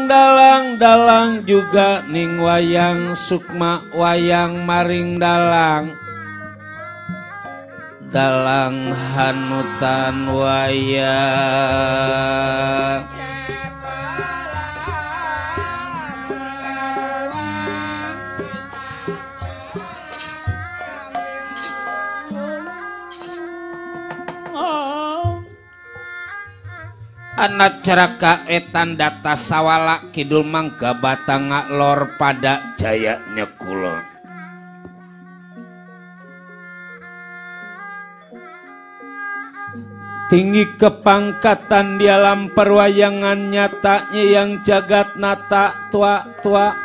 dalang juga ning wayang sukma wayang maring dalang hanutan wayang anak ceraka etan data sawala kidul mangga batanga lor pada jayanya kulon tinggi kepangkatan di alam perwayangan nyatanya yang jagat nata tua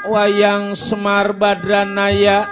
wayang Semar Badranaya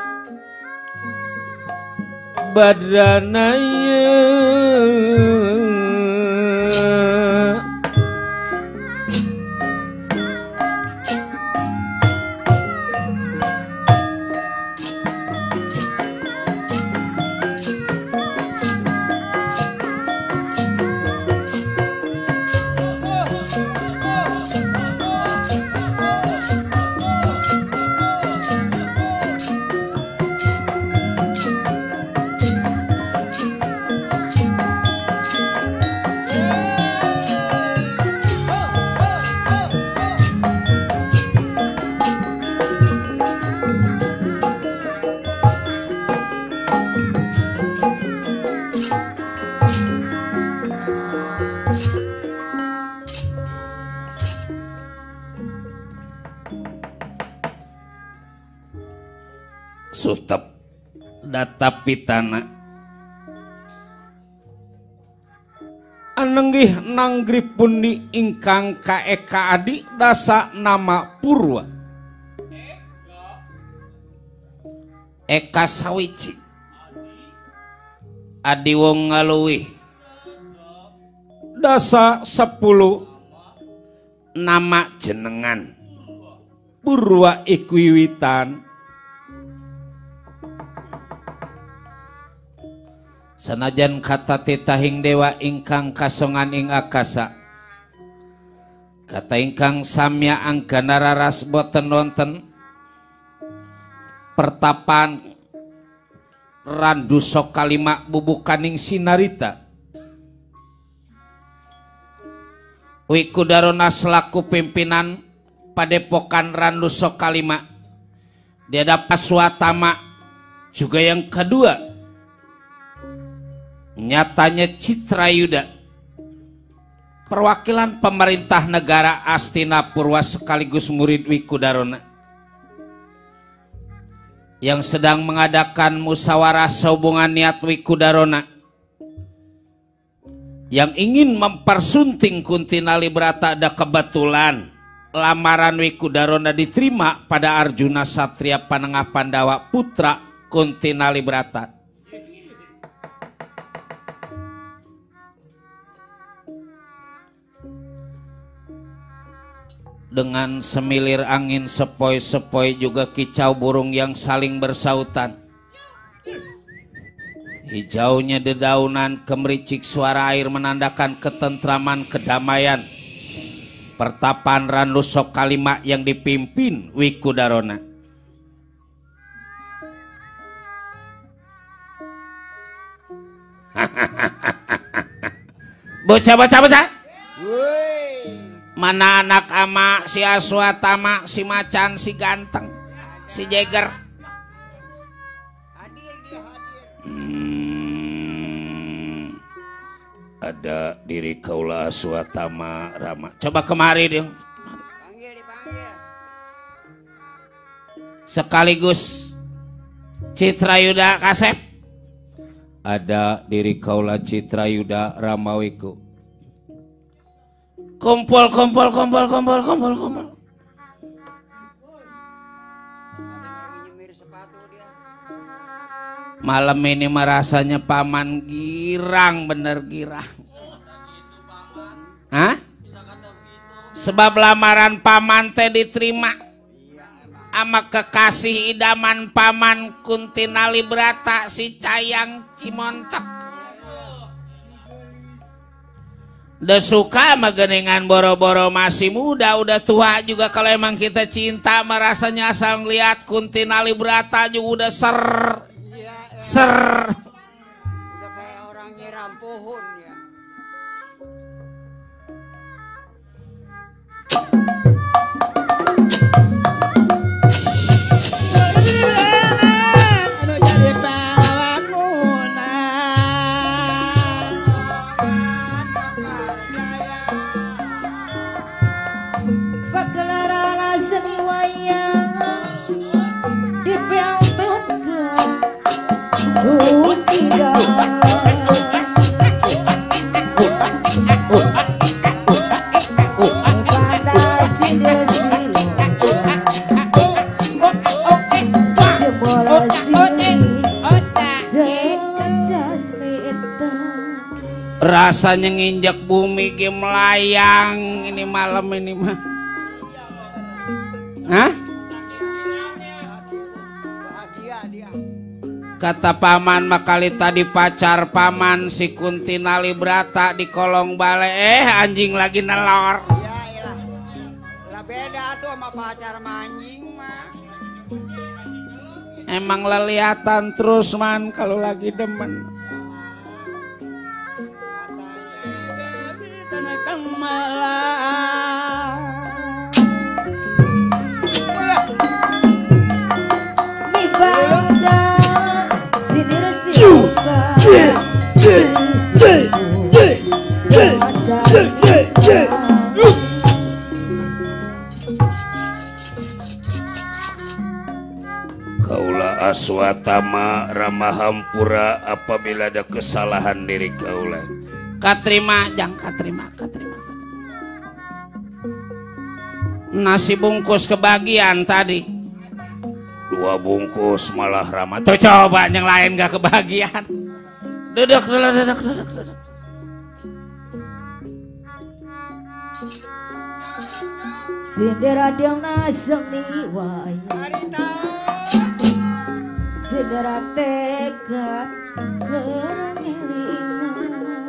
sutep data pitana anenggih nanggripun di ingkang kaeka adi dasa nama Purwa Eka Sawici adi wong ngaluwi dasa 10 nama jenengan Purwa iku wiwitan sanajan kata titahing dewa ingkang kasongan ing akasa kata ingkang samya anggana raras boten wonten pertapan randu sok kalima bubukaning sinarita Wikudarona selaku pimpinan padepokan randu sok kalima dia dapat Swatama juga yang kedua nyatanya Citrayuda perwakilan pemerintah negara Astina Purwa sekaligus murid Wikudarona yang sedang mengadakan musyawarah sehubungan niat Wikudarona yang ingin mempersunting Kuntinali Brata. Ada kebetulan lamaran Wikudarona diterima pada Arjuna Satria Panengah Pandawa putra Kuntinali Brata. Dengan semilir angin sepoi-sepoi juga kicau burung yang saling bersautan. Hijaunya dedaunan kemericik suara air menandakan ketentraman kedamaian. Pertapaan randu sok kalima yang dipimpin Wikudarona. Bocah. Mana anak ama si Aswatama, si Macan, si Ganteng, si Jeger. Ada diri kaula Aswatama Rama. Coba kemari dia. Dipanggil. Sekaligus Citrayuda Kasep. Ada diri kaula Citrayuda Ramawiku. Kumpul. Malam ini merasanya paman girang, bener girang. Hah? Sebab lamaran paman teh diterima ama kekasih idaman paman Kuntinali Brata si Cayang Cimontek. Udah suka mah geningan boro-boro masih muda, udah tua juga kalau emang kita cinta mah rasanya asal ngeliat Kunti Nalibrata juga udah ser. Udah kayak orang nyiram pohon ya. Anu jadi pahlawan pagelaran seni wayang dipeltutkeun tidak pada sindir-sindir bola sini rasanya nginjak bumi ge melayang ini malam ini mah. Hah? Bahagia dia. Kata paman makali tadi pacar paman si Kunti Nalibrata di kolong bale anjing lagi nelor. Ya iyalah. Lah beda tuh sama pacar manjing mah. Emang leliatan terus man kalau lagi demen. tanah kemalang di bandar sindir siluka Kaula aswatama ramahampura apabila ada kesalahan diri kaula. Katrima jang katrima. Nasi bungkus kebagian tadi. 2 bungkus malah Rama. Tuh coba yang lain gak kebagian. Duduk. sindir adeuna seni wayang sindir teka keremilingan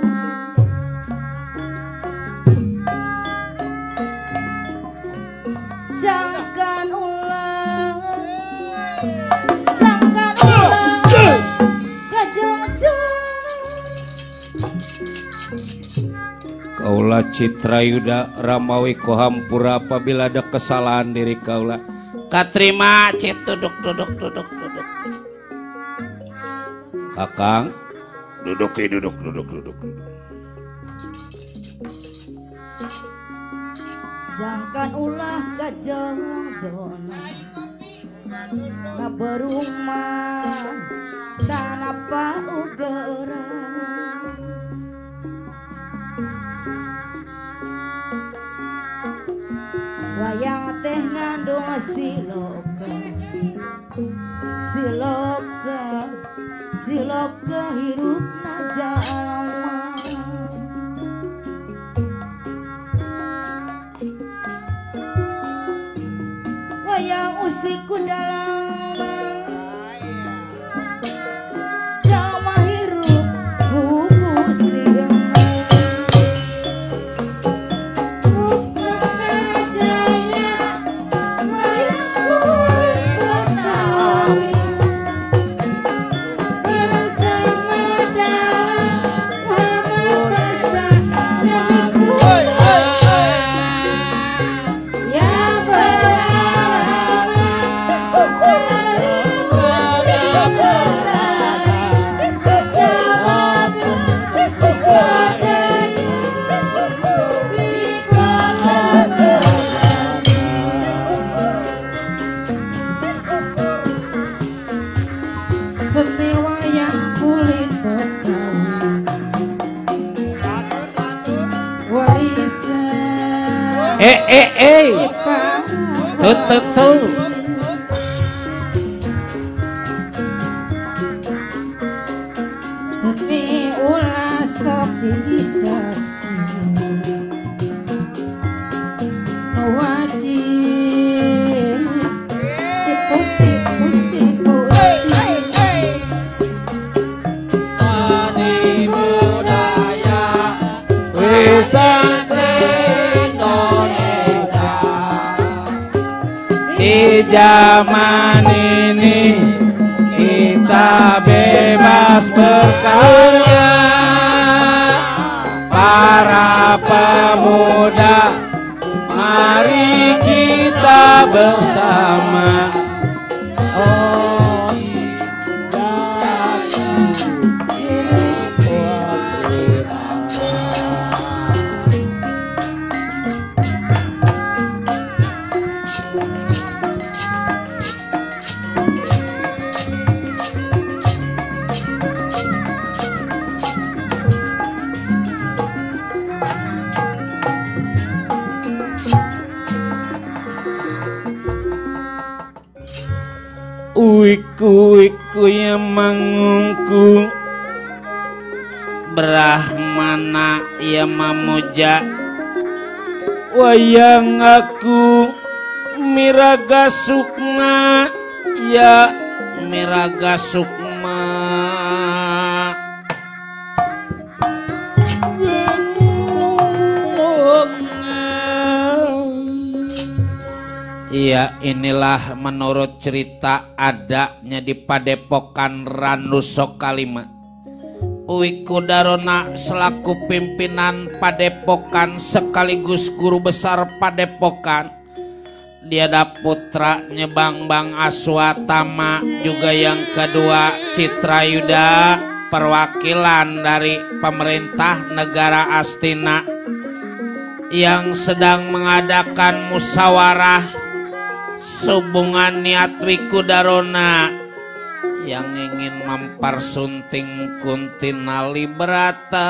sangkan ulang Kaula Citrayuda Ramawi Kohampura apabila ada kesalahan diri kaula. Katrima cit duduk. Kakang duduk. sangkan ulah kajong-jona ngaberumah tanapa ugeran wayang teh ngandung siloka hirupna jalma wayang usiku dalam jalma hirup gugusti Tuh. Sepi ulah sok dicaci wajib seni budaya wisata Di zaman ini kita bebas berkarya, para pemuda mari kita bersama. Wiku yang mangungku Brahmana yang memuja wayang aku miraga sukma ya miraga sukma. Iya, inilah menurut cerita adanya di Padepokan Ranuso Kalima. Wiku Darona selaku pimpinan Padepokan sekaligus guru besar Padepokan. Dia ada putranya Bang Aswatama, juga yang kedua Citrayuda, perwakilan dari pemerintah negara Astina yang sedang mengadakan musyawarah hubungan niat Wiku Darona yang ingin mempersunting Kuntinali Brata.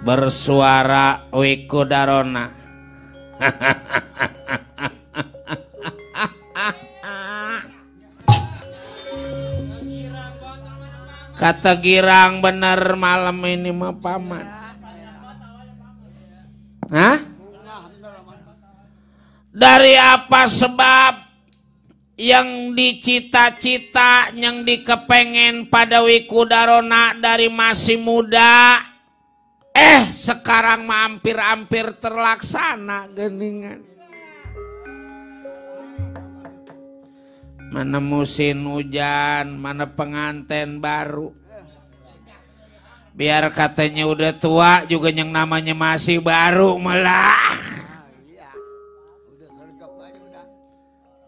Bersuara Wiku Darona. Kata girang bener malam ini mah paman. Hah? Dari apa sebab yang dicita-cita, yang dikepengen pada Wiku Darona dari masih muda, sekarang hampir-hampir terlaksana geningan. Mana musim hujan, mana pengantin baru. Biar katanya udah tua juga yang namanya masih baru malah.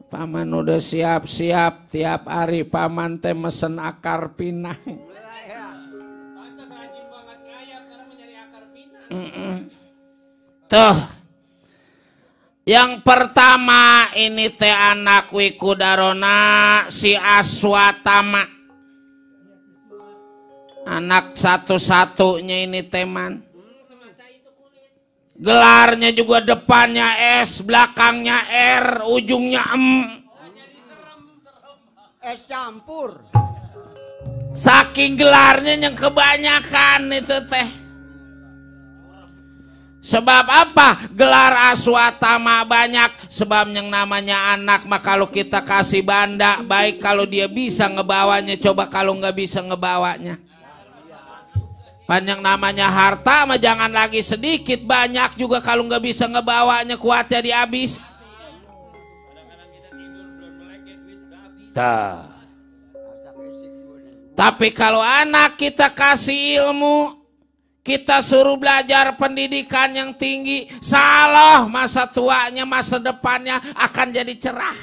Paman udah siap-siap tiap hari paman teh mesen akar pinang. Tuh. Yang pertama ini teh anak Wiku Darona si Aswatama. Anak satu-satunya ini teman. Gelarnya juga depannya S, belakangnya R, ujungnya M. S campur. Saking gelarnya yang kebanyakan itu teh. Sebab apa? Gelar Aswatama banyak. Sebab yang namanya anak mah kalau kita kasih banda, baik kalau dia bisa ngebawanya, coba kalau nggak bisa ngebawanya. Panjang namanya harta mah jangan lagi sedikit, banyak juga kalau nggak bisa ngebawanya kuatnya dihabis. Tapi kalau anak kita kasih ilmu, kita suruh belajar pendidikan yang tinggi, salah masa tuanya, masa depannya akan jadi cerah.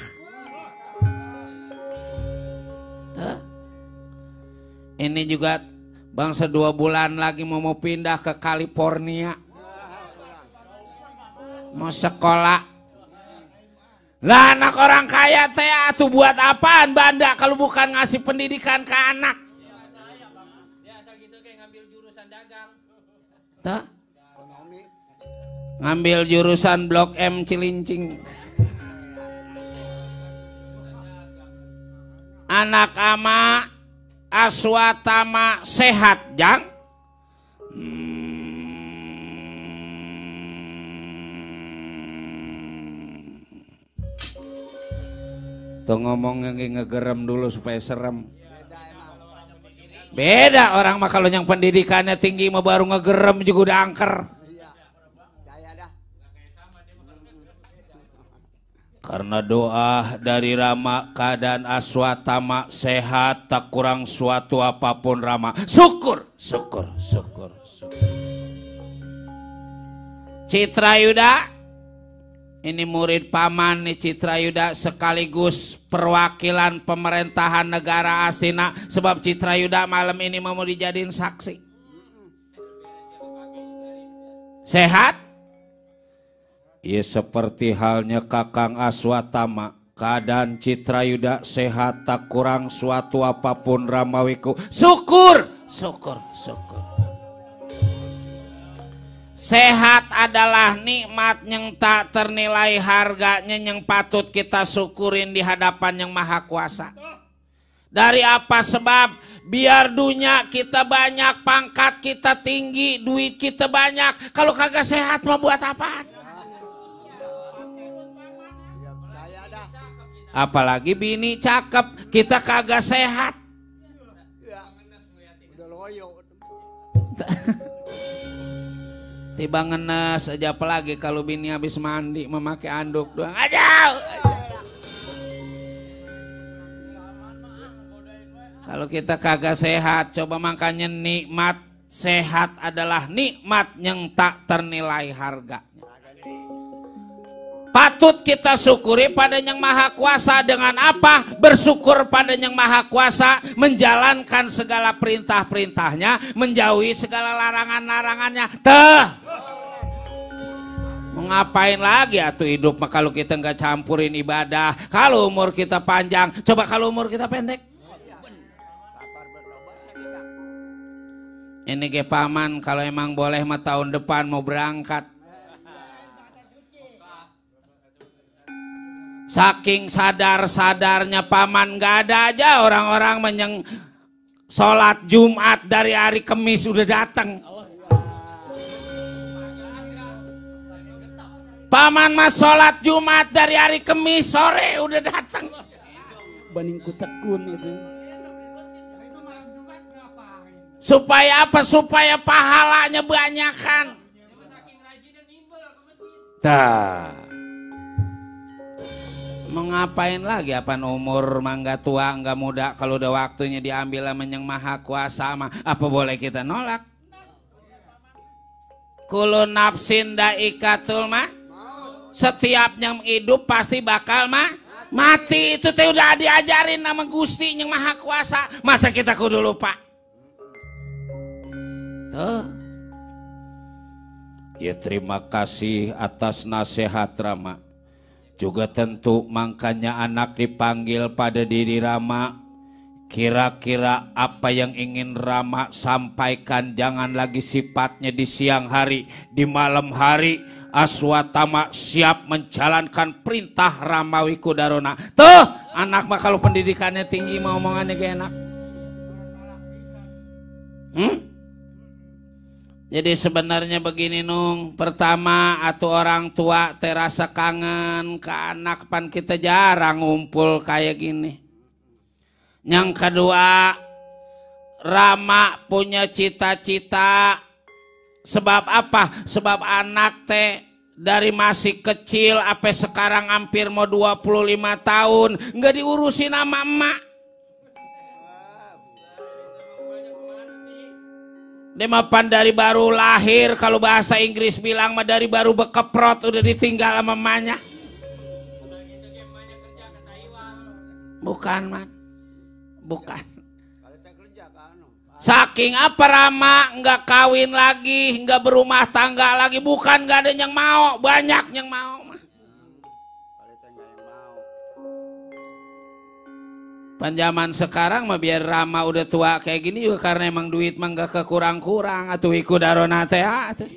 Ini juga bangsa 2 bulan lagi mau pindah ke California, mau sekolah. Lah anak orang kaya teh atuh buat apaan banda kalau bukan ngasih pendidikan ke anak? Ya asal gitu kayak ngambil jurusan dagang. Tuh. Ngambil jurusan Blok M Cilincing. Anak ama Aswatama sehat jang. Tuh ngomong yang ngegerem dulu supaya serem. Beda orang mah kalau yang pendidikannya tinggi mah baru ngegerem juga udah angker. Karena doa dari Rama keadaan Aswatama sehat, tak kurang suatu apapun Rama. Syukur, syukur, syukur, syukur. Citrayuda, ini murid paman nih Citrayuda, sekaligus perwakilan pemerintahan negara Astina. Sebab Citrayuda malam ini mau dijadiin saksi. Sehat? Ya seperti halnya Kakang Aswatama, keadaan Citrayuda sehat, tak kurang suatu apapun Ramawiku. Syukur, syukur, syukur. Sehat adalah nikmat yang tak ternilai harganya, yang patut kita syukurin di hadapan Yang Maha Kuasa. Dari apa sebab? Biar dunia kita banyak, pangkat kita tinggi, duit kita banyak, kalau kagak sehat mau buat apaan? Apalagi bini cakep, kita kagak sehat. Udah loyo. Tiba ngenes aja, apalagi kalau bini habis mandi memakai anduk doang aja. Kalau kita kagak sehat, coba makanya nikmat sehat adalah nikmat yang tak ternilai harganya. Patut kita syukuri pada Yang Maha Kuasa. Dengan apa? Bersyukur pada Yang Maha Kuasa, menjalankan segala perintah-perintahnya, menjauhi segala larangan-larangannya. Mau ngapain lagi atuh hidup mah kalau kita nggak campurin ibadah. Kalau umur kita panjang, coba kalau umur kita pendek. Ini ge paman, kalau emang boleh mah tahun depan mau berangkat. Saking sadar-sadarnya paman, gak ada aja orang-orang menyeng sholat Jumat dari hari Kamis udah datang. Paman mah sholat Jumat dari hari Kamis sore udah datang. Baningku tekun itu. Supaya apa? Supaya pahalanya banyakan. Mau ngapain lagi? Apa umur mangga tua nggak muda, kalau udah waktunya diambil sama Yang Maha Kuasa mah apa boleh kita nolak? Kullu nafsin daikatul mah, setiap yang hidup pasti bakal mati. Itu teh udah diajarin nama Gusti Yang Maha Kuasa, masa kita kudu lupa? Tuh. Ya terima kasih atas nasihat Rama. Juga tentu makanya anak dipanggil pada diri Rama. Kira-kira apa yang ingin Rama sampaikan, jangan lagi sifatnya di siang hari, di malam hari. Aswatama siap menjalankan perintah Ramawiku Darona. Tuh anak mah kalau pendidikannya tinggi mau omongannya gak enak. Jadi sebenarnya begini Nung, pertama atuh orang tua terasa kangen ke anak, pan kita jarang ngumpul kayak gini. Yang kedua, Rama punya cita-cita. Sebab apa? Sebab anak teh dari masih kecil sampai sekarang hampir mau 25 tahun nggak diurusin sama emak. Dia mapan dari baru lahir, kalau bahasa Inggris bilang mah dari baru bekeprot udah ditinggal sama emaknya. Bukan man, bukan. Saking apa Rama nggak kawin lagi, nggak berumah tangga lagi, bukan nggak ada yang mau, banyak yang mau. Panjaman sekarang mah biar Rama udah tua kayak gini juga karena emang duit mah nggak kekurang-kurang atuh iku darona teh atuh.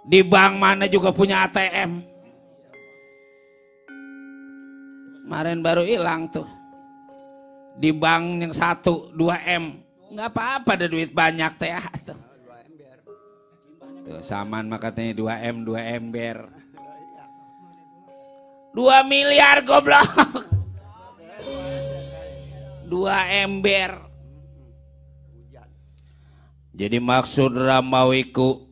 Di bank mana juga punya ATM. Kemarin baru hilang tuh. Di bank yang 1 2M. Nggak apa-apa ada duit banyak teh atuh. Tuh saman mah katanya 2M 2 ember. 2 miliar goblok. 2 ember. Jadi maksud Ramawiku,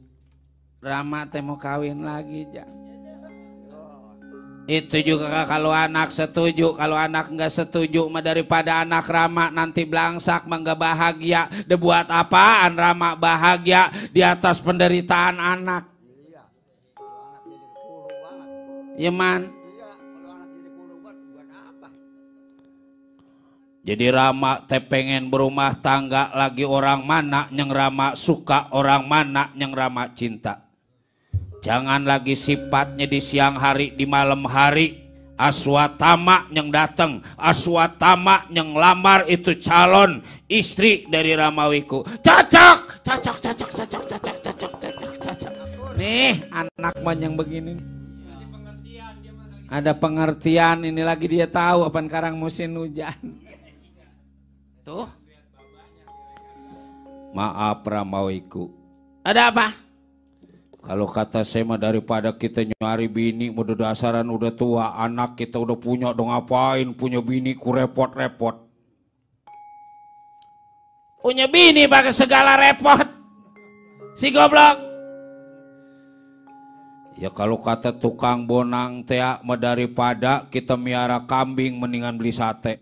Rama teh mau kawin lagi ja. Itu juga kalau anak setuju. Kalau anak nggak setuju mah daripada anak Rama nanti belangsak mah nggak bahagia. Udah buat apaan Rama bahagia di atas penderitaan anak? Iya. Kalau anak jadi kuru banget. Ya man. Iya, kalau anak jadi kuru banget buat apa? Jadi Rama teh pengen berumah tangga lagi orang mana yang Rama suka, orang mana yang Rama cinta. Jangan lagi sifatnya di siang hari, di malam hari. Aswatama yang datang, Aswatama yang lamar itu calon istri dari Ramawiku. Cocok, cocok, cocok, cocok, cocok, cocok, cocok, cocok. Nih anak man yang begini. Ada pengertian, ini lagi dia tahu apa sekarang musim hujan. Tuh. Maaf Ramawiku. Ada apa? Kalau kata saya mah daripada kita nyari bini udah dasaran udah tua, anak kita udah punya dong ngapain punya bini ku repot-repot. Punya bini pakai segala repot. Si goblok. Ya kalau kata tukang bonang teh mah daripada kita miara kambing mendingan beli sate.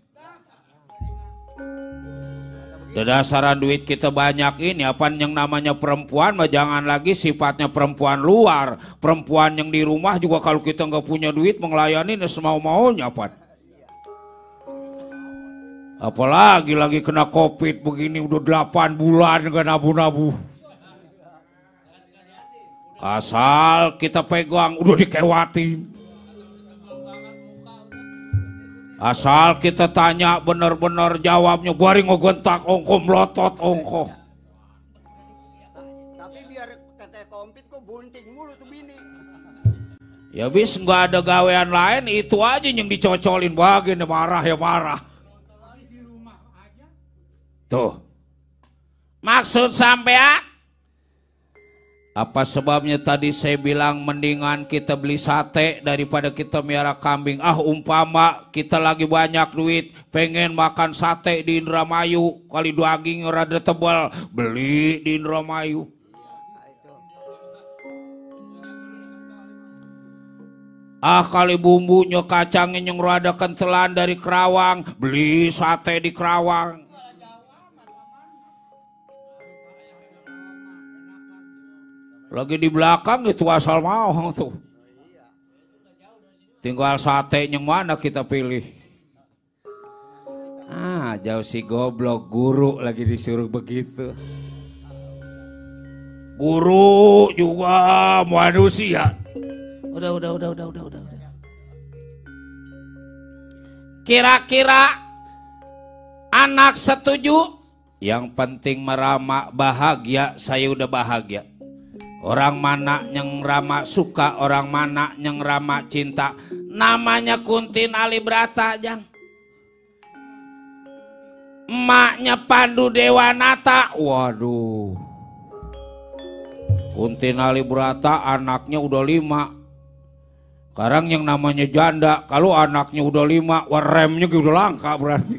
Dasaran duit kita banyak ini apa yang namanya perempuan mah jangan lagi sifatnya perempuan luar, perempuan yang di rumah juga kalau kita nggak punya duit melayani semau-maunya apa. Apalagi lagi kena covid begini udah 8 bulan nggak nabu-nabu. Asal kita pegang udah dikewatin. Asal kita tanya bener-bener jawabnya bari ngogontak ongko melotot ongko. Tapi biar kata komplit kok bunting mulu tuh bini. Ya bis nggak ada gawean lain itu aja yang dicocolin bagian marah ya marah. Tuh. Maksud sampean? Apa sebabnya tadi saya bilang mendingan kita beli sate daripada kita miara kambing. Ah umpama kita lagi banyak duit pengen makan sate di Indramayu. Kali daging rada tebal beli di Indramayu. Ah kali bumbunya kacangnya yang rada kentelan dari Kerawang. Beli sate di Kerawang. Lagi di belakang itu asal mau tuh. Tinggal sate yang mana kita pilih. Ah jauh si goblok guru lagi disuruh begitu. Guru juga manusia. Udah. Kira-kira anak setuju? Yang penting merama bahagia, saya udah bahagia. Orang mana yang Rama suka, orang mana yang Rama cinta. Namanya Kuntin Alibrata, Jang. Emaknya Pandu Dewanata. Waduh. Kuntin Alibrata anaknya udah 5. Sekarang yang namanya janda, kalau anaknya udah 5, remnya udah langka berarti.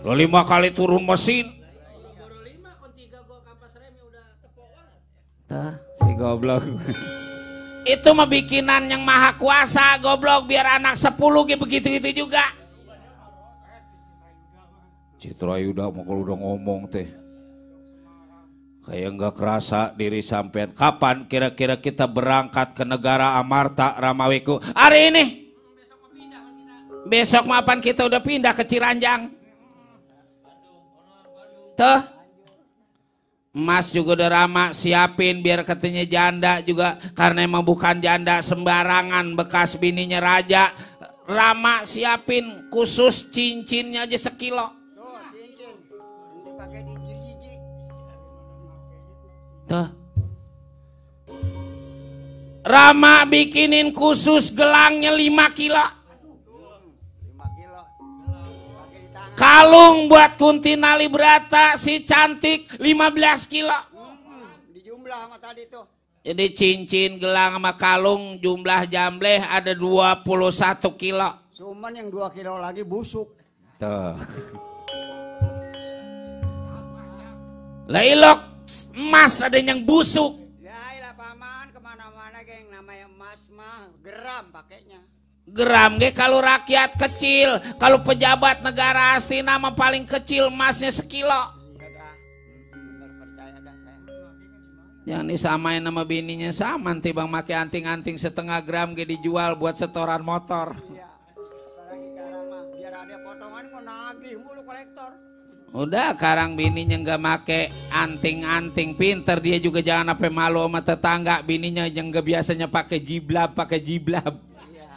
Lo 5 kali turun mesin. Si goblok. Itu mah bikinan yang maha kuasa goblok biar anak 10 kayak begitu itu juga. Citra Yuda mau kalau udah ngomong teh kayak nggak kerasa diri sampean. Kapan kira-kira kita berangkat ke negara Amarta Ramawiku? Hari ini. Besok mapan kita udah pindah ke Ciranjang. Tuh. Mas juga udah Rama siapin biar katanya janda juga karena emang bukan janda sembarangan bekas bininya raja. Rama siapin khusus cincinnya aja 1 kilo. Tuh cincin dipakai di jiji. Tuh. Rama bikinin khusus gelangnya 5 kilo. 5 kilo. Pakai di tangan. Kalung buat Kuntin Alibrata si cantik 15 kilo. Dijumlah sama tadi tuh. Jadi cincin, gelang sama kalung jumlah jambleh ada 21 kilo. Cuman yang 2 kilo lagi busuk. Tuh. Lah ilok emas ada yang busuk. Ya ilah paman kemarin mana-mana geng namanya emas mah geram pakainya. Geram ge kalau rakyat kecil, kalau pejabat negara Astina mah paling kecil emasnya sekilo. Iya dah, bener percaya dah saya. Yang disamain sama bininya sama, nanti bang make anting-anting setengah gram ge dijual buat setoran motor. Iya, apalagi sekarang mah biar ada potongan kok nagih mulu kolektor. Udah karang bininya nggak make anting-anting, pinter dia juga jangan sampai malu sama tetangga. Bininya yang nggak biasanya pakai jiblab. Iya,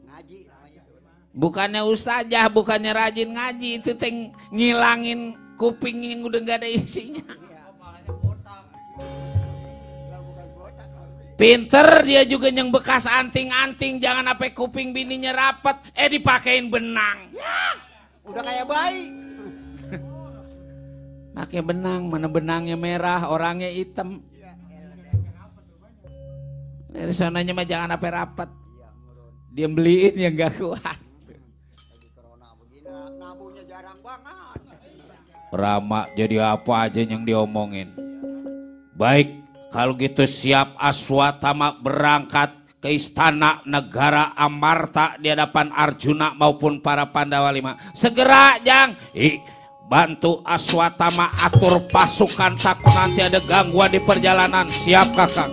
ngaji namanya. Bukannya ustazah, bukannya rajin ngaji, itu teh ngilangin kuping yang udah nggak ada isinya. Iya, malahnya botak. Lah bukan botak. Pinter dia juga yang bekas anting-anting, jangan sampai kuping bininya rapet, dipakein benang. Ya, udah kayak bayi. Pakai benang, mana benangnya merah, orangnya hitam. Dari sananya mah jangan sampai rapet. Dia beliin yang gak kuat. Lagi corona begini, nabuhnya jarang banget. Rama jadi apa aja yang diomongin. Baik, kalau gitu siap Aswatama berangkat ke istana negara Amarta di hadapan Arjuna maupun para Pandawa 5. Segera Jang. Bantu Aswatama atur pasukan, takut nanti ada gangguan di perjalanan. Siap kakak.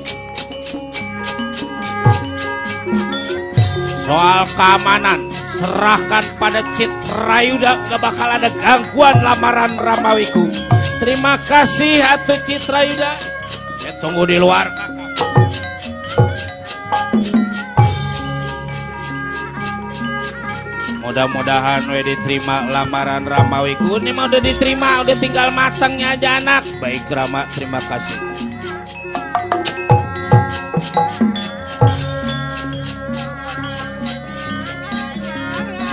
Soal keamanan serahkan pada Citrayuda, gak bakal ada gangguan lamaran Ramawiku. Terima kasih Atu Citrayuda. Saya tunggu di luar kakak. Mudah-mudahan diterima lamaran Ramawiku. Ini mah udah diterima, udah tinggal matangnya aja anak. Baik Rama, terima kasih.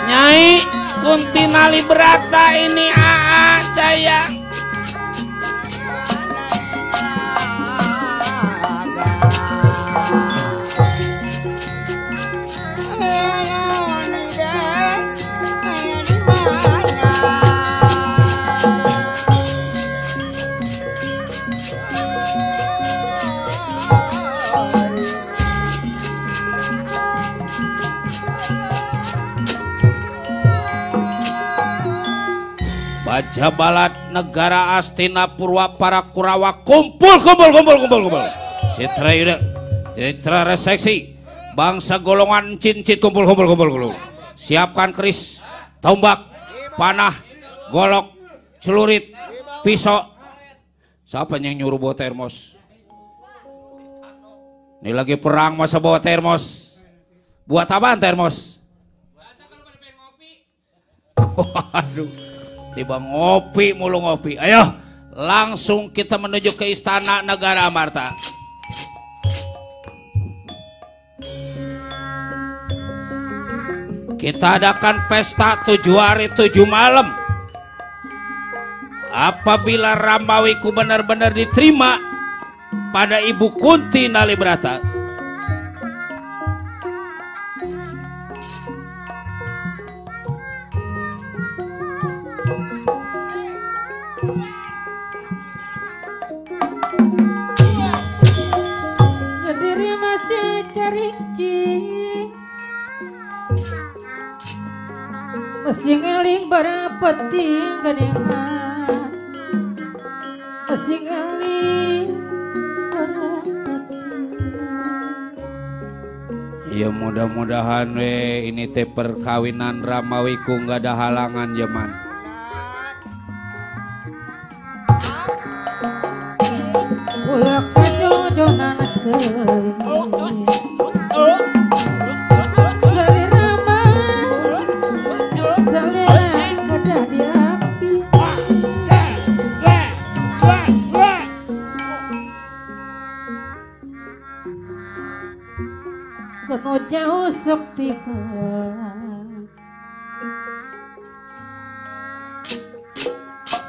Nyai Kuntinali Brata ini sayang. Bajabalat negara Astina Purwa para Kurawa kumpul. Citrayuda, Citra reseksi, bangsa golongan cincit kumpul. Siapkan keris, tombak, panah, golok, celurit, pisau. Siapa yang nyuruh bawa termos? Ini lagi perang masa bawa termos. Buat apaan termos? Waduh, tiba ngopi mulu ngopi. Ayo, langsung kita menuju ke istana negara Amarta. Kita adakan pesta 7 hari 7 malam. Apabila Ramawiku benar-benar diterima pada Ibu Kunti Nalibrata, Sendiri masih cari masih ngeling barapeting geningan, masih ngeling barapeting. ya mudah-mudahan ini teh perkawinan Ramawiku nggak ada halangan zaman. Ulah kajojonan teuing. Kono jauh sok tiba,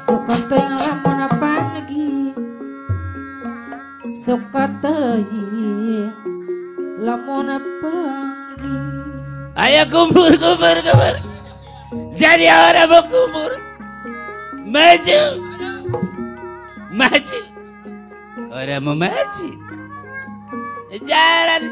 suka teuing lamun apa lagi, suka teuing lamun apa lagi. Ayo kumpul. Jadi orang mau kumpul. Maju. Orang mau maju. Jaran.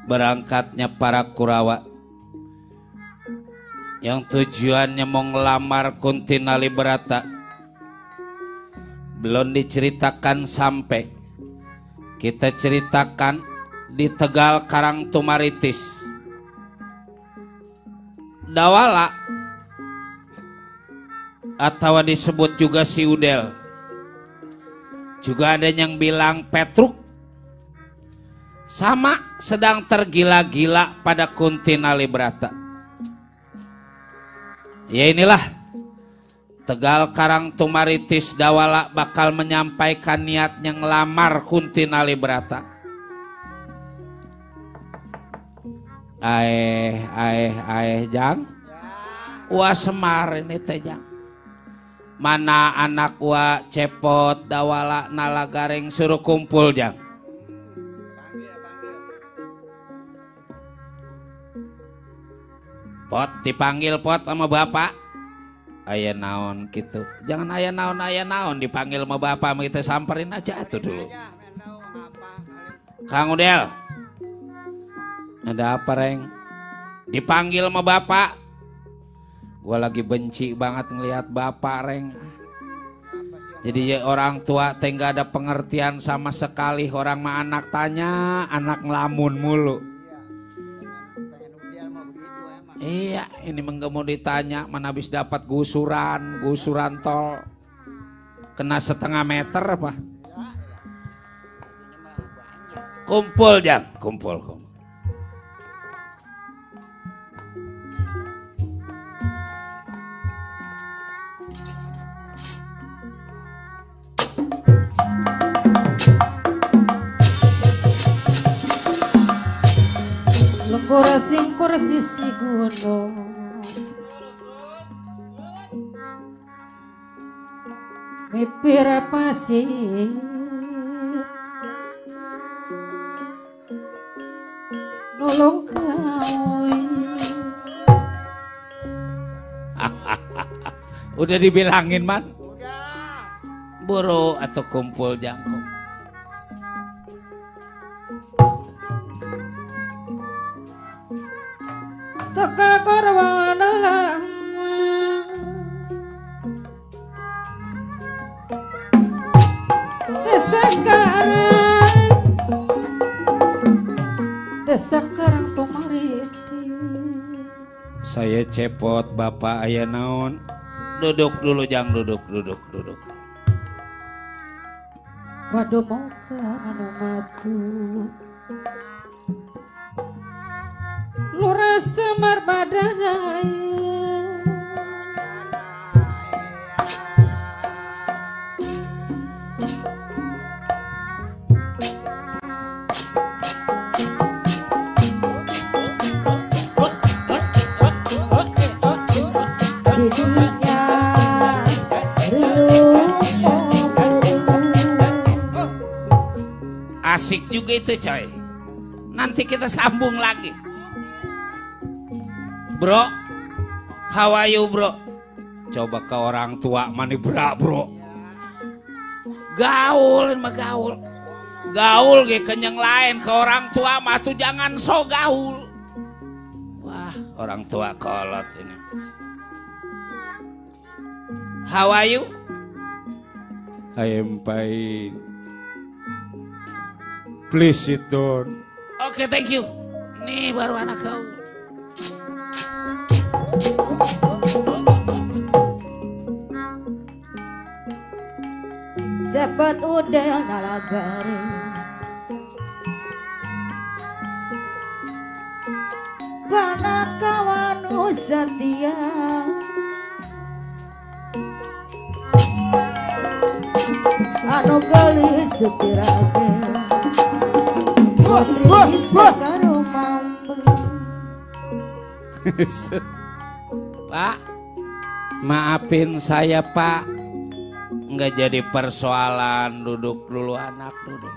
Berangkatnya para Kurawa yang tujuannya mau ngelamar Kunti Nalibrata belum diceritakan sampai kita ceritakan di Tegal Karangtumaritis. Dawala atau disebut juga si Udel, juga ada yang bilang Petruk, sama sedang tergila-gila pada Kunti Nalibrata. Ya inilah Tegal Karangtumaritis Dawala bakal menyampaikan niatnya ngelamar Kunti Nalibrata. Jang Wah Semar ini teh Jang, mana anak wa Cepot Dawala Nalagareng suruh kumpul Jang. Pot dipanggil Pot sama bapak. Aya naon gitu. Jangan aya naon dipanggil sama bapak, kita samperin aja tuh dulu. Kang Udel. Ada apa Reng? Dipanggil sama bapak. Gua lagi benci banget ngelihat bapak Reng. Jadi ya, orang tua teh nggak ada pengertian sama sekali. Orang mah anak tanya, anak ngelamun mulu. Iya, ini mau ditanya mana habis dapat gusuran tol kena 1/2 meter apa? Kumpul Jang, kumpul. Lengkor sisi gunung, mipir pasir, nolong kau. Udah dibilangin man? Udah. Buru atau kumpul Jangkung. Tegal Karwana lama, desa Karangtumaritis. Saya Cepot, bapak aya naon? Duduk dulu Jang, duduk. Waduh mau ke anu matu, Lurah Semar badanaya. Asik juga itu coy. Nanti kita sambung lagi. Bro, how are you bro? Coba ke orang tua mani bro. Gaul mah gaul. Gaul ge kenyang lain, ke orang tua mah tuh jangan so gaul. Wah, orang tua kolot ini. How are you? I am fine. Please sit down. Oke, thank you. Nih baru anak kau. Cepet udah nalagari, bana kawan setia, anu gelis sepirage, putri sekaro mampu. Pak, maafin saya Pak, nggak jadi persoalan. Duduk dulu anak, duduk.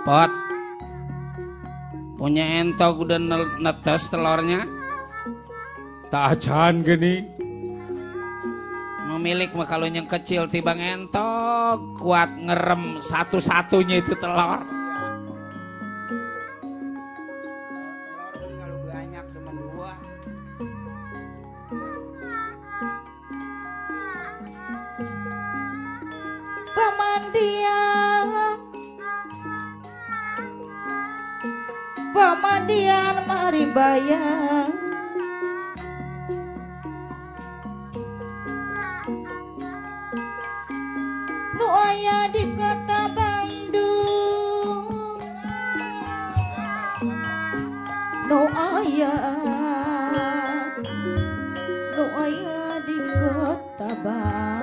Pot, punya entok udah netes telurnya? Tajan gini. Memilik mah kalau yang kecil tibang entok kuat ngerem satu-satunya itu telur. Kalau banyak cuma 2. Pamandian mari bayar nu aya di kota Bandung, nu aya di kota Bandung.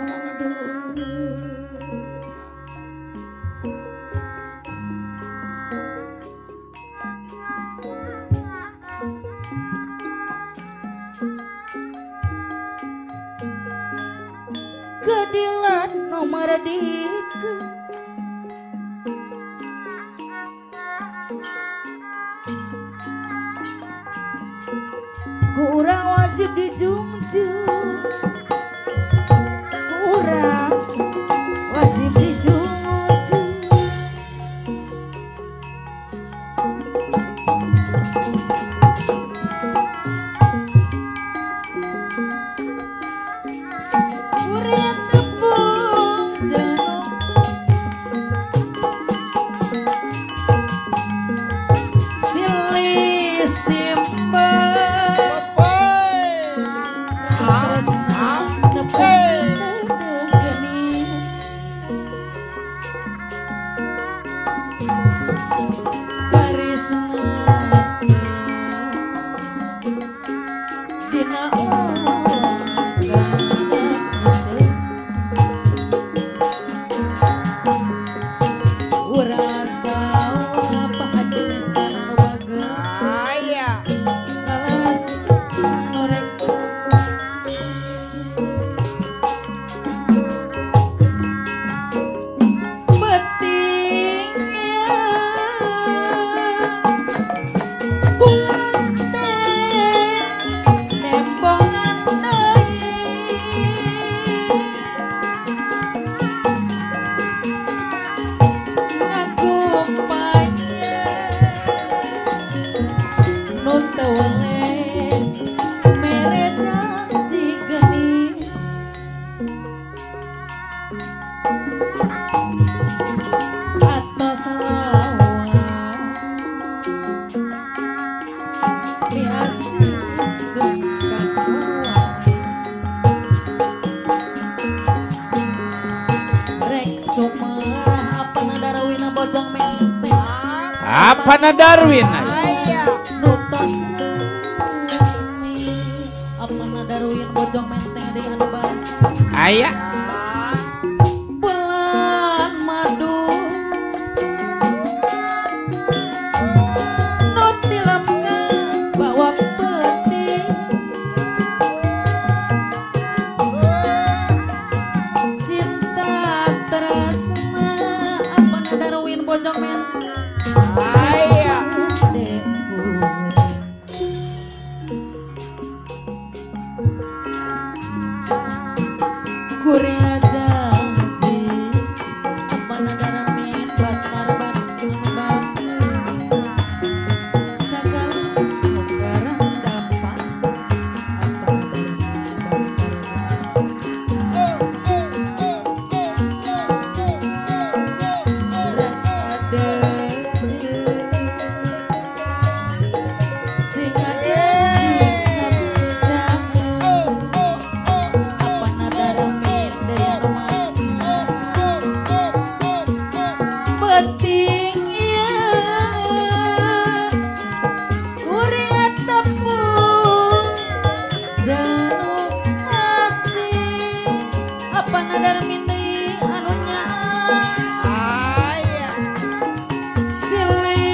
Kedilan nomor dike kurang wajib dijunjung, kurang wajib dijunjung. Kurit tepung jenuh silih simpel tresna tepung geni barisna dina Apa na Darwin? Nutos resmi apa na Darwin bojong menteng di anu bae. Aya. Bulan madu Notilamnya bawa peti cinta tresna apa na Darwin bojong menteng. Silih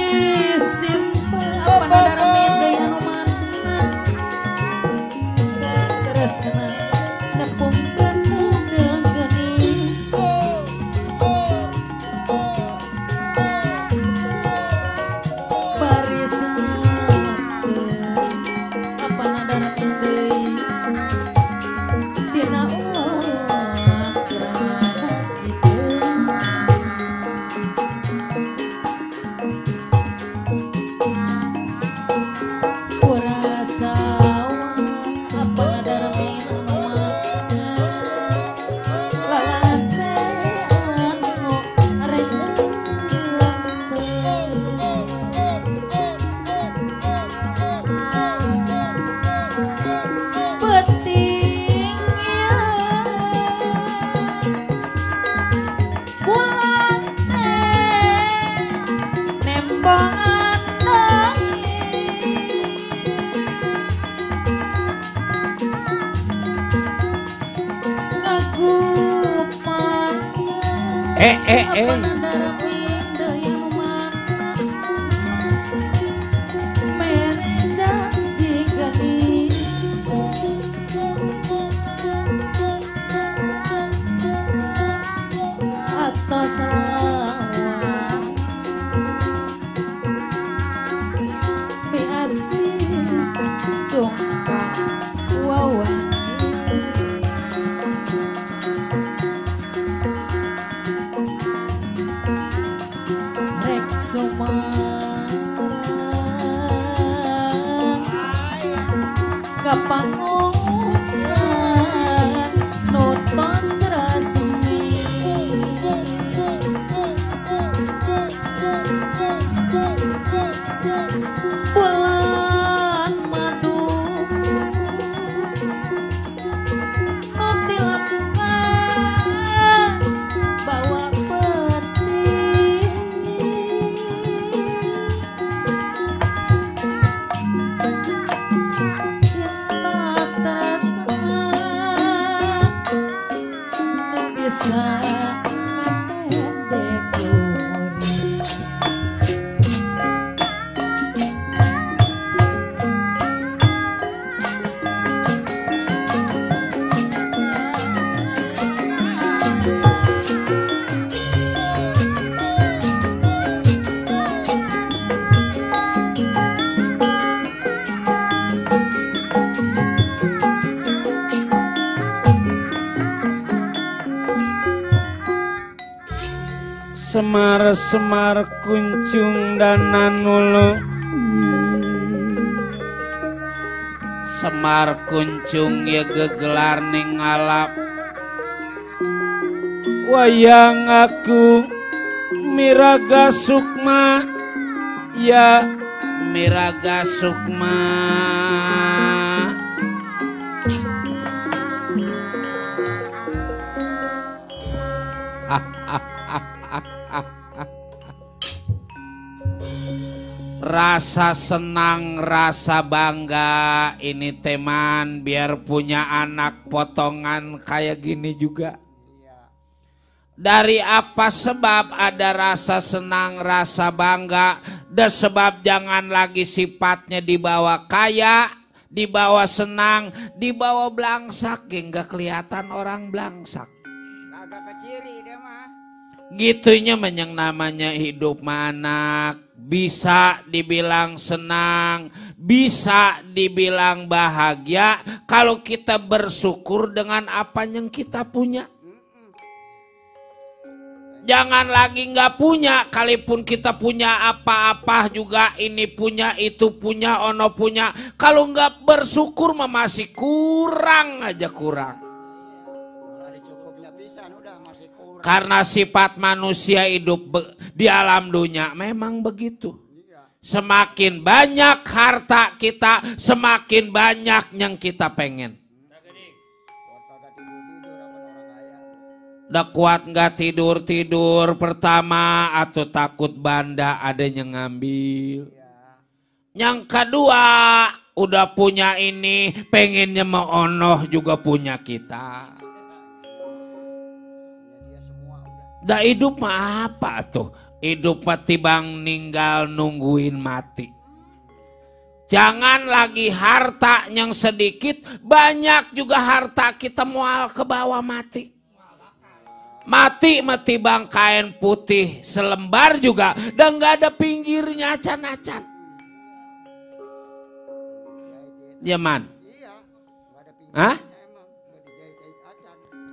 Apana darwin daya memakna merenda jika di atau sawah biasi sungka wawan rek sumarang kapangungan nutos resmi bulan madu nutilamkan bawa peti cinta terasa nu bisa ngetendek luri Semar-semar kuncung danan ulu Semar kuncung ya gegelar ning ngalap wayang aku Miraga Sukma ya Miraga Sukma rasa senang, rasa bangga ini teman biar punya anak potongan kayak gini juga. Dari apa sebab ada rasa senang, rasa bangga, dan sebab jangan lagi sifatnya dibawa kaya, dibawa senang, dibawa belangsak, nggak kelihatan orang belangsak. Kagak keciri dia mah. Gitunya yang namanya hidup anak. Bisa dibilang senang, bisa dibilang bahagia kalau kita bersyukur dengan apa yang kita punya. Jangan lagi nggak punya, kalaupun kita punya apa-apa juga ini punya, itu punya, ono punya. Kalau nggak bersyukur mah masih kurang aja kurang. Karena sifat manusia hidup di alam dunia memang begitu. Semakin banyak harta kita, semakin banyak yang kita pengen. Udah kuat nggak tidur pertama atau takut banda ada yang ngambil. Yang kedua udah punya ini pengennya mau onoh juga punya kita. Dah hidup mah apa tuh? Hidup mati bang ninggal nungguin mati. Jangan lagi harta yang sedikit, banyak juga harta kita mual ke bawah mati. Mati bang kain putih selembar juga dan nggak ada pinggirnya acan-acan. Jaman. Hah?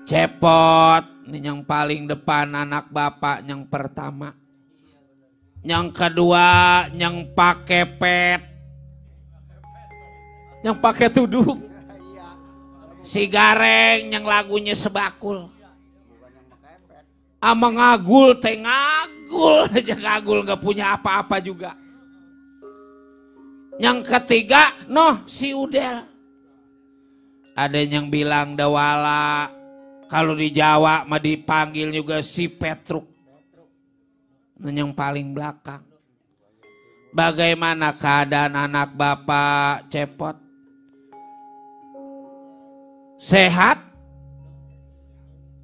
Cepot. Ini yang paling depan anak bapak yang pertama. Yang kedua yang pakai pet. Yang pakai tudung. Si Gareng yang lagunya sebakul. Ama ngagul teh ngagul aja ngagul gak punya apa-apa juga. Yang ketiga si Udel. Ada yang bilang dawala. Kalau di Jawa mah dipanggil juga si Petruk. Yang paling belakang. Bagaimana keadaan anak bapak Cepot? Sehat?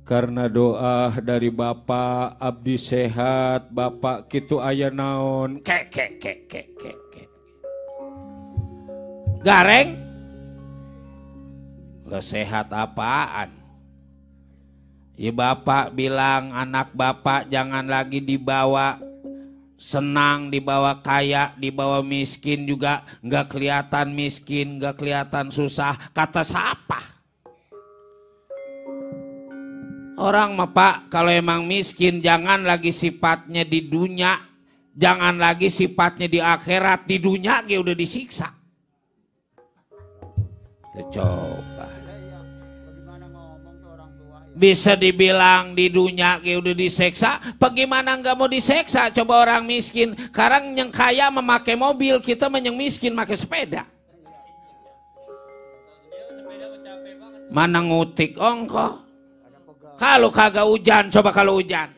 Karena doa dari Bapak abdi sehat, Bapak kitu aya naon. Kek. Gareng. Gak sehat apaan? Ya Bapak bilang anak Bapak jangan lagi dibawa senang, dibawa kaya, dibawa miskin juga. Gak kelihatan miskin, gak kelihatan susah. Kata siapa? Orang mah Pak kalau emang miskin jangan lagi sifatnya di dunia, jangan lagi sifatnya di akhirat. Di dunia dia udah disiksa. Coba. Bisa dibilang di dunia dia udah disiksa, bagaimana nggak mau disiksa? Coba orang miskin, sekarang yang kaya memakai mobil, kita yang miskin pakai sepeda. Mana ngutik ongkoh? Kalau kagak hujan, coba kalau hujan.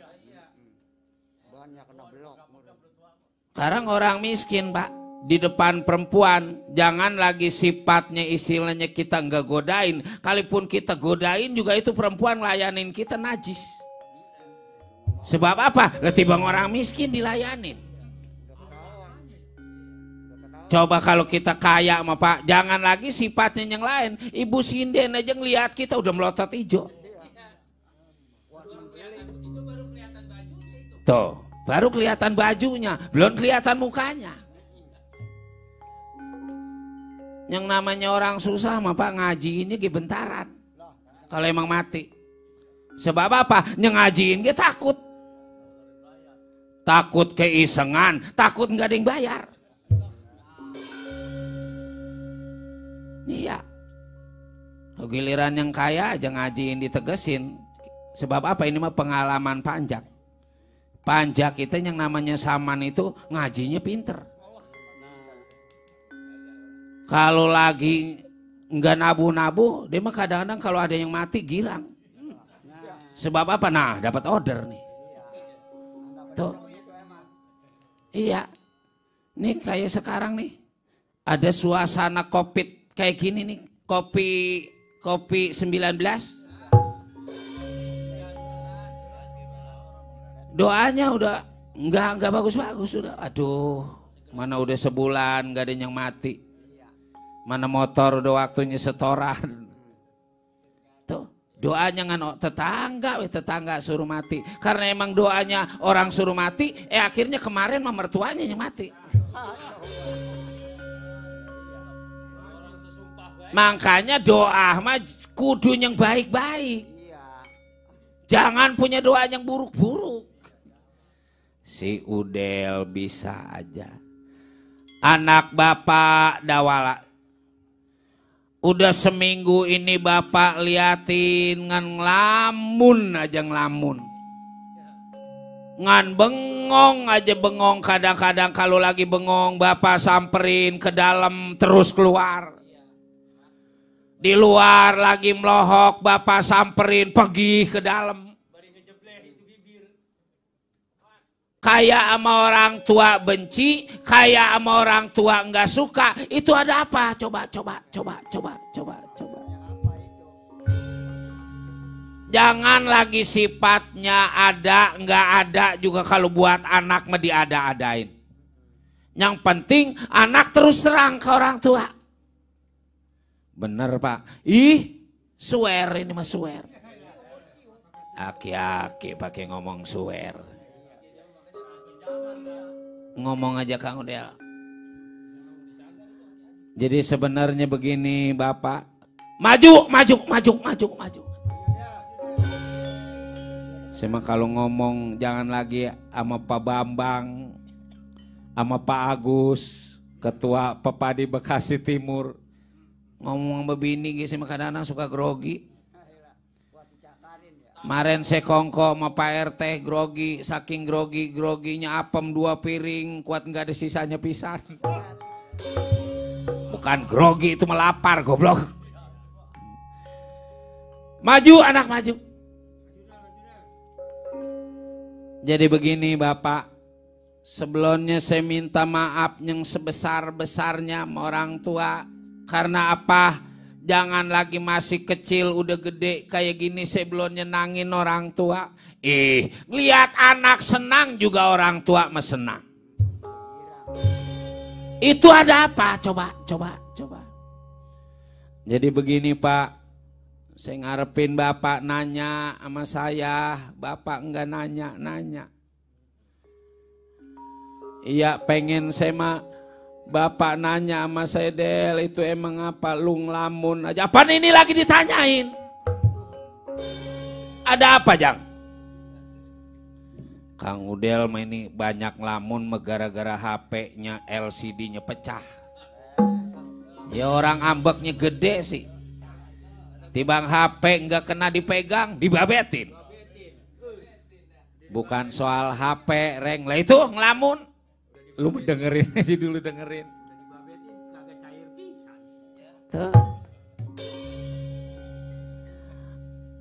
Sekarang orang miskin Pak, di depan perempuan, jangan lagi sifatnya istilahnya kita nggak godain. Kalaupun kita godain juga itu perempuan layanin kita najis. Sebab apa? Ketimbang orang miskin dilayanin. Coba kalau kita kaya mah Pak, jangan lagi sifatnya yang lain. Ibu sinden aja ngeliat kita udah melotot hijau. Tuh, baru kelihatan bajunya, belum kelihatan mukanya. Yang namanya orang susah mah Pak ngaji ini gebentaran. Kalau emang mati. Sebab apa? Yang ngajiin dia takut. Takut keisengan, takut nggak ada yang bayar. Iya. Giliran yang kaya aja ngajiin ditegesin. Sebab apa? Ini mah pengalaman panjak. Panjak itu yang namanya Saman itu ngajinya pinter. Kalau lagi nggak nabu-nabu, dia mah kadang-kadang kalau ada yang mati girang. Sebab apa? Nah, dapat order nih. Tuh. Iya. Nih kayak sekarang nih. Ada suasana COVID kayak gini nih. Kopi 19. Doanya udah nggak bagus-bagus udah. Aduh, mana udah sebulan nggak ada yang mati. Mana motor udah waktunya setoran. Tuh, doanya kan tetangga suruh mati. Karena emang doanya orang suruh mati, akhirnya kemarin mah mertuanya yang mati. Makanya doa mah kudu yang baik-baik. Jangan punya doa yang buruk-buruk. Si Udel bisa aja. Anak Bapak Dawala. Udah seminggu ini Bapak liatin ngan ngelamun aja ngelamun. Ngan bengong aja bengong. Kadang-kadang kalau lagi bengong Bapak samperin ke dalam terus keluar. Di luar lagi melohok Bapak samperin pergi ke dalam. Kayak sama orang tua benci, kayak sama orang tua nggak suka, itu ada apa? Coba. Jangan lagi sifatnya ada, nggak ada juga kalau buat anak mah diada-adain. Yang penting anak terus terang ke orang tua. Bener Pak. Swear ini mah swear. Aki-aki pakai ngomong swear. Ngomong aja Kang Udel. Jadi sebenarnya begini Bapak. Maju. Sama kalau ngomong jangan lagi sama Pak Bambang, sama Pak Agus, Ketua Pepadi Bekasi Timur. Ngomong begini sama kadang-kadang suka grogi. Kemarin saya kongko sama Pak RT grogi, saking groginya apem 2 piring, kuat nggak ada sisanya pisan. Bukan grogi itu melapar goblok. Maju anak maju. Jadi begini Bapak, sebelumnya saya minta maaf yang sebesar-besarnya sama orang tua. Karena apa? Jangan lagi masih kecil udah gede kayak gini saya belum nyenangin orang tua. Lihat anak senang juga orang tua mah senang. Itu ada apa? Coba. Jadi begini Pak, saya ngarepin Bapak nanya sama saya, Bapak enggak nanya. Iya pengen saya mah Bapak nanya sama saya, Del, itu emang apa lu ngelamun aja? Apaan ini lagi ditanyain? Ada apa, Jang? Kang Udel mah ini banyak ngelamun gara-gara HP-nya LCD-nya pecah. Ya orang ambeknya gede sih. Tibang HP nggak kena dipegang, dibabetin. Bukan soal HP, Reng. Lah itu ngelamun. Lu dengerin aja dulu dengerin. Tuh.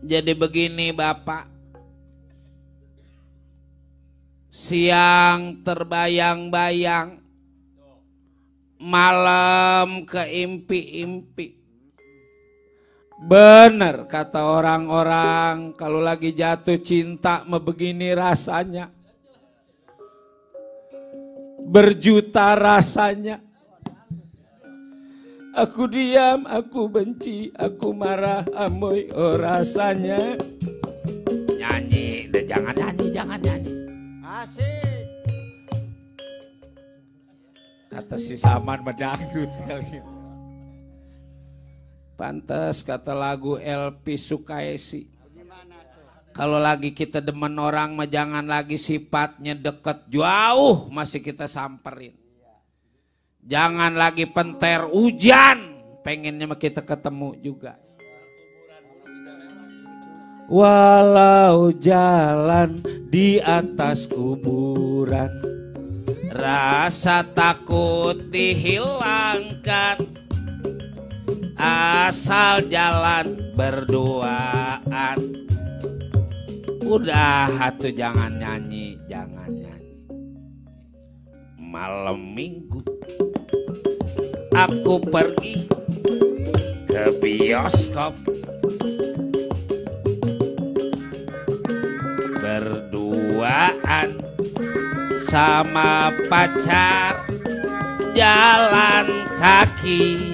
Jadi begini Bapak. Siang terbayang-bayang. Malam keimpi-impi. Bener kata orang-orang kalau lagi jatuh cinta mah begini rasanya. Berjuta rasanya. Aku diam, aku benci, aku marah, amoy, oh rasanya. Nyanyi, jangan nyanyi. Asik. Kata si Saman medangdut kali. Pantes kata lagu LP Sukaisi. Kalau lagi kita demen orang mah jangan lagi sifatnya deket jauh masih kita samperin. Jangan lagi penter hujan pengennya mah kita ketemu juga. Walau jalan di atas kuburan rasa takut dihilangkan asal jalan berduaan. Udah atuh jangan nyanyi. Malam minggu aku pergi ke bioskop berduaan sama pacar jalan kaki.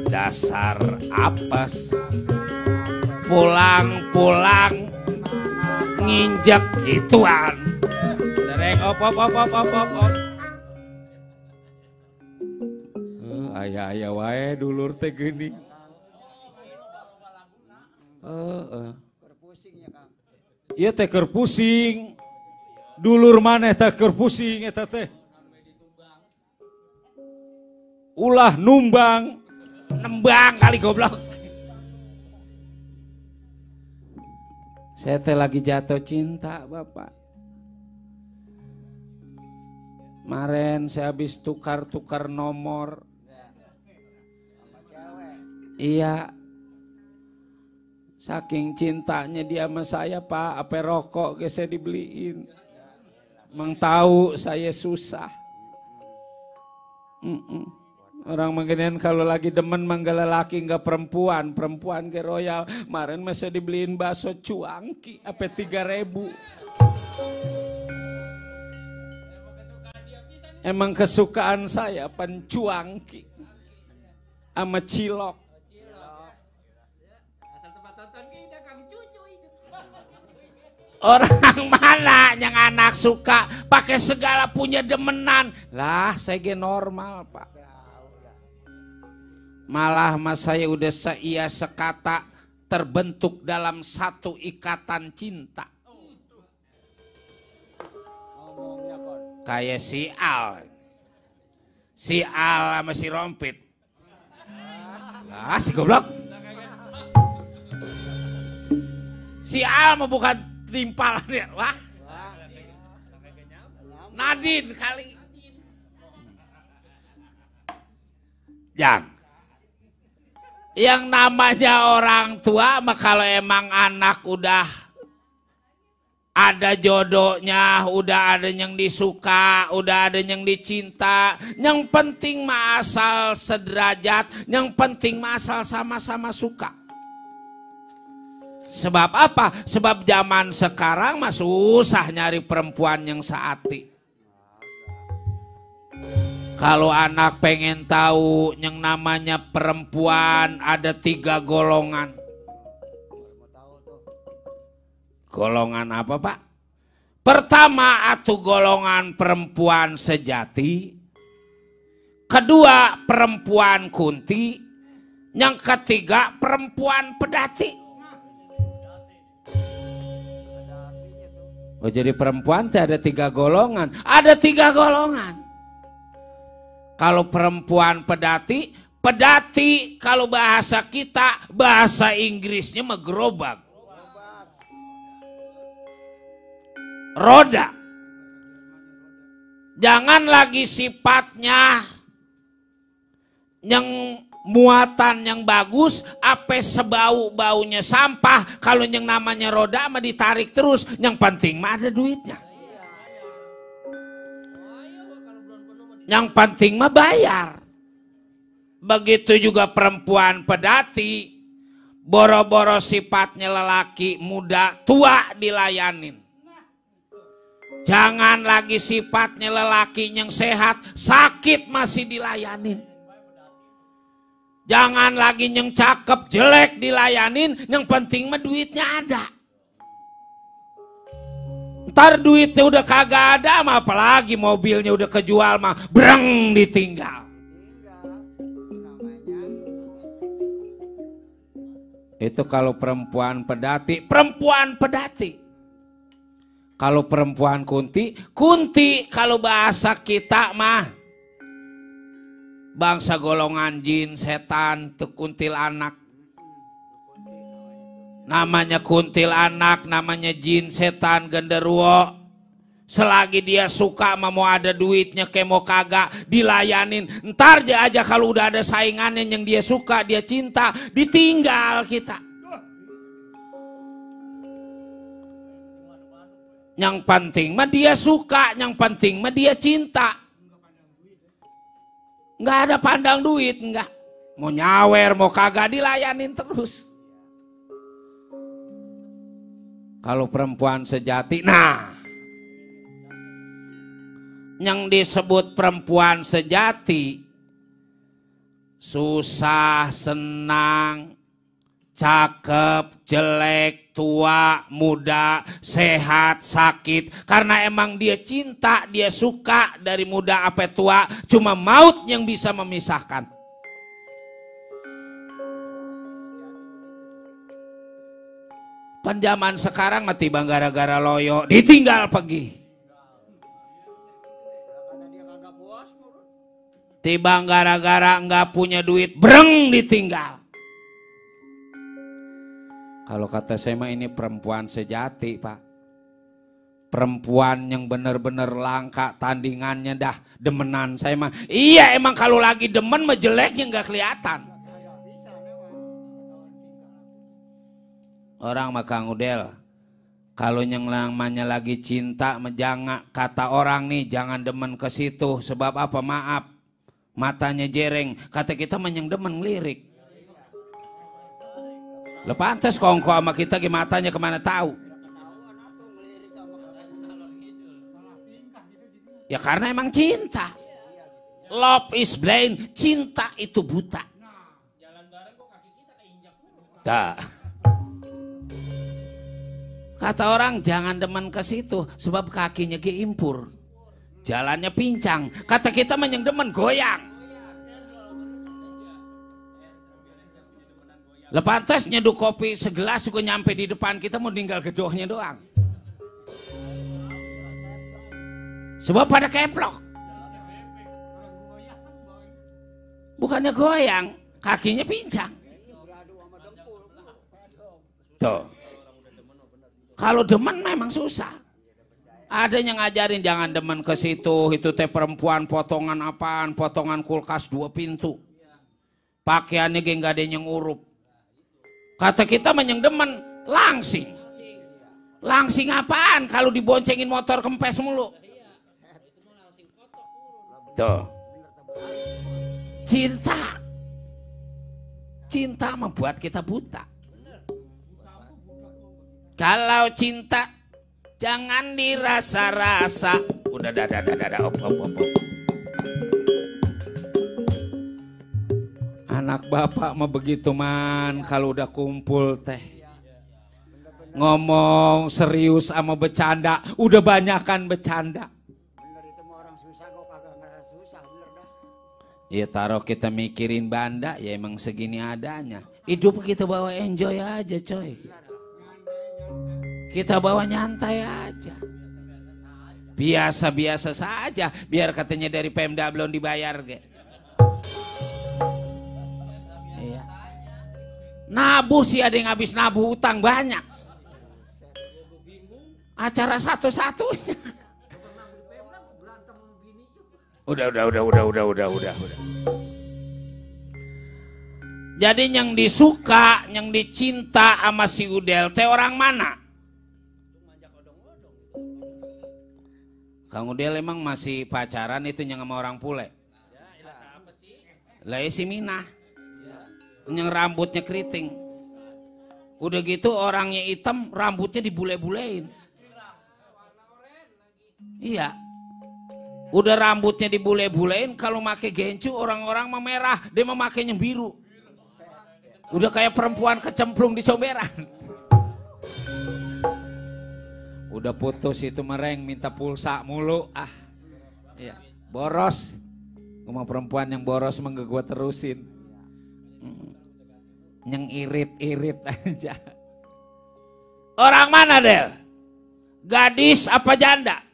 Dasar apes pulang nginjek gituan. Dereng op. Aya wae dulur teh geuning. Iya teh keur pusing. Dulur maneh teh keur pusing eta teh. Ulah numbang, nembang kali goblok. Saya teh lagi jatuh cinta Bapak. Kemarin saya habis tukar nomor. Iya. Saking cintanya dia sama saya Pak, apa rokok ge saya dibeliin. Emang tahu saya susah. Orang menggedean kalau lagi demen manggala laki nggak perempuan ke royal. Kemarin masih dibeliin bakso cuangki apa 3.000. Emang kesukaan saya pencuangki sama cilok. Orang mana yang anak suka pakai segala punya demenan. Lah saya ge normal Pak. Malah mas saya udah seia sekata terbentuk dalam satu ikatan cinta. Kayak si Al sama si Rompit. Lah si goblok. Si Al mah bukan timpalan ya. Wah. Nadine kali. Yang namanya orang tua mah kalau emang anak udah Ada jodohnya, udah ada yang disuka, udah ada yang dicinta. Yang penting mah asal sederajat, yang penting mah asal sama-sama suka. Sebab apa? Sebab zaman sekarang mah susah nyari perempuan yang seati. Kalau anak pengen tahu yang namanya perempuan ada 3 golongan. Golongan apa, Pak? Pertama atuh golongan perempuan sejati. Kedua perempuan kunti. Yang ketiga perempuan pedati. Oh, jadi perempuan teh ada 3 golongan. Ada 3 golongan. Kalau perempuan pedati, pedati kalau bahasa kita, bahasa Inggrisnya mah gerobak. Roda. Jangan lagi sifatnya yang muatan yang bagus, apa sebau-baunya sampah. Kalau yang namanya roda mah ditarik terus, yang penting mah ada duitnya. Yang penting mah bayar. Begitu juga perempuan pedati, boro-boro sifatnya lelaki muda tua dilayanin. Jangan lagi sifatnya lelaki yang sehat, sakit masih dilayanin. Jangan lagi yang cakep, jelek dilayanin, yang penting mah duitnya ada. Ntar duitnya udah kagak ada mah, apalagi mobilnya udah kejual mah, breng ditinggal. Itu kalau perempuan pedati, perempuan pedati. Kalau perempuan kunti, kunti kalau bahasa kita mah bangsa golongan jin, setan, itu kuntilanak. Namanya kuntilanak, namanya jin, setan, genderuwo. Selagi dia suka mau ada duitnya kayak mau kagak dilayanin. Ntar aja kalau udah ada saingannya yang dia suka, dia cinta, ditinggal kita. Yang penting mah dia suka, yang penting mah dia cinta. Nggak ada pandang duit, nggak. Mau nyawer, mau kagak dilayanin terus. Kalau perempuan sejati, nah, yang disebut perempuan sejati, susah, senang, cakep, jelek, tua, muda, sehat, sakit. Karena emang dia cinta, dia suka dari muda apa tua. Cuma maut yang bisa memisahkan. Penjaman sekarang mati bang gara-gara loyo, ditinggal pergi. Tibang gara-gara nggak punya duit, breng ditinggal. Kalau kata saya mah ini perempuan sejati, Pak. Perempuan yang benar-benar langka, tandingannya dah demenan saya mah. Iya emang kalau lagi demen mah jeleknya nggak kelihatan. Orang mah Kang Udel, kalau yang namanya lagi cinta mah jangan, kata orang nih jangan demen ke situ. Sebab apa? Maaf, matanya jereng. Kata kita mah yang demen ngelirik. Lepantes kongko sama kita gimana matanya kemana tahu. Ya karena emang cinta. Love is blind, cinta itu buta. Nah. Kata orang jangan demen ke situ sebab kakinya impur. Jalannya pincang. Kata kita mah yang demen goyang. Lepantes nyeduh kopi segelas juga nyampe di depan kita mau tinggal gedohnya doang. Sebab pada keplok. Bukannya goyang, kakinya pincang. Tuh. Kalau demen memang susah. Ada yang ngajarin jangan demen ke situ, itu teh perempuan potongan apaan, potongan kulkas 2 pintu. Pakaiannya ge nggak ada yang urup. Kata kita mah yang demen langsing. Langsing apaan kalau diboncengin motor kempes mulu? Tuh. Cinta membuat kita buta. Kalau cinta jangan dirasa-rasa. Udah op. Anak bapak mah begitu man kalau udah kumpul teh. Ngomong serius sama bercanda, udah banyakan bercanda. Bener itu mah orang susah kok kagak ngerasa susah, bener dah. Ya taruh kita mikirin banda ya emang segini adanya. Hidup kita bawa enjoy aja coy. Kita bawa nyantai aja. Biasa-biasa saja. Biar katanya dari Pemda belum dibayar ge. Iya. Nabuh sih ada yang habis nabuh utang banyak. Acara satu-satunya. Udah. Jadi yang disuka, yang dicinta sama si Udel teh orang mana? Kang Udel emang masih pacaran itu yang sama orang bule? Lah si Minah. Yang rambutnya keriting. Udah gitu orangnya hitam, rambutnya dibule-bulein. Iya. Udah rambutnya dibule-bulein, kalau make gencu orang-orang memerah, dia memakainya biru. Udah kayak perempuan kecemplung di comberan. Udah putus itu mereng minta pulsa mulu. Iya, boros. Cuma perempuan yang boros mah gak gua terusin. Yang irit-irit aja. Orang mana Del? Gadis apa janda?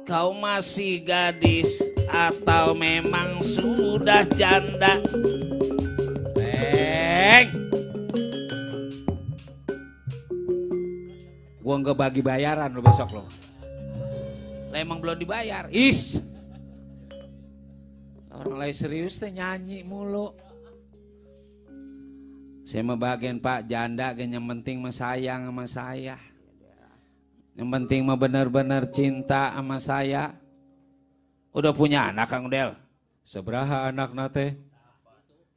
Kau masih gadis atau memang sudah janda? Gua nggak bagi bayaran lo besok lo. Lah emang belum dibayar. Orang lain serius teh nyanyi mulu. Saya mau bagian Pak janda yang penting mah sayang sama saya. Yang penting mah benar-benar cinta sama saya. Udah punya anak Kang Udel? Seberapa anak nate?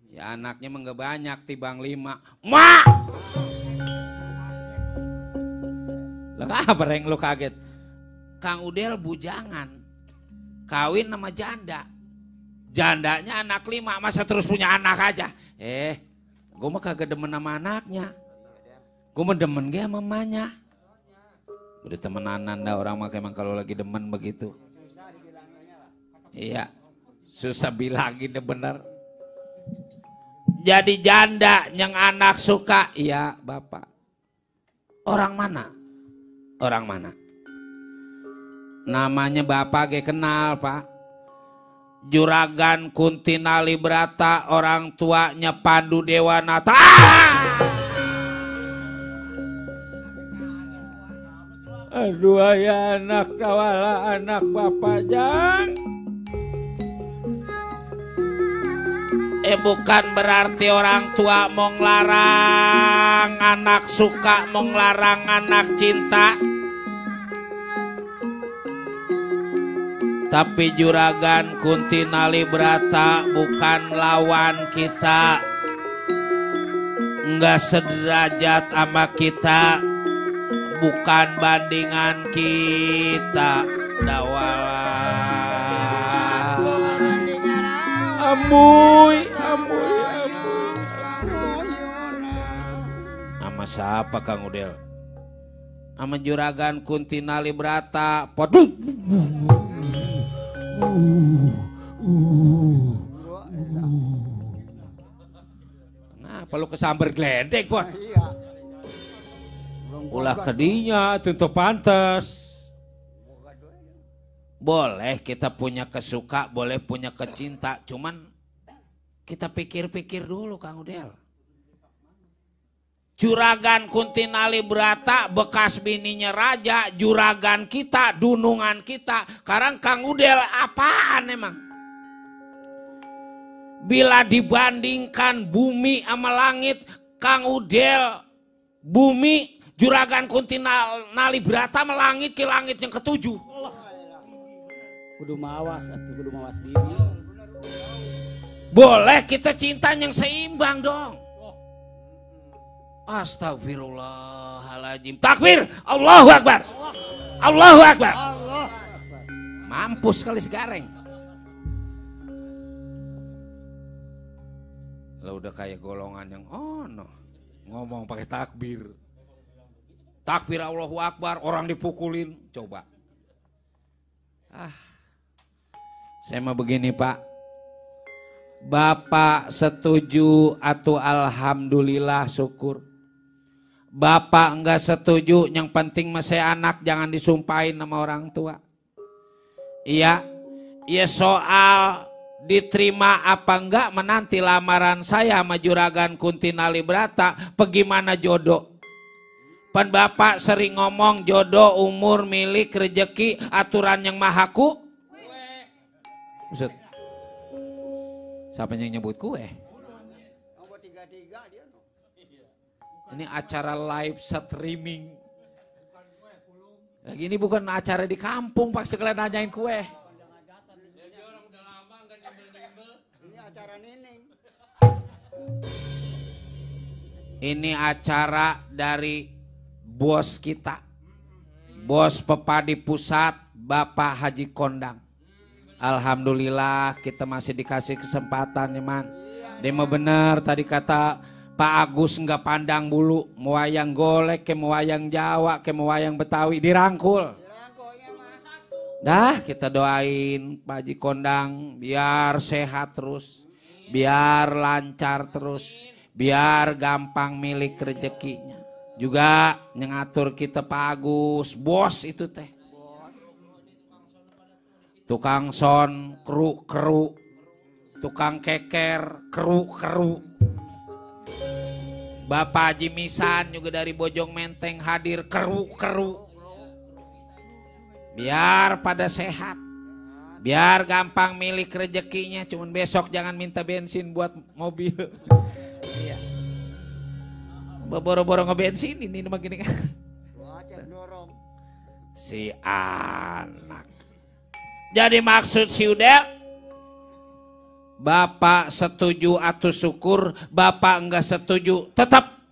Ya anaknya mah gak banyak, tibang 5. Mak! Lah apa yang lu kaget? Kang Udel bujangan. Kawin sama janda. Jandanya anak 5, masa terus punya anak aja? Gue mah kagak demen sama anaknya. Gue mah demen ge sama mamanya. Udah temenanan dah orang mah emang kalau lagi demen begitu. Iya, susah bilangin bener. Jadi janda yang anak suka, iya bapak. Orang mana? Orang mana? Namanya bapak ge kenal pak. Juragan Kuntinali Brata, orang tuanya Pandu Dewanata. Aduh ya anak dawala anak bapak jang. Bukan berarti orang tua mau ngelarang anak suka, mau ngelarang anak cinta. Tapi Juragan Kuntinali Brata bukan lawan kita. Enggak sederajat sama kita. Bukan bandingan kita. Dawala. Amuy. Sama siapa Kang Udel? Sama Juragan Kuntinali Brata. Kenapa lu kesambar geledek Pon? Ulah kedinya tentu pantas. Boleh kita punya kesuka, boleh punya kecinta, cuman kita pikir-pikir dulu Kang Udel. Juragan Kuntinali Brata bekas bininya raja, juragan kita, dunungan kita. Sekarang Kang Udel apaan emang? Bila dibandingkan bumi sama langit, Kang Udel, bumi, Juragan Kunti Nalibrata melangit ke langit yang ketujuh. Kudu mawas atuh, kudu mawas diri. Boleh kita cinta yang seimbang dong. Astagfirullahaladzim. Takbir, Allahu Akbar. Allahu Akbar. Mampus kali segareng. Lah udah kayak golongan yang ngomong pakai takbir. Takbir Allahu Akbar, orang dipukulin, coba. Saya mah begini Pak. Bapak setuju atau alhamdulillah syukur. Bapak enggak setuju, yang penting mah saya anak jangan disumpahin sama orang tua. Iya, ya soal diterima apa enggak menanti lamaran saya sama Juragan Kunti Nalibrata, bagaimana jodoh. Pan Bapak sering ngomong jodoh, umur, milik, rezeki, aturan yang mahaku. Maksud, siapa yang nyebut kue? Ini acara live streaming. Lagi ini bukan acara di kampung, Pak, sekalian nanyain kue. Ini acara nining. Ini acara dari bos kita, bos Pepadi Pusat, Bapak Haji Kondang. Alhamdulillah kita masih dikasih kesempatan ya man. Dia mah bener tadi kata Pak Agus, nggak pandang bulu, mau wayang golek, ke mau wayang Jawa, ke mau wayang Betawi, dirangkul. Dah kita doain Pak Haji Kondang biar sehat terus, biar lancar terus, biar gampang milik rezekinya. Juga ngatur kita Pak Agus, bos itu teh. Tukang son, keru, tukang keker, keru. Bapak Haji Misan juga dari Bojong Menteng hadir, keru. Biar pada sehat, biar gampang milik rezekinya. Cuman besok jangan minta bensin buat mobil. Iya. Boro-boro ngebensin ini begini kan. Si anak. Jadi maksud si Udel, Bapak setuju atau syukur, Bapak enggak setuju, tetap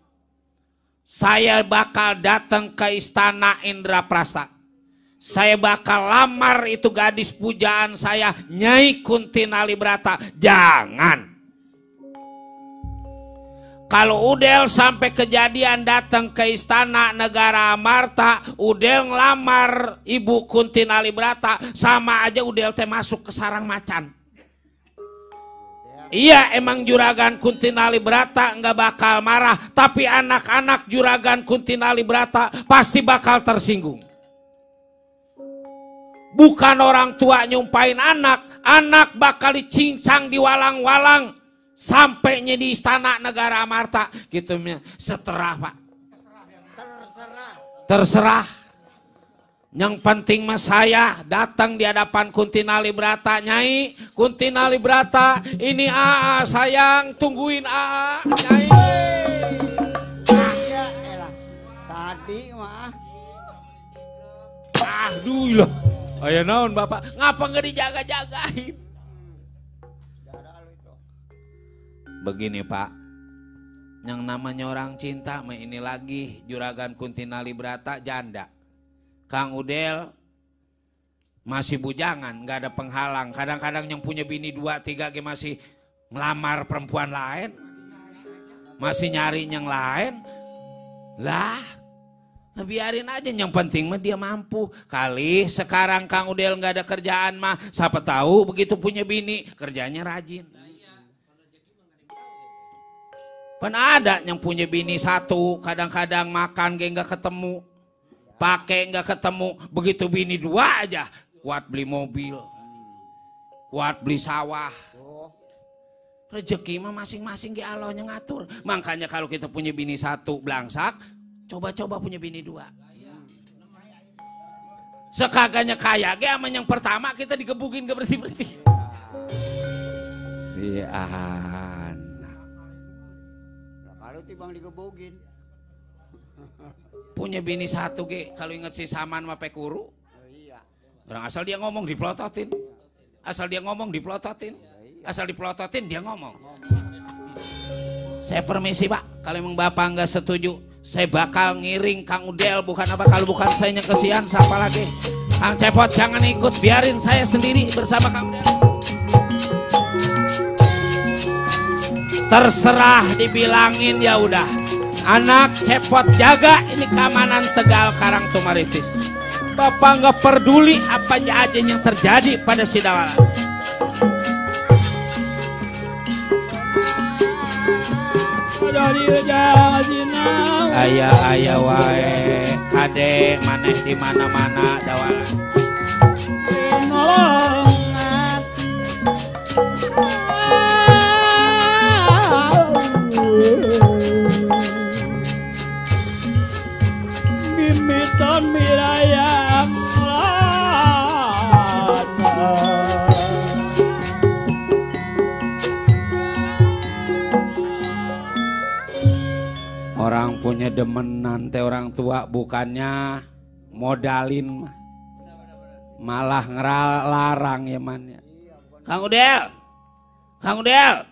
saya bakal datang ke istana Indraprasta. Saya bakal lamar itu gadis pujaan saya, Nyai Kunti Nalibrata. Jangan. Kalau Udel sampai kejadian datang ke istana negara Amarta, Udel ngelamar Ibu Kunti Nalibrata, sama aja Udel teh masuk ke sarang macan. Iya emang Juragan Kunti Nalibrata nggak bakal marah, tapi anak-anak Juragan Kunti Nalibrata pasti bakal tersinggung. Bukan orang tua nyumpain anak bakal dicincang diwalang-walang. Sampainya di istana negara Amarta gitu ya. Seterah Pak. Terserah. Yang penting mas saya datang di hadapan Kunti Nalibrata. Nyai Kunti Nalibrata, ini AA sayang, tungguin AA. Nyai. Ya elah. Tadi mah. Aduh lah. Ayo naon Bapak, ngapa nggak dijaga-jagain? Begini Pak, yang namanya orang cinta mah ini lagi Juragan Kunti Nalibrata janda. Kang Udel masih bujangan, nggak ada penghalang. Kadang-kadang yang punya bini 2-3 masih ngelamar perempuan lain, masih nyari yang lain. Lah, biarin aja, yang penting mah dia mampu. Kali sekarang Kang Udel nggak ada kerjaan mah, siapa tahu begitu punya bini kerjanya rajin. Pan ada yang punya bini satu, kadang-kadang makan nggak ketemu, pakai nggak ketemu, begitu bini 2 aja, kuat beli mobil, kuat beli sawah. Rezeki mah masing-masing ge Allah yang ngatur. Makanya kalau kita punya bini 1 belangsak, coba-coba punya bini 2. Sekagaknya kaya ge ama yang pertama kita digebukin ke berhenti-berhenti. tibang digebogin. Punya bini satu ge, kalau inget si Saman mah pekuru. Oh, iya. Orang asal dia ngomong dipelototin. Asal dia ngomong dipelototin. Asal dipelototin dia ngomong. Saya permisi Pak, kalau emang Bapak nggak setuju, saya bakal ngiring Kang Udel, bukan apa kalau bukan saya yang kesian, siapa lagi? Kang Cepot jangan ikut, biarin saya sendiri bersama Kang Udel. Terserah dibilangin ya udah. Anak Cepot jaga ini keamanan Tegal Karang Tumaritis. Bapak nggak peduli apa aja yang terjadi pada si Dawala. Ayah wae kade maneh di mana-mana Dawala. Mimiton mirayam Orang punya demenan teh orang tua bukannya modalin malah ngelarang ya man ya. Kang Udel, Kang Udel,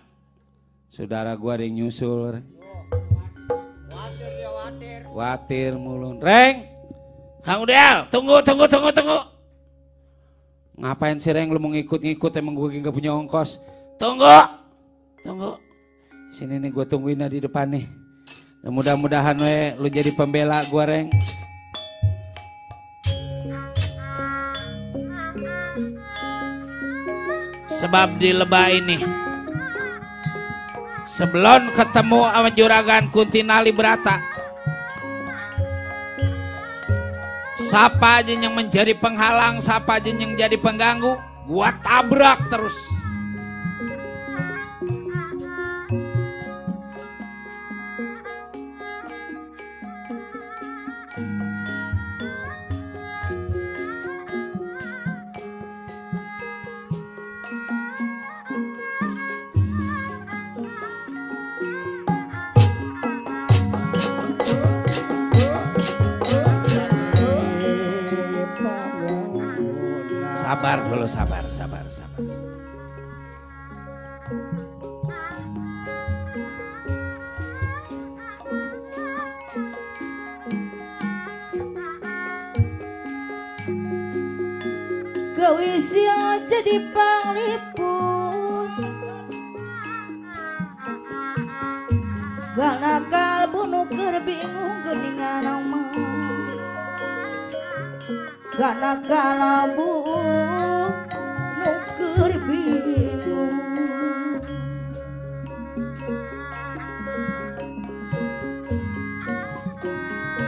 saudara gua ada yang nyusul. Watir ya watir. Watir mulun. Reng, Kang Udel, tunggu. Ngapain sih Reng lu mau ngikut-ngikut, emang gue gak punya ongkos. Tunggu. Sini nih gue tungguin di depan nih. Mudah-mudahan we lu jadi pembela gue Reng. Sebab di Lebah ini sebelum ketemu sama juragan Kuntinali Brata, siapa aja yang menjadi penghalang, siapa aja yang jadi pengganggu, gua tabrak terus. Sabar dulu, sabar. Kewisio jadi panglipun ganakal bunuh kerbingung geningan nama ganakal bunuh kerbingung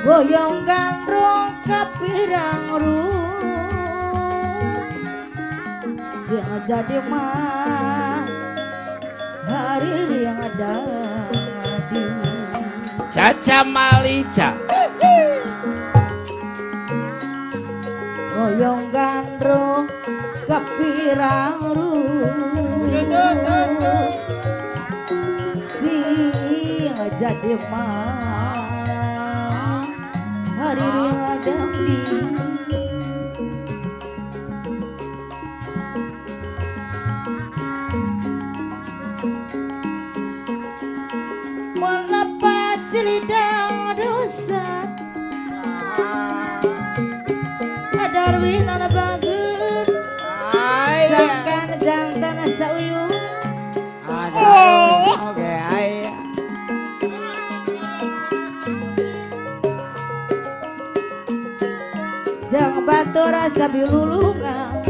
goyong gandrong kapirang ruh yang jadi mah hari yang ada di Caca Malica goyong gandrong kapirang sing jadi mah hari yang ada di lidang dosa Darwin anak bager sangkan jantan sauyu Oke ayah. jang batu rasa bilulungan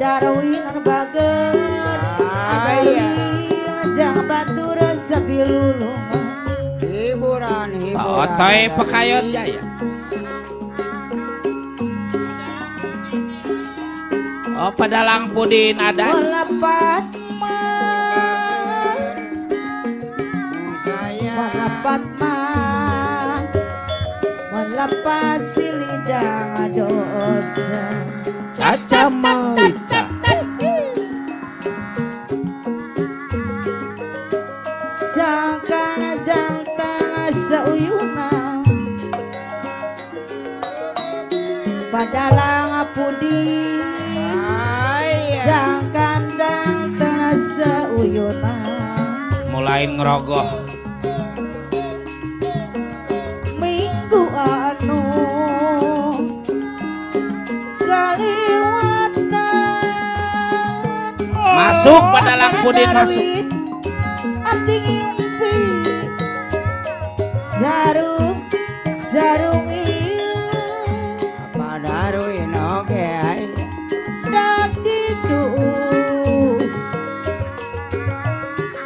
Darwin anak bager jang batu rasa bilulungan Hiburan. Otoy pekayon jaya. Oh padalang pudin ada. Melepat mah melepas si lidang dosa Caca Malica seuyuna padalang pudi jangkandang tanah seuyuna mulai ngerogoh minggu anu kaliwatan masuk padalang pudin masuk ati ngimpi sarung sarung Padaruin oke ay. dak ditu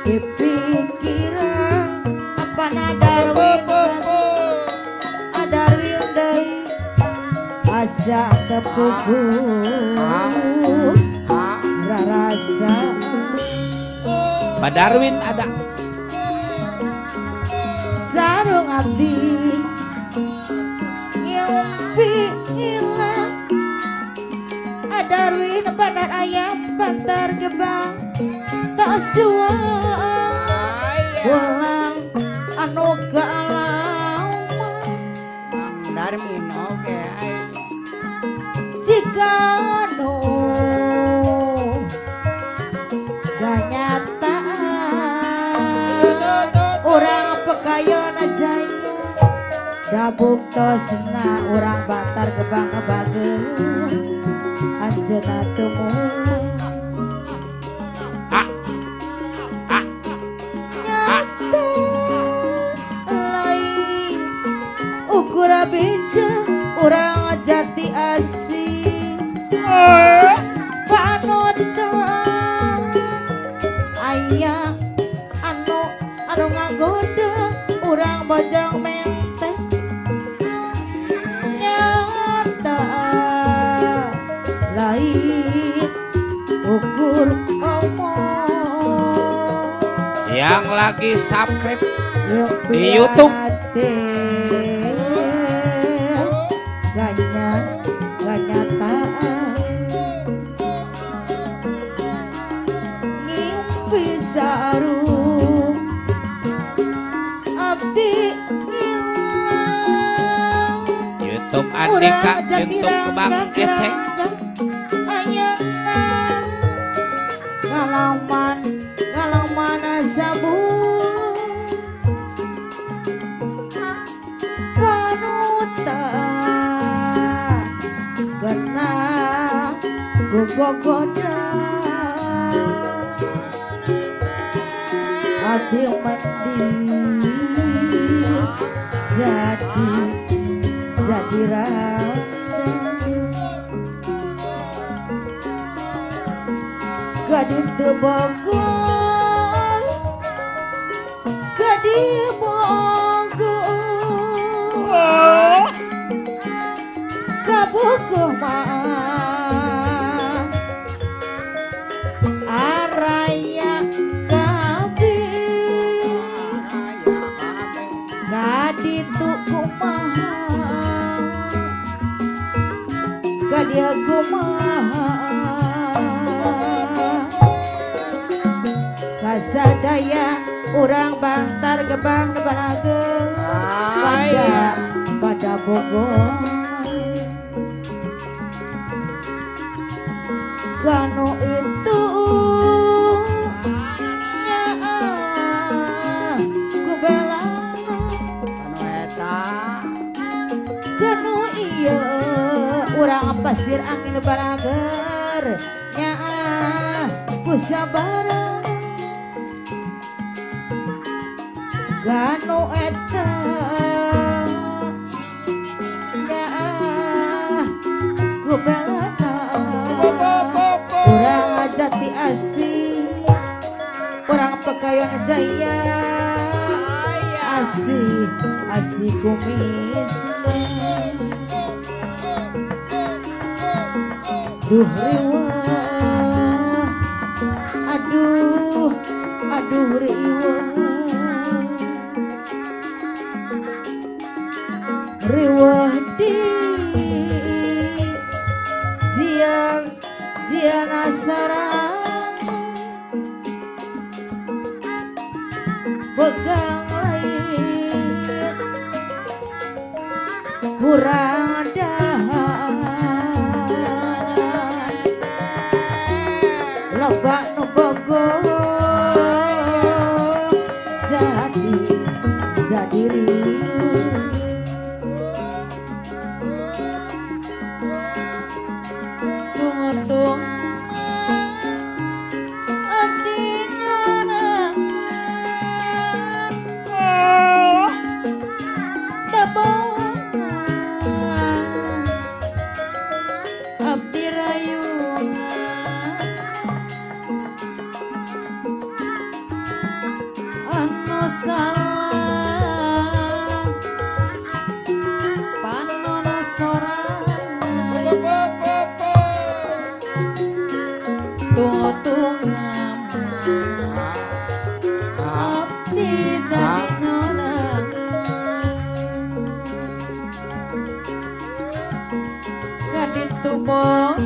dipikiran apa nadarwin adarwin deui asa tepuku rarasa Pak Darwin ada sarung abdi ngimpi hilang adarwin bandar ayam bantar gebang tas dua pulang anu ke alam Mang Darmin oke ay. jika anu kenyataan orang pekayon jaya dabuk tosna orang bantar gebang ngebageun anjeunna teu mulai nyata lain ukur bijak urang jati asing panutan aya anu ngagoda urang bojong menteh nyata lain ukur omong yang lagi subscribe di YouTube kenyataan ngimpi sarung abdi hilang YouTube Andika YouTube Kebang Eceng ayana ngalaman sabu panutan kena gugogoda hati mandi jadi gadis tebogor gadis bogor kabukuh mah araya kabeh gadis tu kumaha gadia kumaha kasadaya urang bantar gebang nebanageun pada Bogor kanu itu nyaa ku bela Anu eta kanu ieu urang pasir angin barager nyaa ku sabarang kanu eta nyaa ku bela urang jati asih urang pekayon jaya asih kumis duh riwah aduh riwah di jian asarang pegang lain Kuradahan Lobak nu bogo jadi rindu tunggu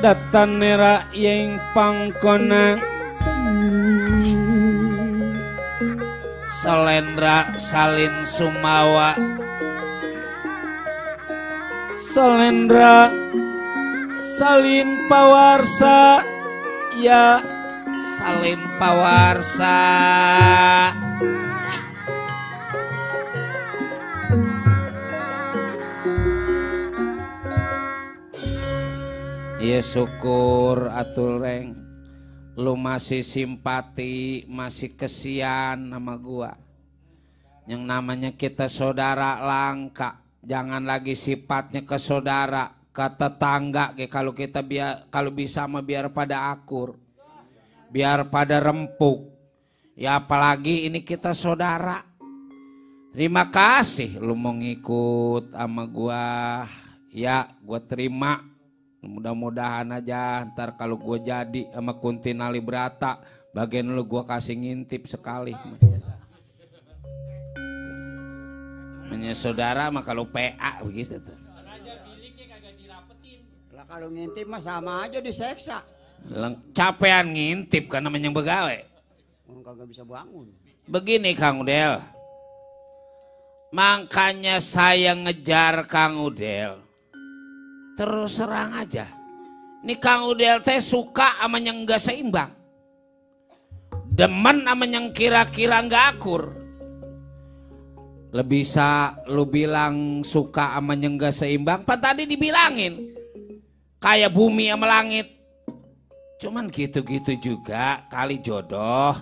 Datanera yang pangkona Salendra salin sumawa Salendra salin pawarsa ya salin pawarsa ya syukur atul reng lu masih simpati masih kesian sama gua yang namanya kita saudara langka jangan lagi sifatnya ke saudara ke tetangga kalau kita kalau bisa mah biar pada akur biar pada rempuk ya apalagi ini kita saudara terima kasih lu mau ngikut sama gua ya gua terima mudah-mudahan aja ntar kalau gue jadi sama Kunti Nalibrata bagian lu gue kasih ngintip sekali namanya saudara mah kalau PA begitu tuh lah kalau ngintip mah sama aja diseksa capean ngintip kan namanya begawe kagak bisa bangun begini Kang Udel makanya saya ngejar Kang Udel terus serang aja. Ini Kang Udel teh suka sama yang enggak seimbang. Demen sama yang kira-kira enggak akur. Lebih bisa lu bilang suka sama yang enggak seimbang, pan tadi dibilangin. Kayak bumi sama langit. Cuman gitu-gitu juga kali jodoh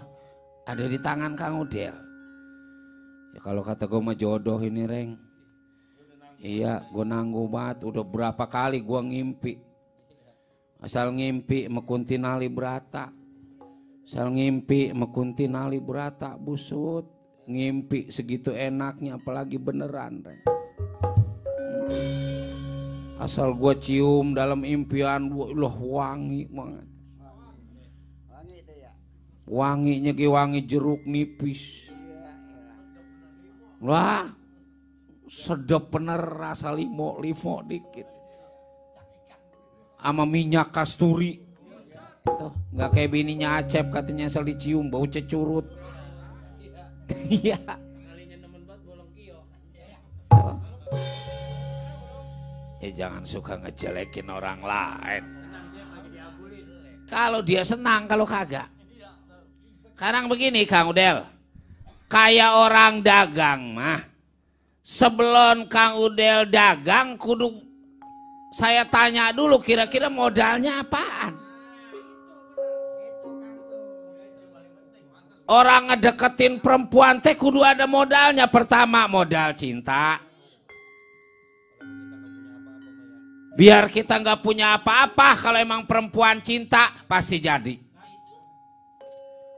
ada di tangan Kang Udel. Ya kalau kata gue mah jodoh ini reng. Iya, gue nanggung banget. Udah berapa kali gue ngimpi. Asal ngimpi sama Kunti Nalibrata. Asal ngimpi sama Kunti Nalibrata. Busut. Ngimpi segitu enaknya apalagi beneran. Asal gue cium dalam impian. Loh wangi banget. wangi itu ya Wanginya kayak wangi jeruk nipis. Wah. Sedap bener rasa limo dikit sama minyak kasturi tuh nggak kayak bininya Acep katanya asal dicium bau cecurut iya jangan suka ngejelekin orang lain kalau dia senang kalau kagak Sekarang begini Kang Udel, kayak orang dagang mah, sebelum Kang Udel dagang kudu saya tanya dulu kira-kira modalnya apaan. Orang ngedeketin perempuan teh kudu ada modalnya. Pertama modal cinta. Biar kita nggak punya apa-apa, kalau emang perempuan cinta pasti jadi.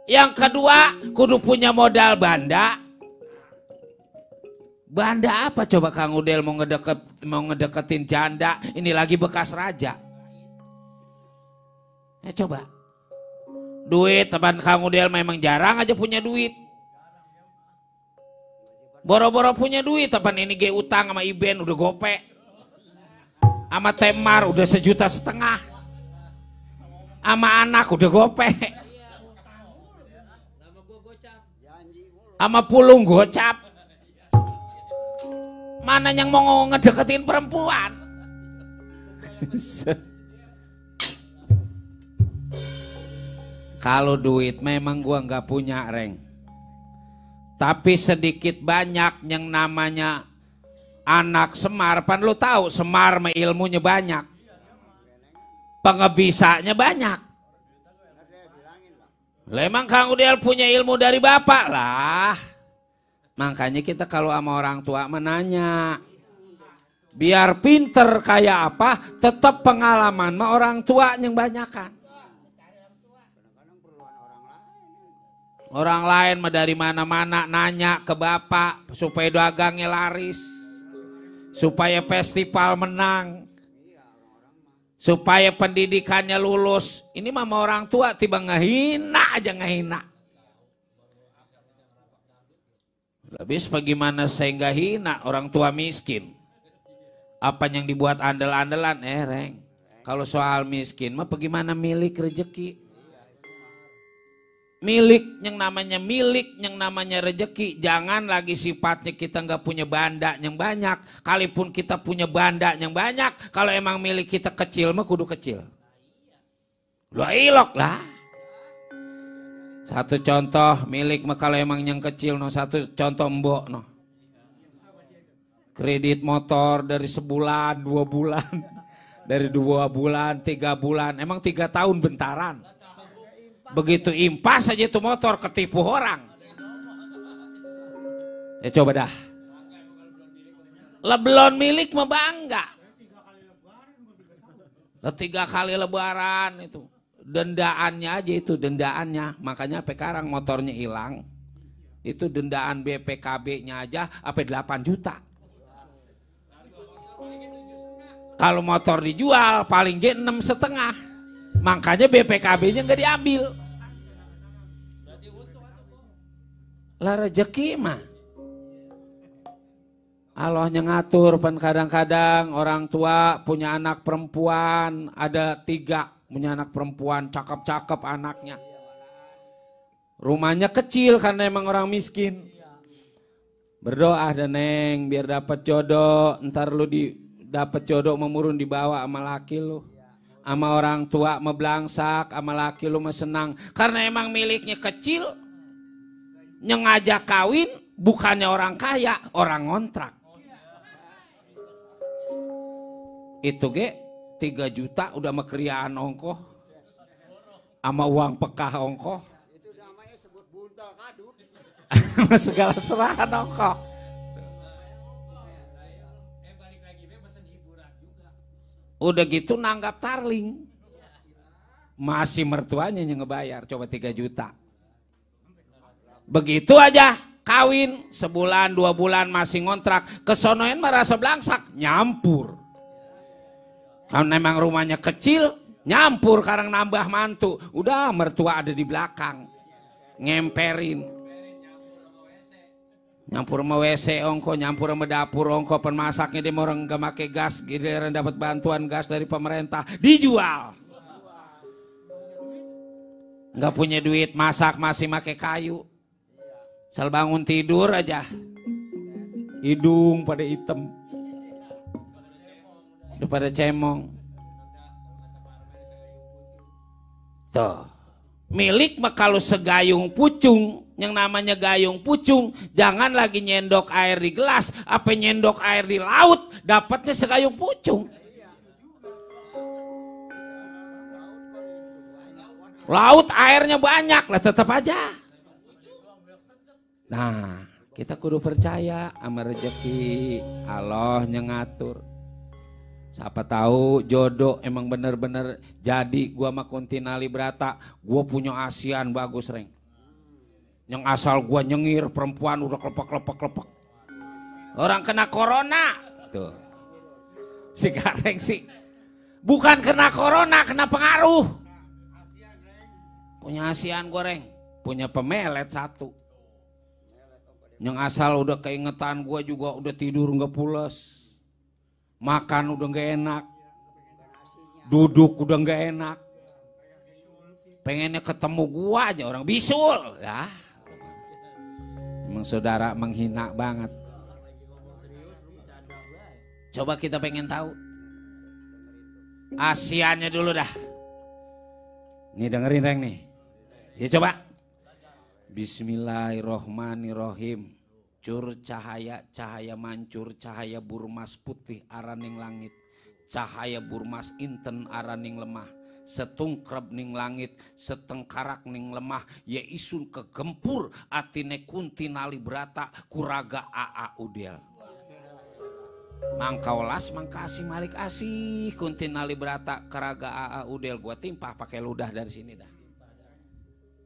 Yang kedua, kudu punya modal banda. Banda apa coba Kang Udel mau ngedeketin janda, ini lagi bekas raja. Coba. Duit, teman Kang Udel memang jarang aja punya duit. Boro-boro punya duit, teman ini ge utang sama Iben udah gope. Sama Temar udah 1,5 juta. Sama anak udah gope. Sama pulung gocap. Mana yang mau ngedeketin perempuan? Kalau duit memang gua nggak punya, Reng. Tapi sedikit banyak yang namanya anak Semar. Pan lu tahu Semar mah ilmunya banyak. Pengebisanya banyak. Memang Kang Udel punya ilmu dari bapak lah. Makanya kita kalau sama orang tua menanya. Biar pinter kayak apa, tetap pengalaman mah orang tua yang banyakan. Orang lain mah dari mana-mana nanya ke bapak supaya dagangnya laris. Supaya festival menang. Supaya pendidikannya lulus. Ini mah orang tua tiba ngehina aja ngehina. Habis bagaimana saya nggak hina orang tua miskin. Apa yang dibuat andel-andelan Reng. Kalau soal miskin mah bagaimana milik rezeki. Milik yang namanya rezeki. Jangan lagi sifatnya kita nggak punya banda yang banyak. Kalaupun kita punya banda yang banyak, kalau emang milik kita kecil mah kudu kecil. Lo ilok lah. Satu contoh milik mah kalau emang yang kecil no, satu contoh mbok no. Kredit motor dari sebulan, 2 bulan, dari 2 bulan, 3 bulan, emang 3 tahun bentaran. Begitu impas aja itu motor ketipu orang. Ya coba dah. Leblon milik mah bangga. 3 kali lebaran itu. Dendaannya aja itu dendaannya. Makanya sekarang motornya hilang. Itu dendaan BPKB-nya aja sampai 8 juta. Kalau motor dijual paling G 6,5. Makanya BPKB-nya nggak diambil. Lah rezeki mah Allahnya ngatur. Pan kadang-kadang orang tua punya anak perempuan ada 3, punya anak perempuan cakep-cakep anaknya. Rumahnya kecil karena emang orang miskin. Berdoa dan neng biar dapat jodoh. Ntar lu dapat jodoh memurun dibawa sama laki lu. Sama orang tua meblangsak, sama laki lu mah senang. Karena emang miliknya kecil. Yang ngajak kawin bukannya orang kaya, orang ngontrak. Itu ge 3 juta udah mekeriaan ongkoh. Sama uang pekah ongkoh. Itu namanya sebut buntal kadut. Segala serahan ongkoh. Udah gitu nanggap tarling. Masih mertuanya yang ngebayar, coba 3 juta. Begitu aja kawin sebulan 2 bulan masih ngontrak. Kesonoin merasa belangsak, nyampur. Karena memang rumahnya kecil, nyampur karena nambah mantu. Udah mertua ada di belakang. Ngemperin. Nyampur sama WC ongko, nyampur sama dapur ongko, pemasaknya dia orang gak make gas, giliran dapat bantuan gas dari pemerintah, dijual. Nggak punya duit masak masih make kayu. Sel bangun tidur aja hidung pada hitam, udah pada cemong. Tuh Milik mah kalau segayung pucung, yang namanya gayung pucung, jangan lagi nyendok air di gelas, apa nyendok air di laut, dapatnya segayung pucung. Laut airnya banyak lah tetap aja. Nah, kita kudu percaya sama rezeki Allah yang ngatur. Siapa tahu jodoh emang bener-bener jadi. Gua sama Kuntinali Brata, gua punya ASEAN bagus reng. Yang asal gua nyengir perempuan udah kelepek. Orang kena corona tuh. Si Gareng sih bukan kena corona, kena pengaruh. Punya ASEAN goreng, punya pemelet satu. Yang asal udah keingetan gua juga udah tidur nggak pulas. Makan udah gak enak, duduk udah gak enak, pengennya ketemu gua aja orang bisul ya. Emang saudara menghina banget. Coba kita pengen tahu ASEAN-nya dulu dah. Nih dengerin reng nih. Ya coba. Bismillahirrohmanirrohim. Cur cahaya mancur, cahaya burmas putih araning langit, cahaya burmas inten araning lemah, setungkrep ning langit, setengkarak ning lemah, ya isun kegempur atine Kuntinali Brata kuraga aa udel. Mangkaulas mangkasih malik asih Kuntinali Brata kuraga aa udel. Gua timpah pakai ludah dari sini dah.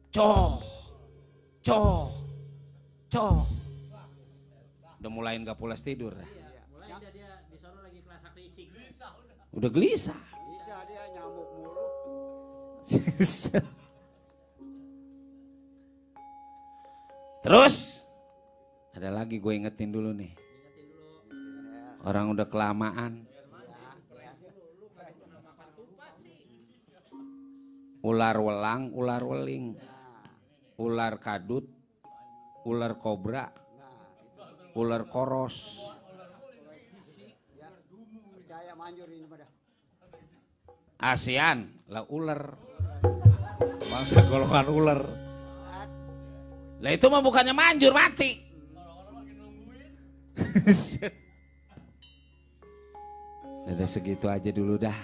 Coh. Udah mulai nggak pulas tidur. Mulai dia di sono lagi kelas fisik. Udah gelisah. Bisa dia nyamuk mulu. Terus ada lagi gue ingetin dulu nih. Orang udah kelamaan. Ular welang, ular weling, ular kadut, ular kobra, ular koros. Percaya manjur ini pada. ASEAN lah ular. Bangsa golongan ular. Lah itu mah bukannya manjur mati. Udah segitu aja dulu dah.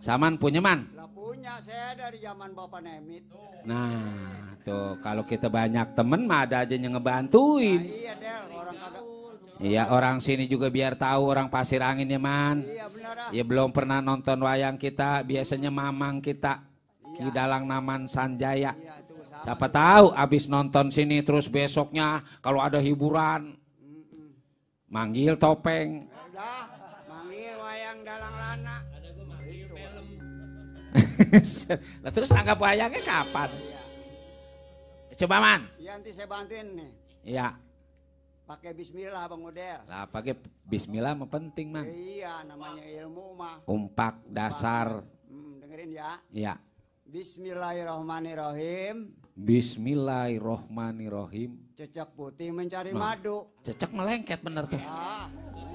Saman punya man? Lah punya saya dari zaman Bapak Nemit. Nah, tuh kalau kita banyak temen mah ada aja yang ngebantuin. Nah, iya Del, orang kagak. Iya, orang sini juga biar tahu orang Pasir Angin ya man. Iya benar ah. Ya belum pernah nonton wayang kita, biasanya mamang kita. Ki Dalang Naman Sanjaya. Iya itu sama. Siapa tahu abis nonton sini terus besoknya kalau ada hiburan manggil topeng. Udah, manggil wayang dalang lana. Ada gue manggil film. Nah, terus anggap wayangnya kapan? Coba man. Iya nanti saya bantuin nih. Iya. Pakai bismillah Bang Udel. Lah pakai bismillah mah penting man. Iya namanya ilmu mah. Umpak dasar. Dengerin ya. Iya. Bismillahirrahmanirrahim. Bismillahirrohmanirrohim. Cecak putih mencari madu. Cecak melengket bener tuh. Ah,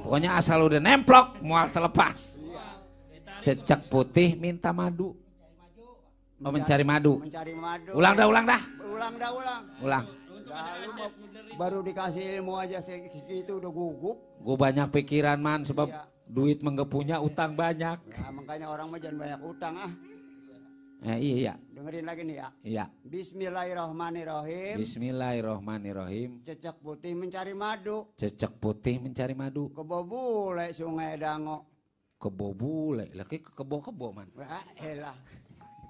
Pokoknya asal udah nemplok mual terlepas. Cecak putih minta madu. Oh mencari madu. mencari madu. Ulang dah. Ulang. Ulang. Lalu baru dikasih ilmu aja segitu udah gugup. Gue banyak pikiran man sebab Iya. duit menggepunya utang banyak. Ya, makanya orang mah jangan banyak utang ah. Iya. Dengerin lagi nih ya. Iya. Bismillahirrahmanirrahim. Bismillahirrohmanirrohim. Cecak putih mencari madu. Cecak putih mencari madu. Kebo bule sungai dango. Kebo bule. Lagi kebo man. Wah elah.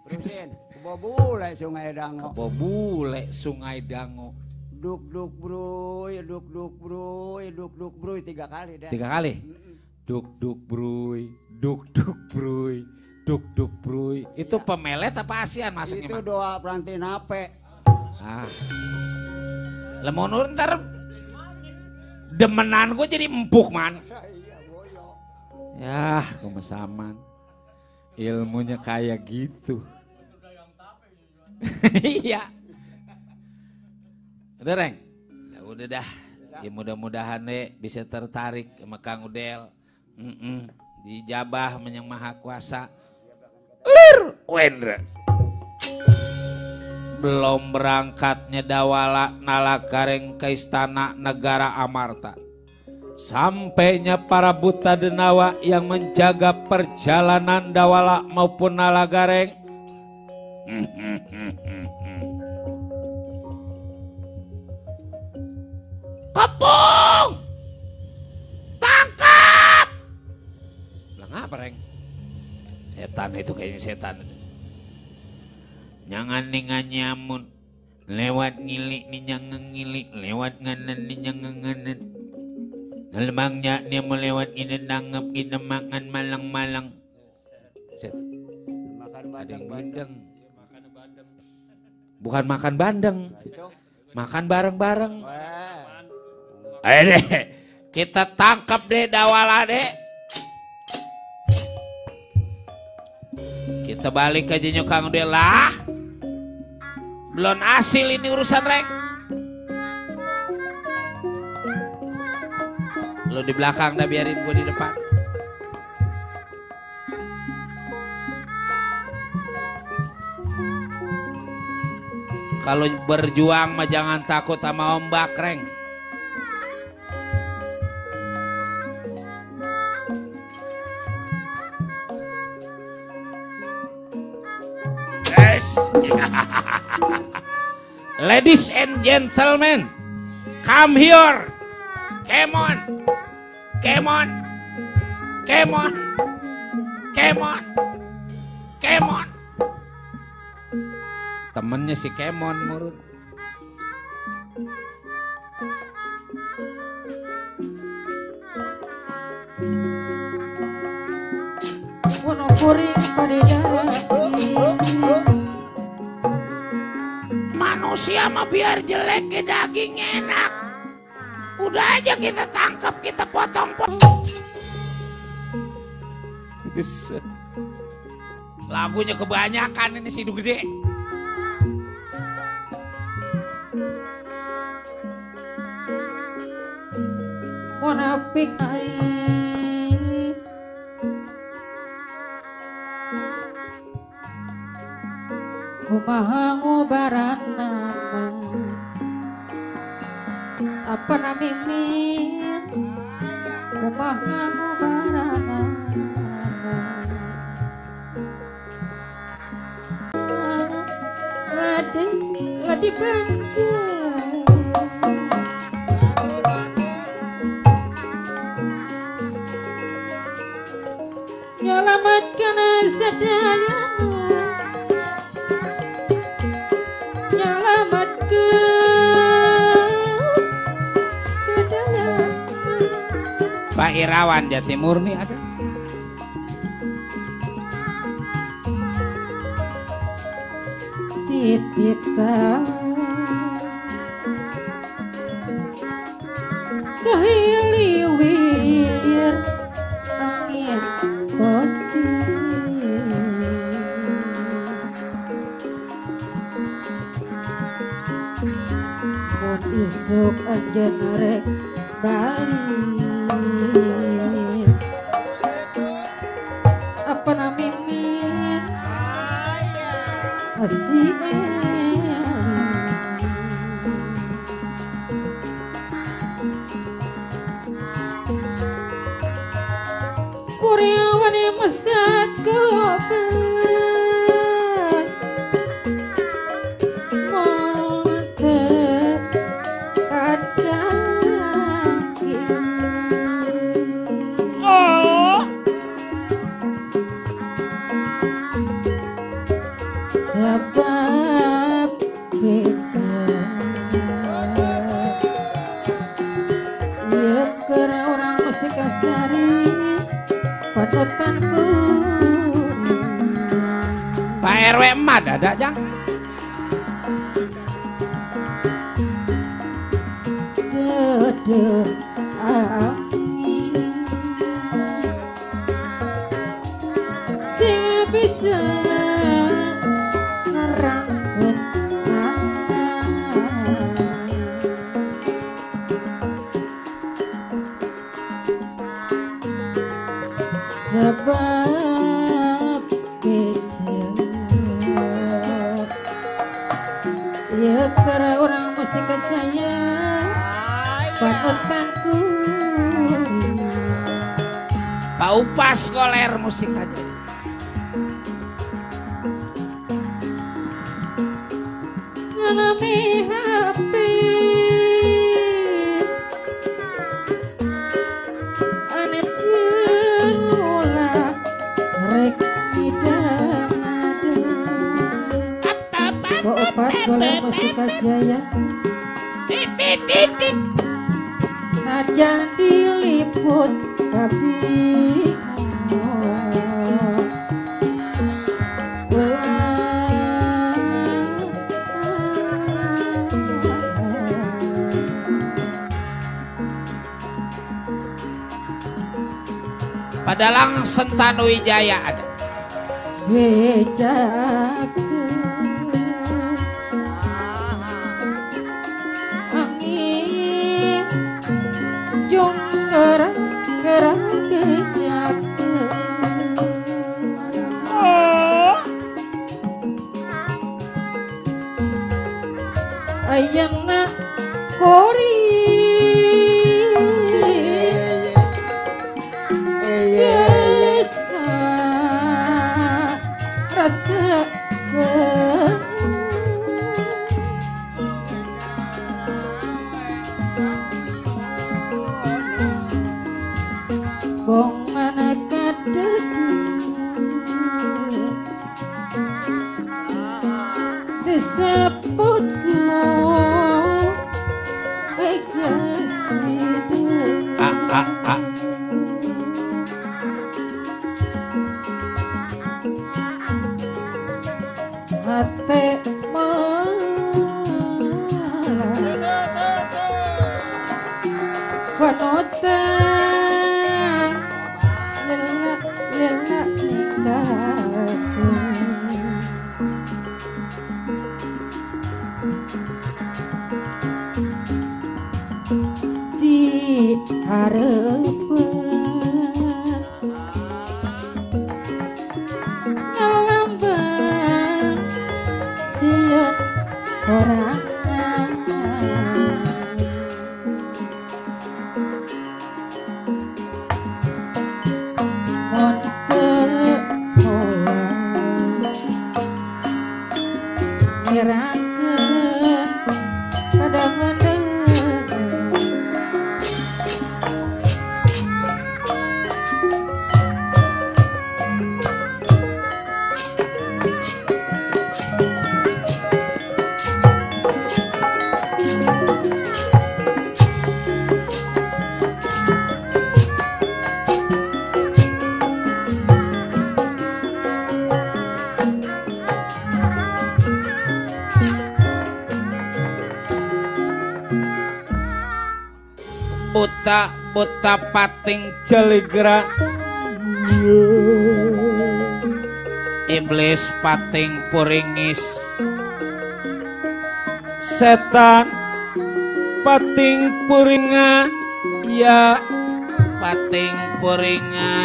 Terusin. Kebo bule sungai dango. Kebo bule sungai dango. Duk duk bruy, duk duk bruy, duk duk bruy 3 kali dah. 3 kali. Duk duk bruy, duk duk bruy, duk duk bruy. Itu pemelet apa ASEAN masuknya? Itu man? doa pelantin ape. Ah. Lemonur ntar demenan gue jadi empuk man. Iya boyo. Ya kemesaman. Ilmunya kayak gitu. Iya. Udah Reng? Ya udah dah. Ya mudah-mudahan deh bisa tertarik sama Kang Udel. Dijabah menyang Maha Kuasa. Wendra. Sebelum berangkatnya Dawala Nalagareng ke istana negara Amarta, sampainya para buta denawa yang menjaga perjalanan Dawala maupun Nalagareng. Kepung! Tangkap! Lah ngapa, Reng? Setan itu kayaknya setan itu. Jangan ningan nyamun, lewat ngilik nih jangan ngilik, lewat nganan nih jangan nganan. Ngelbangnya dia melewat ini dangap kita makan malang-malang. Makan bandeng. Bukan makan bandeng, makan bareng-bareng. Wah. Ayo deh, kita tangkap deh Dawala deh. Kita balik aja nyokang dia lah. Belum hasil ini urusan Reng. Lo di belakang dah, biarin gue di depan. Kalau berjuang mah jangan takut sama ombak, Reng. Yes. Ladies and gentlemen, come here. Come on. Come on. Come on. Come on. Come on. Temennya si Kemon murun. Wono kuring padedara. Manusia mah biar jelek ke daging enak. Udah aja kita tangkap, kita potong-potong. Lagunya kebanyakan ini si Gede. Munafik ai kumaha ngobaranna apa namimin kumaha ngobaranna ladi bantu nyelamatkan sadaya, nyelamatkan sadaya. Pak Irawan Jatimurni ada. Titip salam kahiliwir angin mun isuk aja narek balik apa namimin asih Kuryawan yang mesat kopen montet kadang Oh, sebab beca ya kera orang mesti kasari panutanku Pak RW emak ada jang. dedek angin sing bisa nerangkeun sebab beca mustika jaya panutanku Pak Upas Koler mustika jaya. ngalami happy ane jenula rek Pak Upas Koler mustika jaya najan diliput tapi Padalang Sentanu Wijaya ada. Angin jong gerang bejak ayana kori buta pating jeligra iblis pating puringis setan pating puringa ya pating puringa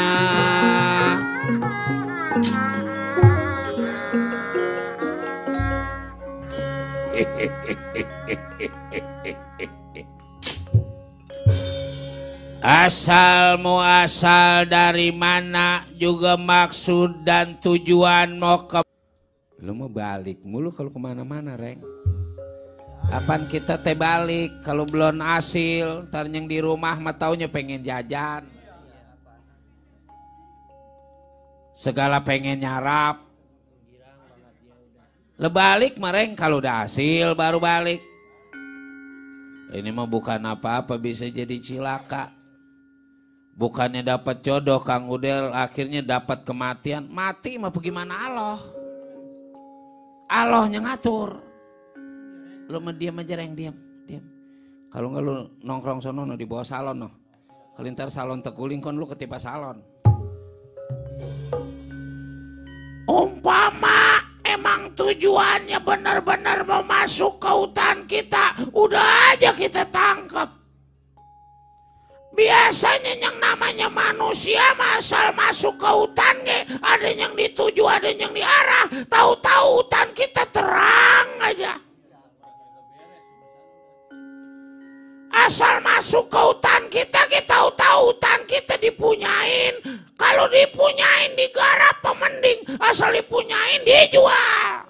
asal muasal dari mana juga maksud dan tujuan mau ke lu mau balik mulu kalau kemana-mana Reng. Apaan kita teh balik kalau belum hasil ntar yang di rumah mah taunya pengen jajan segala pengen nyarap le balik Reng kalau udah hasil baru balik. Ini mah bukan apa-apa bisa jadi cilaka. Bukannya dapat jodoh Kang Udel akhirnya dapat kematian. Mati mah bagaimana Allah? Allahnya ngatur. Lu mah diam aja Reng, diam. Kalau enggak lu nongkrong sono no, di bawah salon no. Kelintar salon tekuling kon lu ketipa salon. Umpama emang tujuannya benar-benar mau masuk ke hutan kita, udah aja kita tangkap. Biasanya yang namanya manusia asal masuk ke hutan ada yang dituju, ada yang diarah. Tahu-tahu hutan kita terang aja. asal masuk ke hutan kita tahu hutan kita dipunyain. Kalau dipunyain digarap mending, asal dipunyain dijual.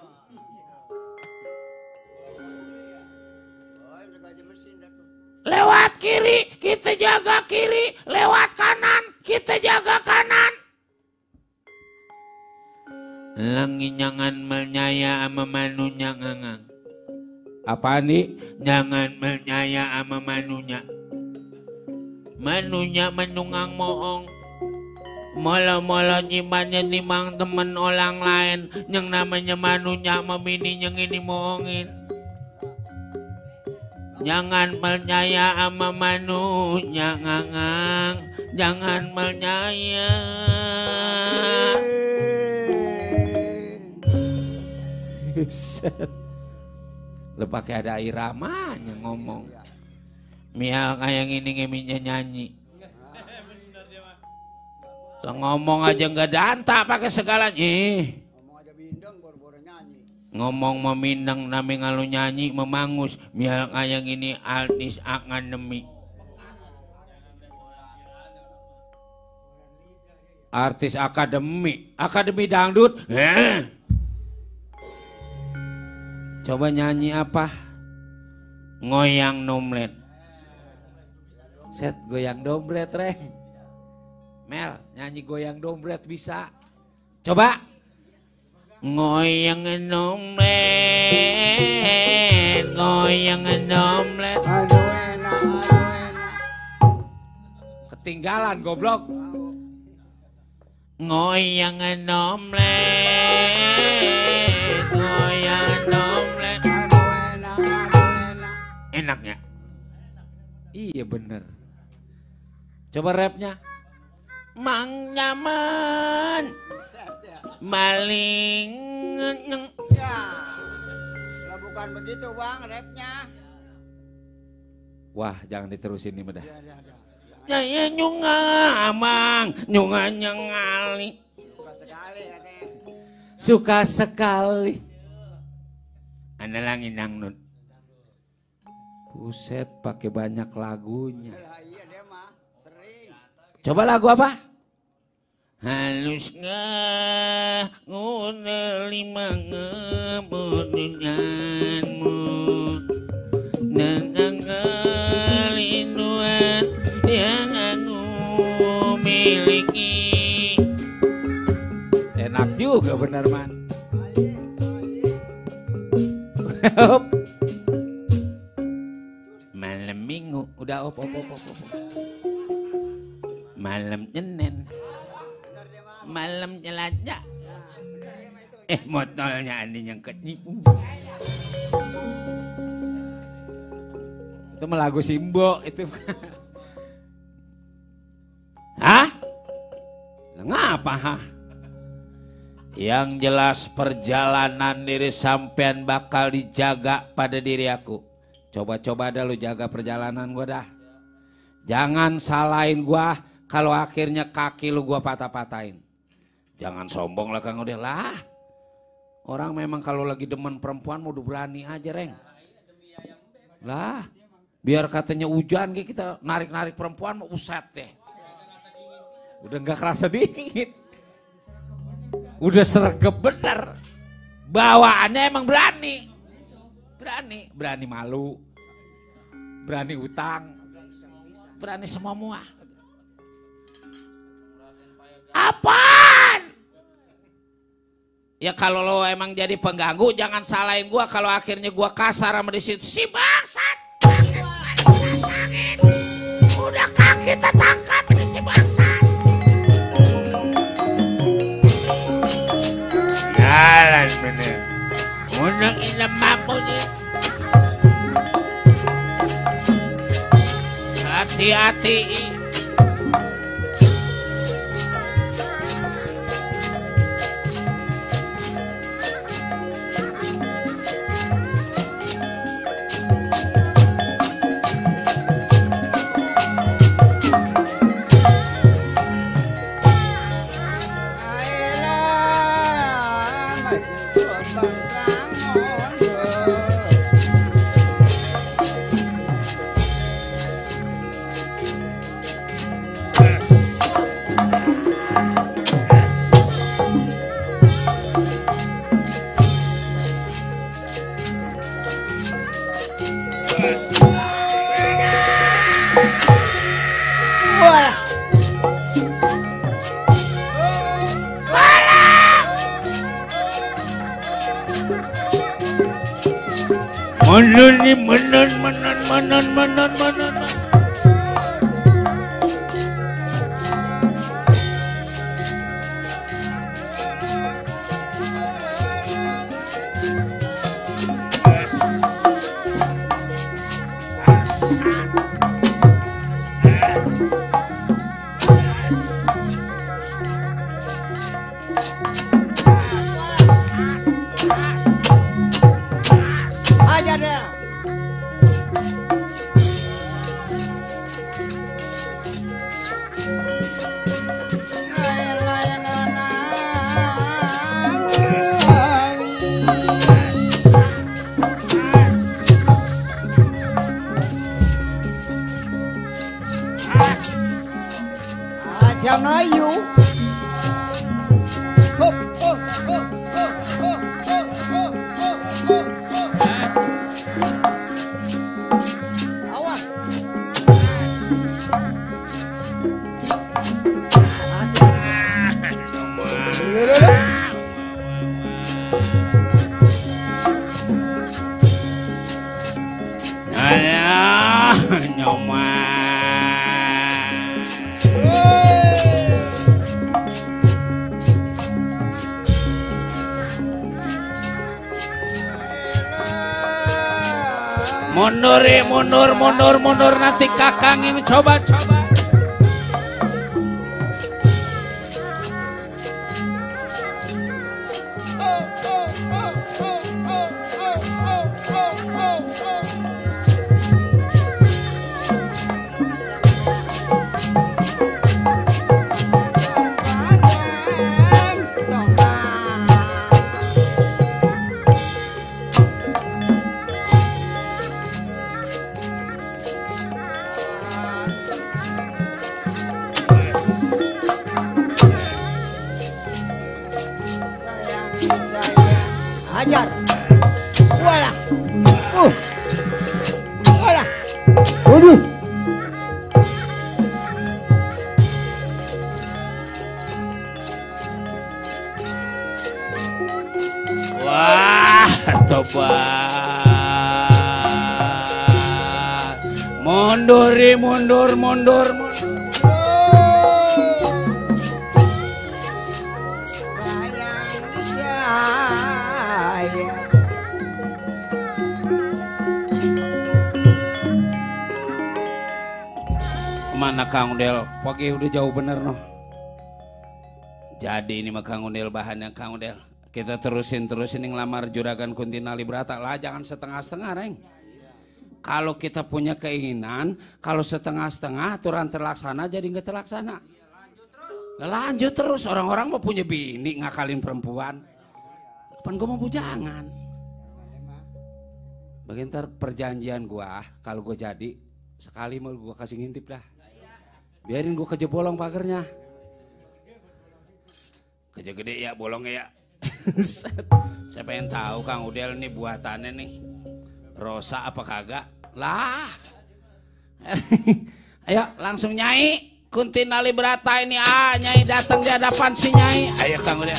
Lewat kiri kita jaga kiri, lewat kanan kita jaga kanan. Langi jangan menyaya ama manunya ngangang. Apa nih? Jangan menyaya ama manunya. Manunya menungang moong. Molo-molo nyimannya nimang temen orang lain. Yang namanya manunya memini yang ini moongin. Jangan percaya ama manunya ngangang. Jangan percaya. Lu pakai ada iramanya ngomong. Mial kayak gini ngeminya nyanyi. Lo ngomong aja nggak danta pakai segalanya. Ngomong aja bindeng boro-boro nyanyi. Ngomong memindeng nami ngalu nyanyi memangus. Mial kayak gini artis akademi. Artis akademi. Akademi dangdut. Coba nyanyi apa? Ngoyang domplet. Set goyang domplet reng. Mel nyanyi goyang domplet bisa. Coba. Ngoyang domplet. Goyang domplet. Aduh enak, aduh enak. Ketinggalan goblok. Ngoyang domplet. Goyang domplet. Aduh enak, aduh enak. Enaknya? Iya bener. Coba rapnya. Mang nyaman. Set ya. Maling. Ya. Lah bukan begitu bang rapnya. Wah jangan diterusin nih mudah. Ya. Jaya nyunga amang. Nyunga nyengali. Suka sekali katanya. Suka sekali. Anda langin dangdut. Buset pakai banyak lagunya. Lah iya dia mah sering. Coba lagu apa? Halus ngenerima ngebunuhanmu dan kelinduan yang aku miliki. Enak juga bener man. Malam minggu udah op. Malam Senin. Malam jelajah. Motornya ada yang ketipu. Itu mah lagu Simbo itu. Hah? Ngapa hah? Yang jelas perjalanan diri sampean bakal dijaga pada diri aku. Coba-coba dah lu jaga perjalanan gua dah. Jangan salahin gua kalau akhirnya kaki lu gua patah-patahin. Jangan sombong lah Kang Udah lah. Orang memang kalau lagi demen perempuan mau berani aja reng. Lah biar katanya hujan kita narik-narik perempuan mau uset deh. Udah gak kerasa dingin. Udah sergep bener. Bawaannya emang berani. Berani malu. Berani utang. Berani semua. Apaan? Ya kalau lo emang jadi pengganggu jangan salahin gua kalau akhirnya gua kasar sama di situ. Si bangsat. Udah kaki tertangkap ini si bangsat. Jalan bener. Udah ilam mampu nih. Hati-hati. Menon. Ajar dia. Chào nói you. Mundur nanti kakang yang coba. Ajar. Walah. Walah. Waduh. Wah, tobat. Mundur. Mana Kang Udel? Pagi udah jauh bener noh. Jadi ini mah Kang Udel bahannya Kang Udel. Kita terusin yang lamar Juragan Kunti Nalibrata lah, jangan setengah-setengah reng. Kalau kita punya keinginan, kalau setengah-setengah aturan terlaksana jadi nggak terlaksana. Lanjut terus, orang-orang mau punya bini ngakalin perempuan. Kapan gue mau bujangan? Bagian perjanjian gua, kalau gue jadi sekali mau gue kasih ngintip dah. Biarin gue kejebolong pagernya. Kerja gede ya bolongnya ya. Saya pengen tahu Kang Udel nih buatannya nih Rosa apa kagak lah. Ayo langsung Nyai Kunti Nalibrata ini Nyai datang di hadapan si Nyai. Ayo Kang Udel.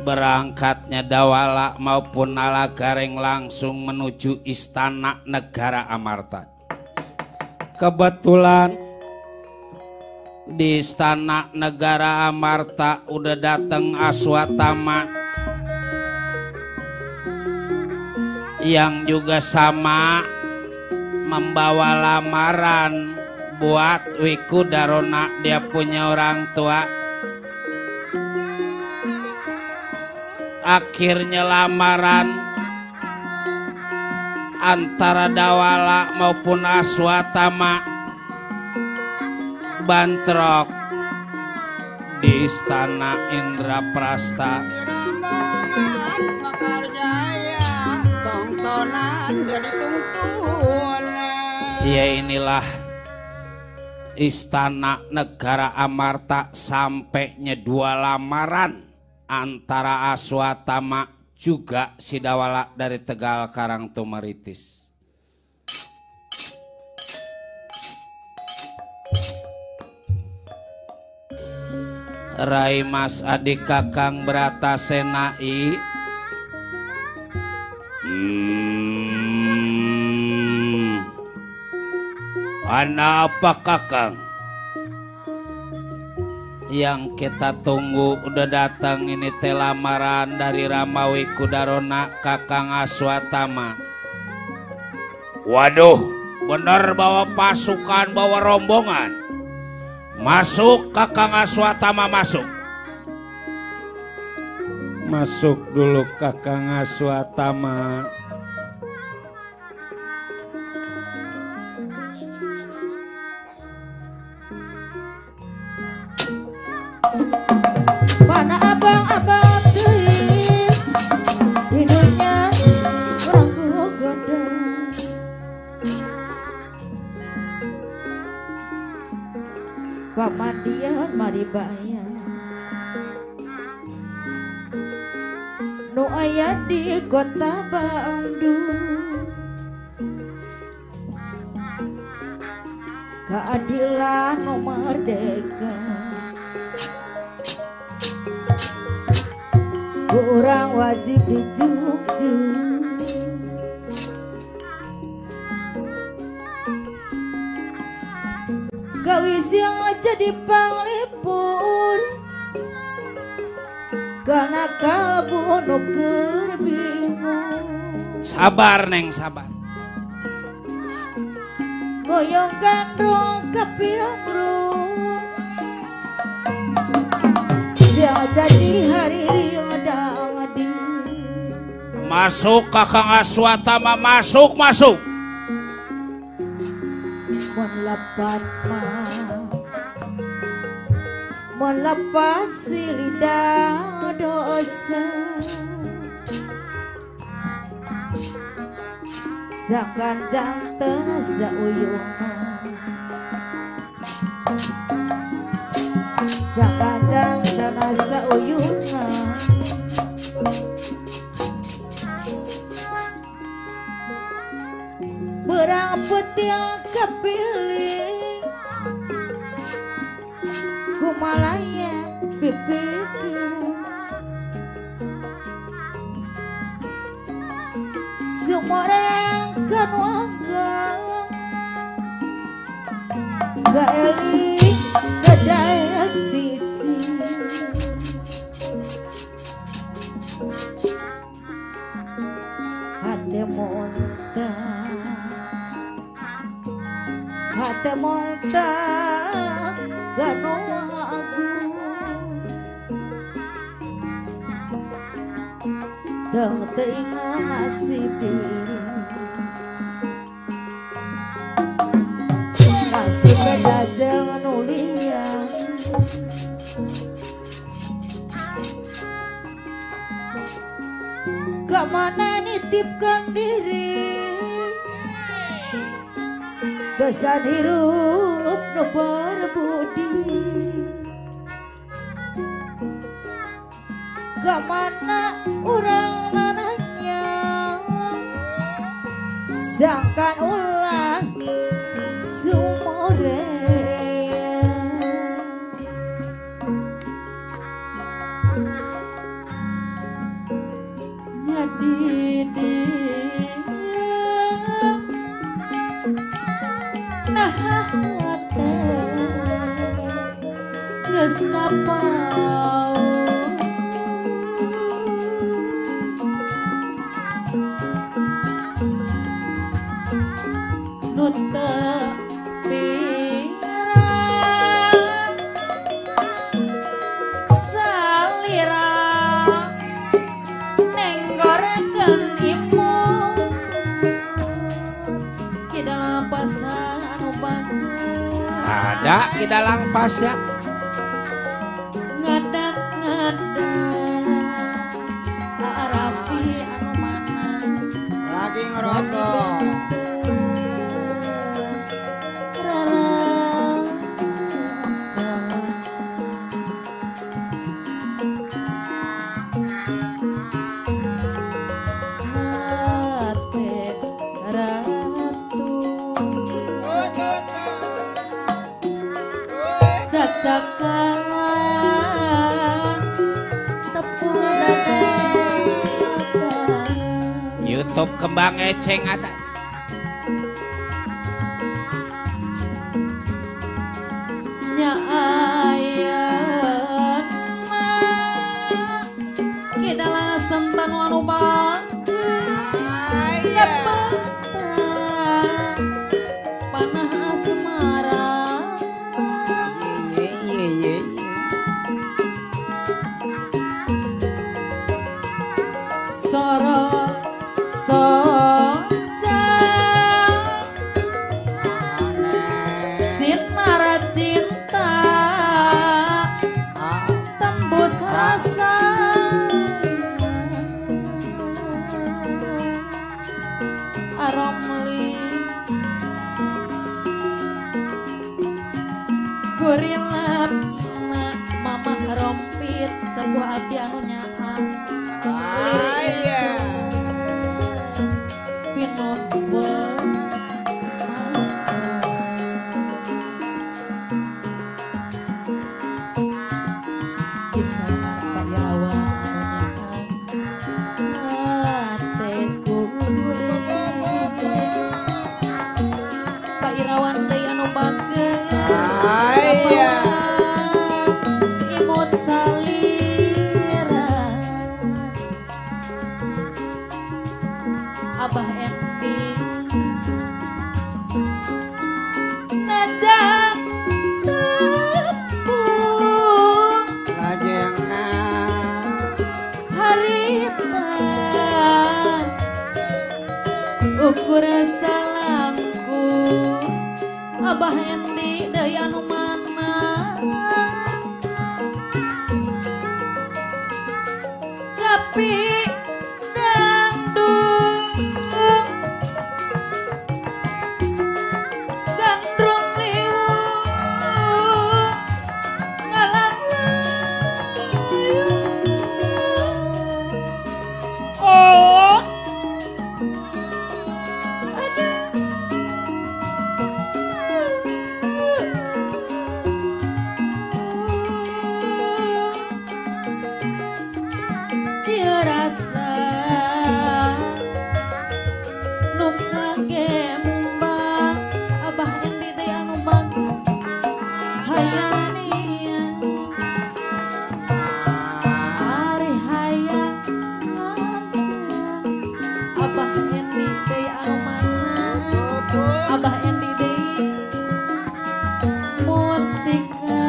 Berangkatnya Dawala maupun Nalagareng langsung menuju istana negara Amarta. Kebetulan di istana negara Amarta udah datang Aswatama yang juga sama membawa lamaran buat Wikudarona, dia punya orang tua. Akhirnya lamaran antara Dawala maupun Aswatama bantrok di istana Indraprasta. Ya inilah istana negara Amarta sampainya dua lamaran antara Aswatama juga si Dawala dari Tegal Karang Tumaritis. Rai Mas adik Kakang Bratasenai. Ana apa Kakang? Yang kita tunggu udah datang ini teh lamaran dari Ramawi Kudarona Kakang Aswatama. Waduh, bener bawa pasukan, bawa rombongan. Masuk Kakang Aswatama, masuk. Masuk dulu Kakang Aswatama. Mana abang-abang teuing dinunya orang gogoda. Pamandian mari bayar nu aya di kota Bandung. Keadilan nu merdeka, orang wajib dijuk-juk. Gawis yang jadi panglipur karena kalbu nu keur bingung. Sabar Neng, sabar. Goyong gandrung kapirang-rung yang jadi hari riang-dangdi. Masuk Kakang Aswatama, masuk, masuk. Mon lepat mah, mon lepat si lidah dosa. Sakan jantan sauyungan, sakan jantan sauyungan. Berang yang kepilih kumalaya pipikir semua orang kan wanggang gak elik kedayak titi hati montang hati montang gano agung dan teringat nasib diri nasib beda jangan ulian kemana nitipkan diri kesan hirup nu berbudi kemana orang nananya sangkan ulah sumore nyadidi nah hati geus kapau nu teu pirang salira nenggorekeun imun ki dalam pasar anu bagus Ada di dalam pasya. ngadak-ngadak arapi anu mana Lagi ngerokok. bakal tepung dadakan. YouTube kembang eceng ada. Nya ayeuna kidalang sentan anu panah asmara sorot sinara cinta tembus rasa aromli gurilap mamah rompit sebuah abdi anu nyahan pinobel kisah Pak Irawan hateku Pak Irawan teh anu bageus imut salira Abah Endi najak tepung harita ukur salangku Abah Endi deui anu mana tapi dangdung gandrung liwung ngalang Oh, ieu rasa nu kagembang Abah Endi deui anu bagus hayania ari hayang Abah Endi deui anu mana Abah Endi deui mustika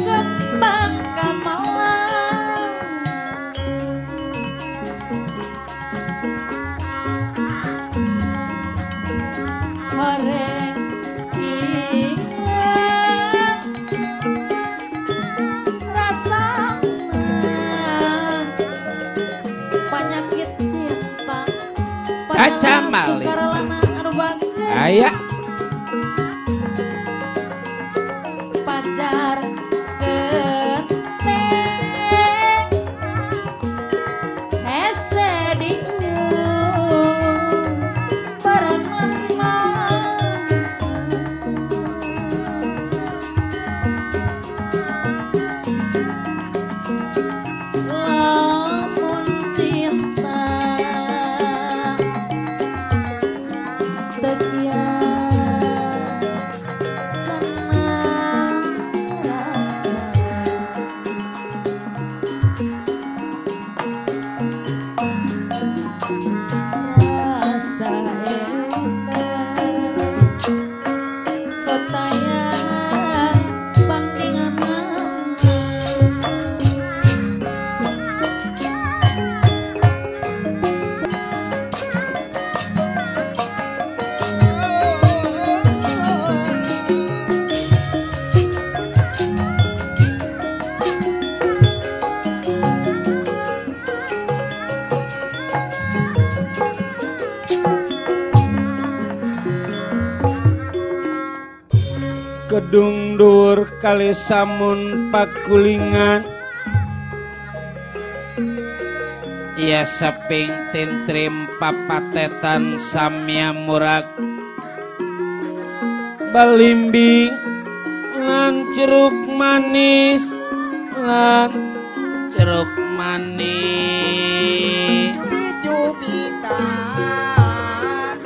kembang kamalang horeng ingat rasana penyakit cinta Caca Malik. sukarelana anu bageus aya pacar genteng hese diung barengan lamun cinta tekian tenang rasa rasa endah kotaya bandingan Kedung dur kali samun pakulingan ia seping tintrim papatetan samya murag balimbing lan jeruk manis lan jeruk manis cubit-cubitan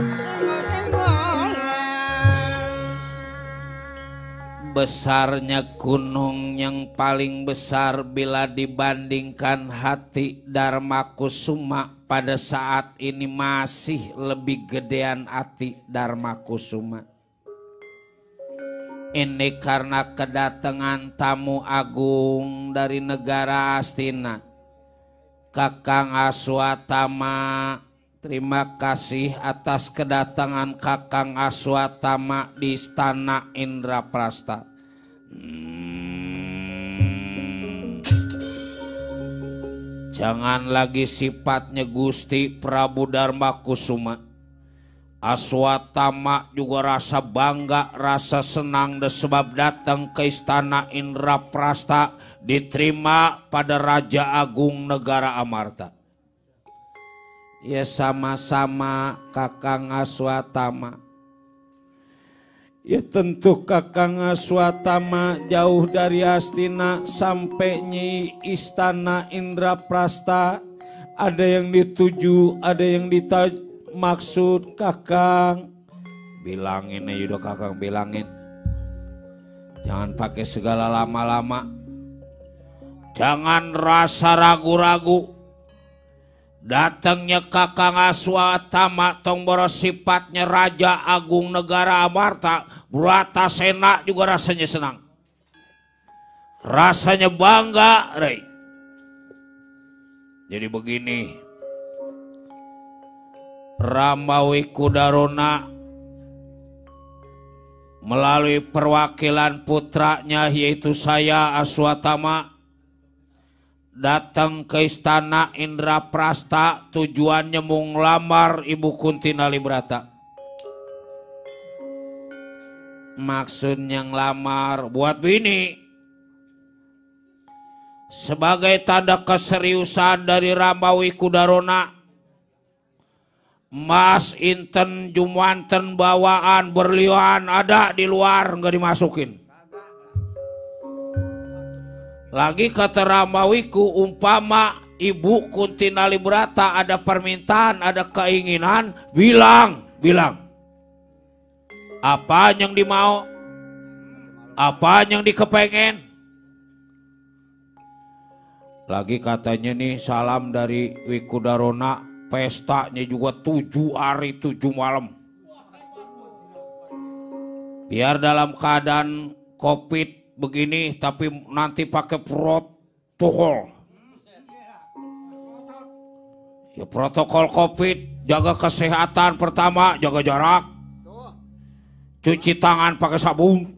besarnya gunung yang paling besar bila dibandingkan hati Darmakusuma pada saat ini masih lebih gedean hati Darmakusuma. Ini karena kedatangan tamu agung dari negara Astina. Kakang Aswatama, terima kasih atas kedatangan Kakang Aswatama di Istana Indraprasta. Jangan lagi sifatnya Gusti Prabu Darmakusuma. Aswatama juga rasa bangga, rasa senang sebab datang ke Istana Indraprasta diterima pada Raja Agung Negara Amarta. Ya sama-sama Kakang Aswatama. Ya tentu Kakang Aswatama jauh dari Astina sampai nyi Istana Indraprasta. Ada yang dituju, ada yang maksud Kakang. Bilangin aja udah Kakang bilangin. Jangan pakai segala lama-lama. Jangan rasa ragu-ragu. Datangnya Kakang Aswatama Tongboro sifatnya Raja Agung Negara Amarta. Bratasena juga rasanya senang. Rasanya bangga, Rey. Jadi begini. Ramawikudarona melalui perwakilan putranya yaitu saya Aswatama datang ke Istana Indraprasta tujuannya mau ngelamar Ibu Kunti Nalibrata. Maksudnya ngelamar buat bini. Sebagai tanda keseriusan dari Ramawikudarona, Mas inten jumwanten bawaan berlian ada di luar nggak dimasukin. Lagi kata Ramawiku umpama Ibu Kunti Nalibrata ada permintaan, ada keinginan, bilang. Apa yang dimau, apa yang dikepengen. Lagi katanya nih salam dari Wikudarona. Pestanya juga 7 hari 7 malam. Biar dalam keadaan COVID begini tapi nanti pakai protokol. Ya protokol COVID, jaga kesehatan pertama, jaga jarak. Cuci tangan pakai sabun.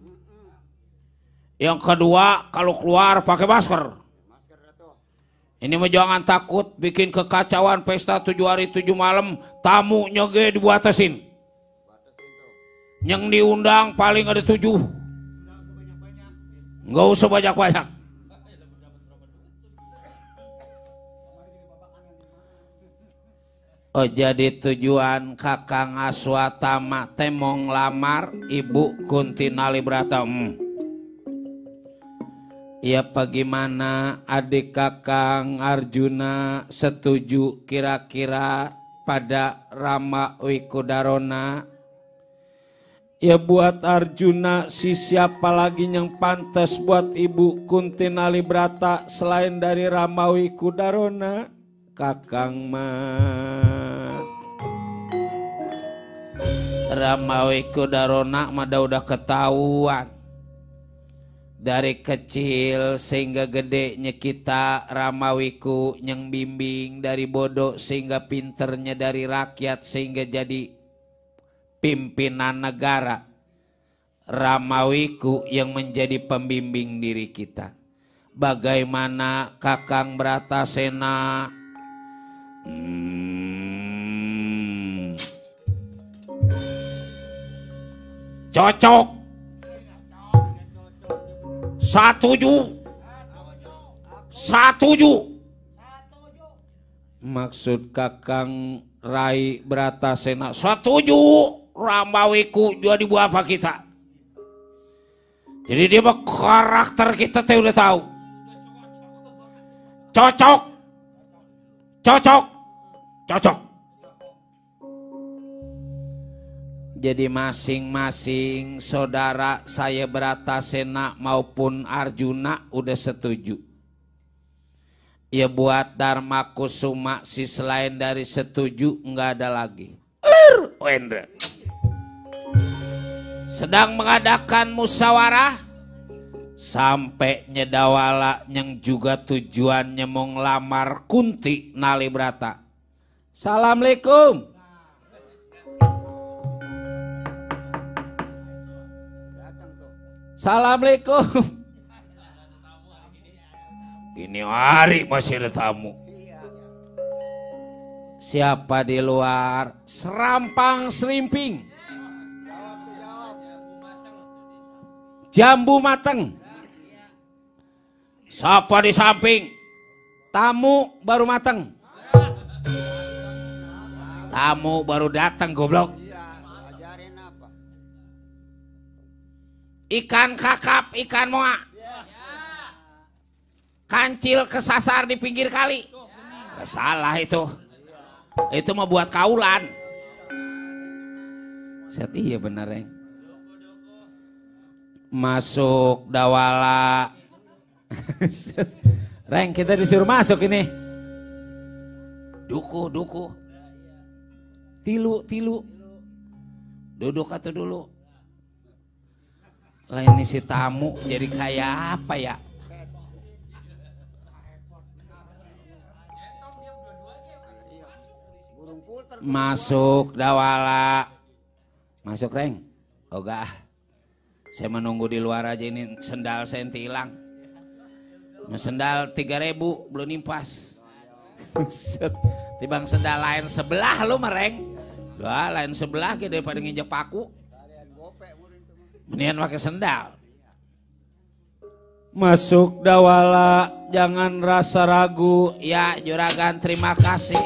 Yang kedua kalau keluar pakai masker. Ini mah jangan takut bikin kekacauan pesta 7 hari 7 malam. Tamu nyoge dibatasin. Yang diundang paling ada 7. Nggak usah banyak-banyak. Oh jadi tujuan Kakang Aswatama temong lamar Ibu Kunti Nalibrata. Ya bagaimana adik Kakang Arjuna setuju kira-kira pada Ramawikudarona? Ya buat Arjuna si siapa lagi yang pantas buat Ibu Kunti Nalibrata selain dari Ramawikudarona? Kakang Mas. Ramawikudarona mah udah ketahuan. Dari kecil sehingga gedenya kita Ramawiku yang bimbing dari bodoh sehingga pinternya dari rakyat sehingga jadi pimpinan negara. Ramawiku yang menjadi pembimbing diri kita. Bagaimana Kakang Bratasena? Cocok. Satuju. Maksud Kakang Rai Bratasena setuju Ramawiku jadi apa kita. Jadi dia mah karakter kita teh udah tahu. Cocok. Cocok. Cocok. Jadi masing-masing saudara saya Bratasena maupun Arjuna udah setuju. Ya buat Dharma Kusuma si selain dari setuju nggak ada lagi. Wendra. Sedang mengadakan musyawarah sampai Nyedawala yang juga tujuannya mau ngelamar Kunti Nalibrata. Assalamualaikum. Assalamualaikum. Ini hari masih ada tamu. Siapa di luar? Serampang Serimping. Jambu mateng. Siapa di samping? Tamu baru mateng. Tamu baru datang goblok. Ikan kakap, ikan moa. Kancil kesasar di pinggir kali. Gak salah itu. Itu mau buat kaulan. Set iya bener Reng. Masuk Dawala. Reng kita disuruh masuk ini. Duku. Tilu. Duduk atau dulu. Lain si tamu jadi kayak apa ya? Masuk Dawala. Masuk Reng. Oga. Saya menunggu di luar aja ini sendal saya hilang. Sendal 3.000 belum nimpas. Tibang sendal lain sebelah lu mereng. Wah lain sebelah gitu daripada nginjek paku. Mendingan pakai sendal. Masuk Dawala, jangan rasa ragu. Ya Juragan terima kasih.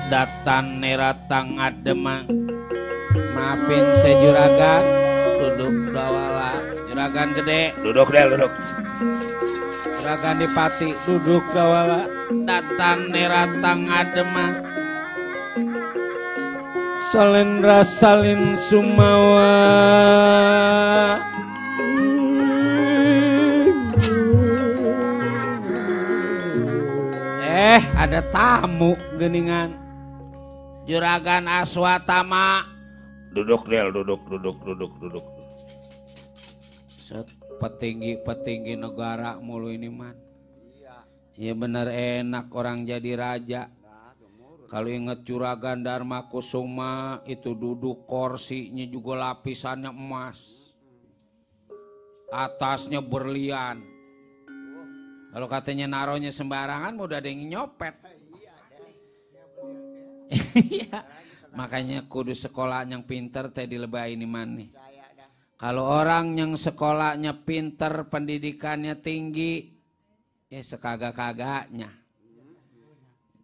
Datan neratang ademang. Maafin saya Juragan. Duduk Dawala. Juragan gede. Duduk. Juragan Dipati. Duduk Dawala. Datan neratang ademang. Salendra salin sumawa. Ada tamu geningan. Juragan Aswatama. Duduk. Set petinggi negara mulu ini man. Iya bener enak orang jadi raja. Kalau inget Juragan Dharma Kusuma itu duduk kursinya juga lapisannya emas. Atasnya berlian. Kalau katanya naronya sembarangan udah ada yang nyopet. Makanya kudu sekolah yang pinter teh dilebay ini mana. Kalau orang yang sekolahnya pinter, pendidikannya tinggi, ya sekagak-kagaknya.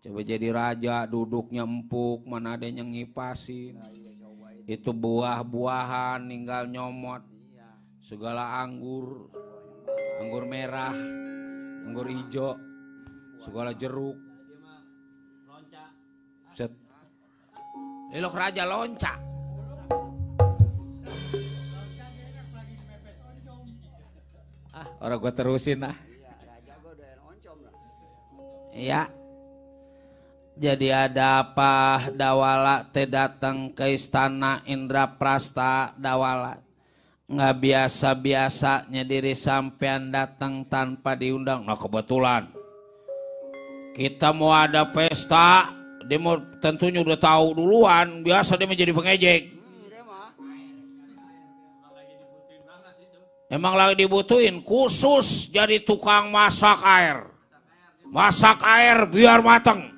Coba jadi raja, duduknya empuk, mana ada yang ngipasin. Itu buah-buahan, ninggal nyomot. Segala anggur merah, anggur hijau, segala jeruk. Set. Elok raja lonca. Orang gua terusin lah. Iya. Jadi ada apa Dawala teh datang ke istana Indraprasta Dawala. Nggak biasa-biasanya diri sampean datang tanpa diundang. Nah kebetulan kita mau ada pesta. Dia mau tentunya udah tahu duluan, biasa dia menjadi pengejek. Emang lagi dibutuhin khusus jadi tukang masak air. Masak air biar mateng.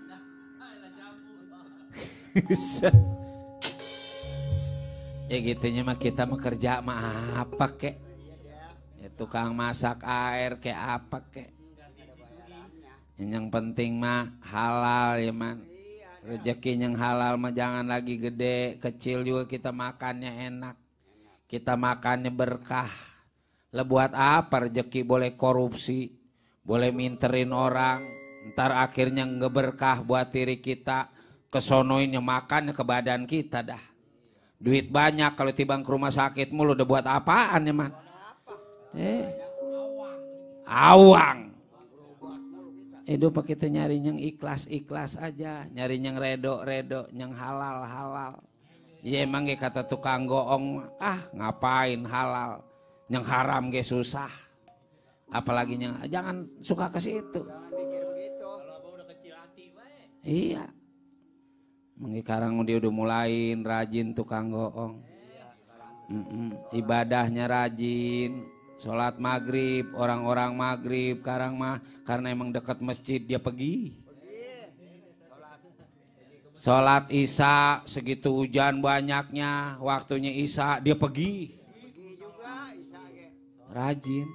Ya gitunya mah kita mah kerja mah apa kek. Ya, tukang masak air kayak apa kek. Yang penting mah halal ya man. Rezeki yang halal mah jangan lagi gede, kecil juga kita makannya enak. Kita makannya berkah. Lah buat apa rezeki boleh korupsi, boleh minterin orang, ntar akhirnya nggak berkah buat diri kita, kesonoinnya makannya ke badan kita dah. Duit banyak kalau tibang ke rumah sakit mulu udah buat apaan ya man? Awang. Hidup kita nyari yang ikhlas aja, nyari yang redo, yang halal. Ya emang kata tukang goong, ngapain halal, yang haram ge susah. Apalagi yang jangan suka ke situ. Iya. Sekarang dia udah mulain rajin tukang goong. Ibadahnya rajin. Sholat maghrib, orang-orang maghrib, sekarang mah karena emang dekat masjid dia pergi. Sholat isya segitu hujan banyaknya, waktunya isya dia pergi. Rajin.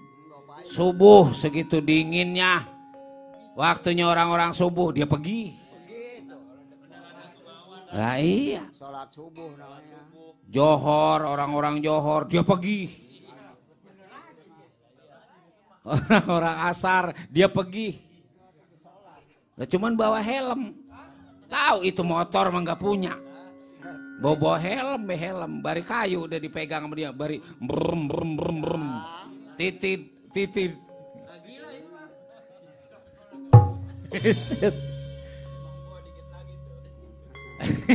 Subuh segitu dinginnya, waktunya orang-orang subuh dia pergi. Lah iya. Sholat subuh namanya. Johor, orang-orang Johor dia pergi. Orang-orang asar dia pergi. Nah, cuman bawa helm. Tahu itu motor mah nggak punya. Bawa helm, bari kayu udah dipegang sama dia, bari brum. Titit.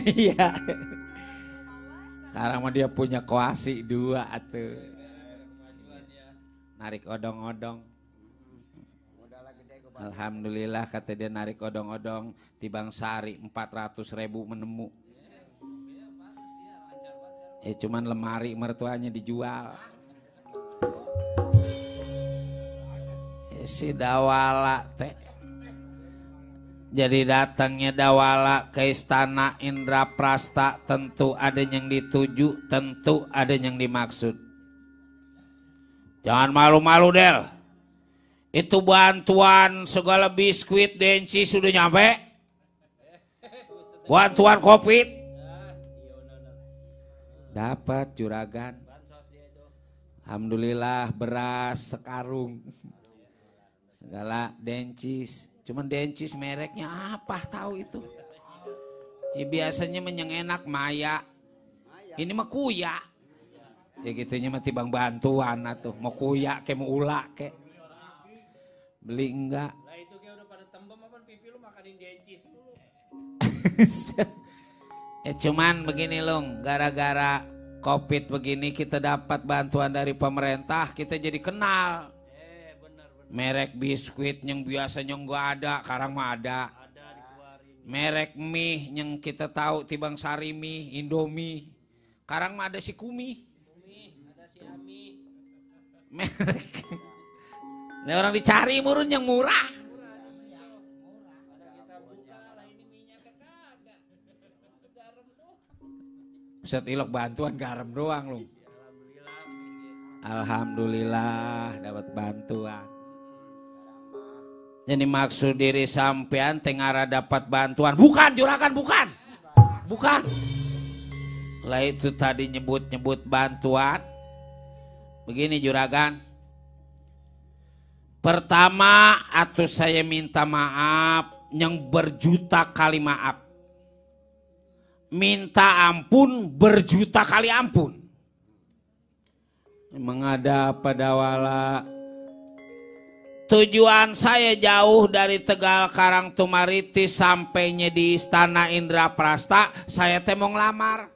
Iya. Sekarang mah dia punya koasi 2 atuh. Narik odong-odong. Alhamdulillah kata dia narik odong-odong tibang sehari 400.000 menemu. Cuman lemari mertuanya dijual. Si Dawala teh. Jadi datangnya Dawala ke istana Indraprasta tentu ada yang dituju, tentu ada yang dimaksud. Jangan malu-malu Del. Itu bantuan segala biskuit Denci sudah nyampe. Bantuan Covid. Dapat juragan. Alhamdulillah beras sekarung. Segala Dencis. Cuman Dencis mereknya apa tahu itu. Ya biasanya yang enak Maya. Ini mah Kuya. Ya gitunya mah tibang bantuan atuh. Mau kuya ke mau ula ke. Beli enggak. Lah itu kayak udah pada tembem apa pipi lu makanin Dencis dulu. Cuman begini Lung, gara-gara Covid begini kita dapat bantuan dari pemerintah, kita jadi kenal. Bener. Merek biskuit yang biasanya enggak ada, sekarang mah ada. Merek mie yang kita tahu tibang sari mie, Indomie. Sekarang mah ada si Kumi. Merek. Nah, orang dicari murun yang murah. Ustaz Ilok bantuan garam doang lu. Alhamdulillah dapat bantuan. Jadi maksud diri sampean tengara dapat bantuan. Bukan juragan, bukan. Lah itu tadi nyebut bantuan. Begini juragan. Pertama atuh saya minta maaf yang berjuta kali maaf. Minta ampun berjuta kali ampun. Emang ada apa Dawala? Tujuan saya jauh dari Tegal Karangtumaritis sampainya di Istana Indraprasta. Saya teh mau ngelamar.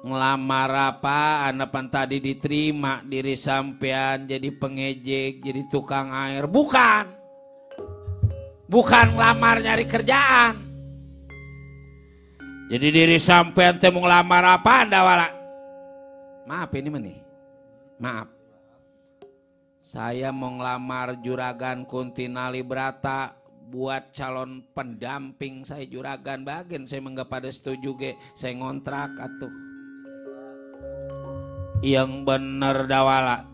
Ngelamar apa? Anapan tadi diterima diri sampean jadi pengejek, jadi tukang air. Bukan ngelamar nyari kerjaan. Jadi diri sampean teh mau ngelamar apa Dawala? Maaf ini nih. Maaf. Saya mau ngelamar Juragan Kuntinali Brata buat calon pendamping saya Juragan bagian. Saya enggak pada setuju ge. Saya ngontrak atuh. Yang bener Dawala.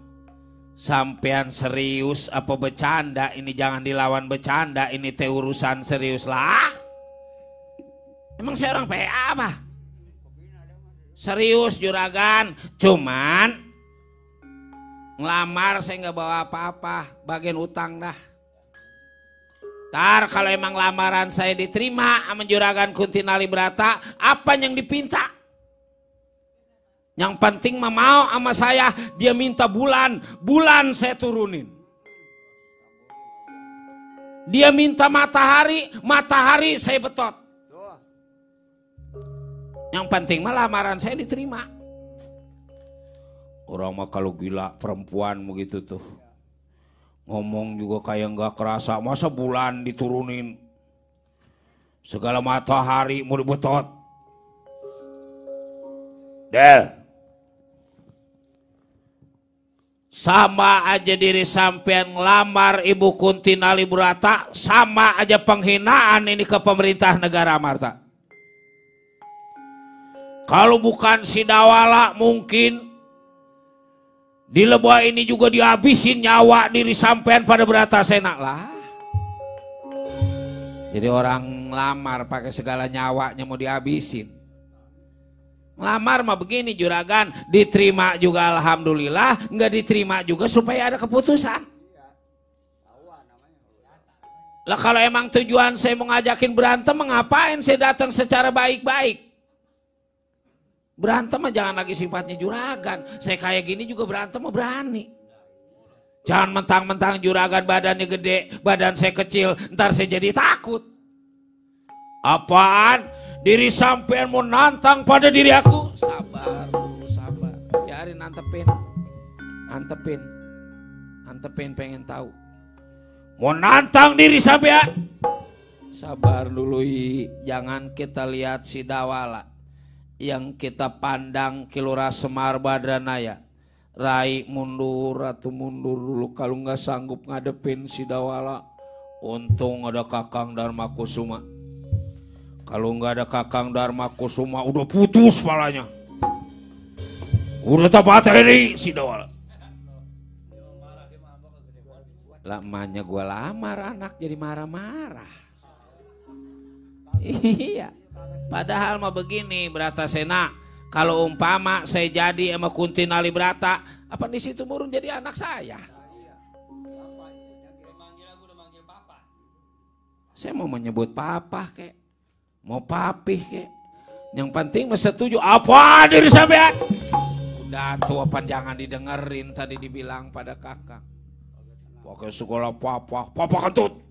Sampean serius apa bercanda? Ini jangan dilawan bercanda. Ini teh urusan serius lah. Emang saya orang PA apa? Serius Juragan. Cuman ngelamar saya nggak bawa apa-apa, bagian utang dah. Ntar kalau emang lamaran saya diterima sama Juragan Kuntinali Brata, apa yang dipinta? Yang penting mah mau sama saya, dia minta bulan saya turunin. Dia minta matahari saya betot. Yang penting mah lamaran saya diterima. Orang mah kalau gila perempuan begitu tuh. Ngomong juga kayak nggak kerasa. Masa bulan diturunin. Segala matahari mau dibetot. Del. Sama aja diri sampean ngelamar Ibu Kuntinali Brata. Sama aja penghinaan ini ke pemerintah negara Amarta. Kalau bukan si Dawala mungkin di Lebah ini juga dihabisin nyawa diri sampean pada Brata Sena lah. Jadi orang lamar pakai segala nyawanya mau dihabisin. Lamar mah begini Juragan, diterima juga alhamdulillah, nggak diterima juga supaya ada keputusan. Lah kalau emang tujuan saya mau ngajakin berantem, ngapain saya datang secara baik-baik? Berantem mah jangan lagi sifatnya Juragan. Saya kayak gini juga berantem mah berani. Jangan mentang-mentang Juragan badannya gede, badan saya kecil, ntar saya jadi takut. Apaan? Diri sampean mau nantang pada diri aku? Sabar dulu, sabar. Biarin antepin pengen tahu. Mau nantang diri sampean? Sabar dulu, jangan kita lihat si Dawala. Yang kita pandang Kilura Semar Badranaya. Rai mundur atau mundur dulu kalau nggak sanggup ngadepin si Dawala. Untung ada Kakang Dharma Kusuma. Kalau nggak ada Kakang Dharma Kusuma udah putus palanya. Udah tapat ini si Dawala. Lamanya gua lamar anak jadi marah-marah. Iya. Padahal mah begini Brata Sena, kalau umpama saya jadi sama Kuntinali Brata, apa di situ murun jadi anak saya? Saya mau menyebut papa kek, mau papih kek. Yang penting mah setuju. Apa diri sampean? Udah tuh apa jangan didengerin tadi dibilang pada kakak. Pakai sekolah papa kentut.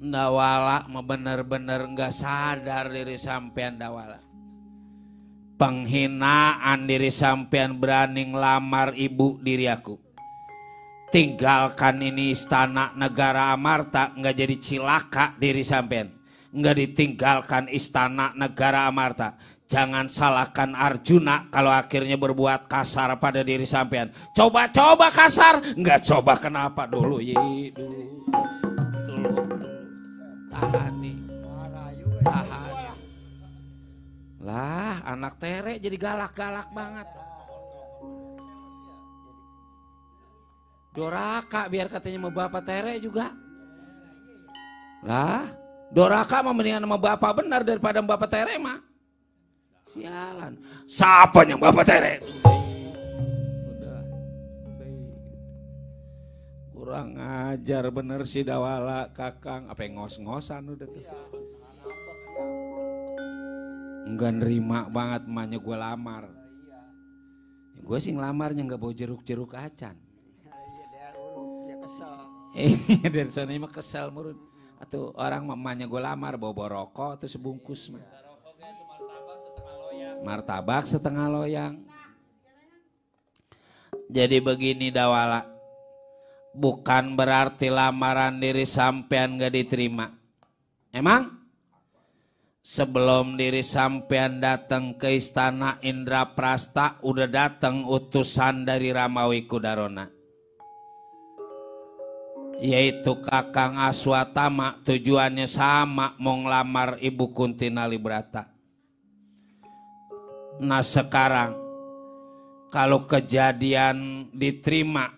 Dawala mah bener-bener nggak sadar diri sampean Dawala. Penghinaan diri sampean berani ngelamar ibu diri aku. Tinggalkan ini istana negara Amarta nggak jadi cilaka diri sampean. Nggak ditinggalkan istana negara Amarta. Jangan salahkan Arjuna kalau akhirnya berbuat kasar pada diri sampean. Coba-coba kasar, nggak coba kenapa dulu dulu. Tahan nih, tahan. Lah anak Tere jadi galak-galak banget. Doraka biar katanya sama bapak Tere juga. Lah Doraka mah mendingan sama bapak benar daripada bapak Tere mah. Sialan. Siapa yang bapak Tere? Kurang ajar bener si Dawala Kakang. Apa yang ngos-ngosan udah tuh. Enggak nerima banget emaknya gue lamar. Gue sih ngelamarnya nggak bawa jeruk-jeruk acan. Dari sana mah kesel murun. Atau orang mamanya gue lamar bawa rokok atau sebungkus mah. Martabak setengah loyang. Jadi begini Dawala. Bukan berarti lamaran diri sampean gak diterima. Emang sebelum diri sampean datang ke istana Indraprasta udah datang utusan dari Ramawi Kudarona, yaitu Kakang Aswatama. Tujuannya sama, mau ngelamar Ibu Kunti Nalibrata. Nah sekarang kalau kejadian diterima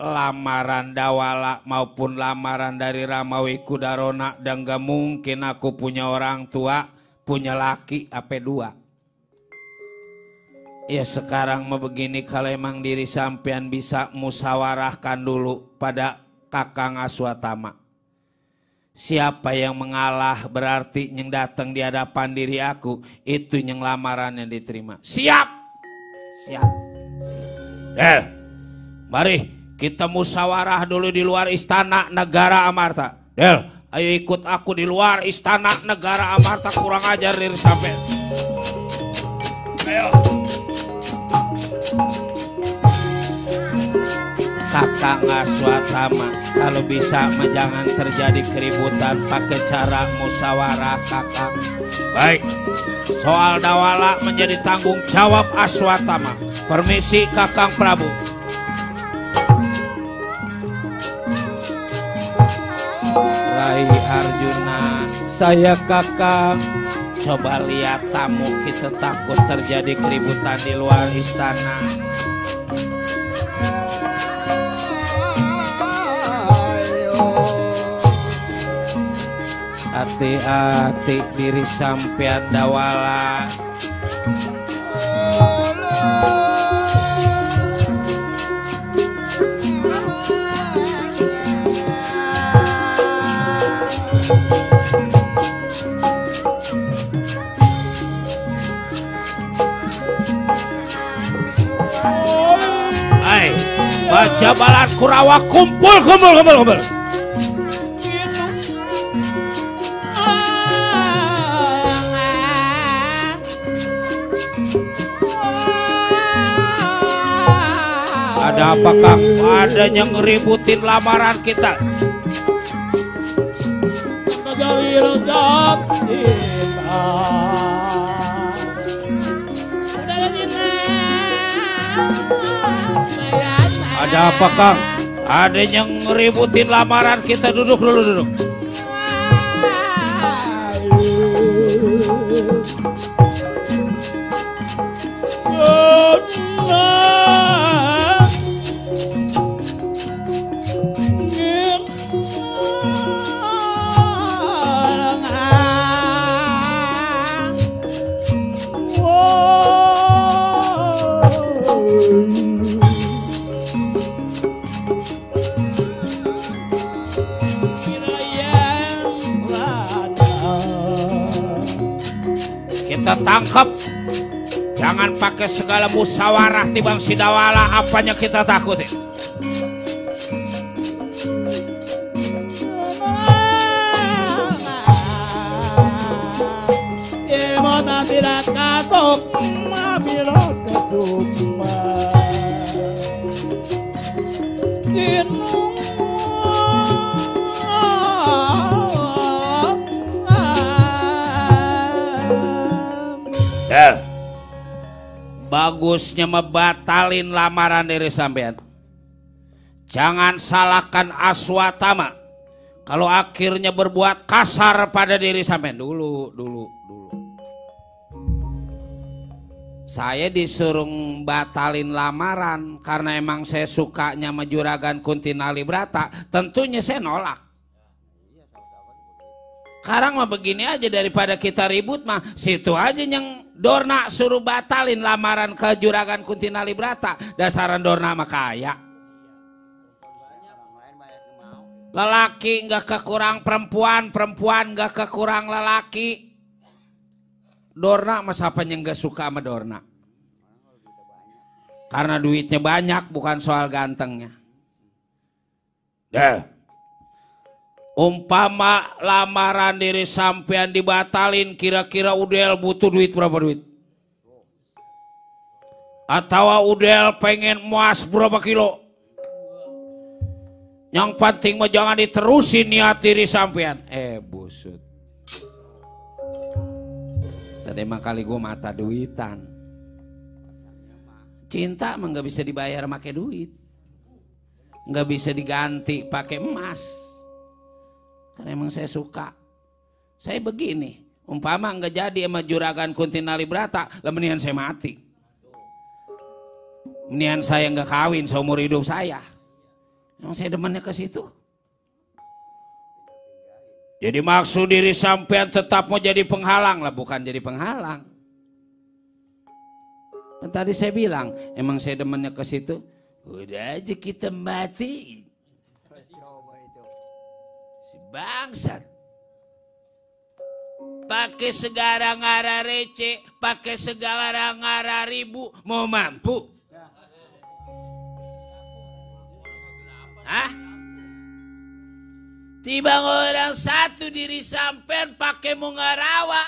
lamaran Dawala maupun lamaran dari Ramawi Kudarona, dan gak mungkin aku punya orang tua, punya laki apa dua. Ya sekarang mau begini, kalau emang diri sampean bisa musyawarahkan dulu pada Kakang Aswatama. Siapa yang mengalah berarti yang datang di hadapan diri aku itu yang lamarannya diterima. Siap. Siap. Del, mari kita musyawarah dulu di luar istana negara Amarta. Del, ayo ikut aku di luar istana negara Amarta. Kurang ajar diri sampean. Ayo. Kakang Aswatama, kalau bisa jangan terjadi keributan, pakai cara musyawarah Kakang. Baik, soal Dawala menjadi tanggung jawab Aswatama. Permisi Kakang Prabu. Rai Arjuna, saya Kakang. Coba lihat tamu, kita takut terjadi keributan di luar istana. Hati-hati diri sampean Dawala. Hai, baca balan Kurawa, kumpul. Ada apa Kang? Ada yang ngeributin lamaran kita. Ada apa Kang? Ada yang ngeributin lamaran kita. Duduk dulu, duduk. Kita tangkap. Jangan pakai segala musyawarah tibang si Dawala, apanya kita takutin. Bagusnya membatalin lamaran diri sampean. Jangan salahkan Aswatama kalau akhirnya berbuat kasar pada diri sampean. Dulu. Saya disuruh batalin lamaran karena emang saya sukanya sama Juragan Kunti Nalibrata. Tentunya saya nolak. Sekarang mah begini aja, daripada kita ribut mah situ aja yang Dorna suruh batalin lamaran ke Juragan Kunti Nalibrata. Dasaran Dorna mah kaya. Lelaki nggak kekurang perempuan, perempuan nggak kekurang lelaki. Dorna mah siapa yang nggak suka sama Dorna? Karena duitnya banyak, bukan soal gantengnya. Umpama lamaran diri sampean dibatalin, kira-kira Udel butuh duit berapa duit? Atau Udel pengen emas berapa kilo? Yang penting mah jangan diterusin niat diri sampean. Busut. Tadi emang kali gue mata duitan. Cinta emang gak bisa dibayar pakai duit. Gak bisa diganti pakai emas. Karena emang saya suka. Saya begini. Umpama gak jadi sama Juragan Kuntinali Brata, lah mendingan saya mati. Mendingan saya gak kawin seumur hidup saya. Emang saya demennya ke situ. Jadi maksud diri sampean tetap mau jadi penghalang lah, bukan jadi penghalang. Dan tadi saya bilang, emang saya demennya ke situ. Udah aja kita mati. Si bangsat. Pakai segala ngara receh, pakai segala ngara ribu, mau mampu? Hah? Tiba orang satu diri sampean pakai mau ngarawa.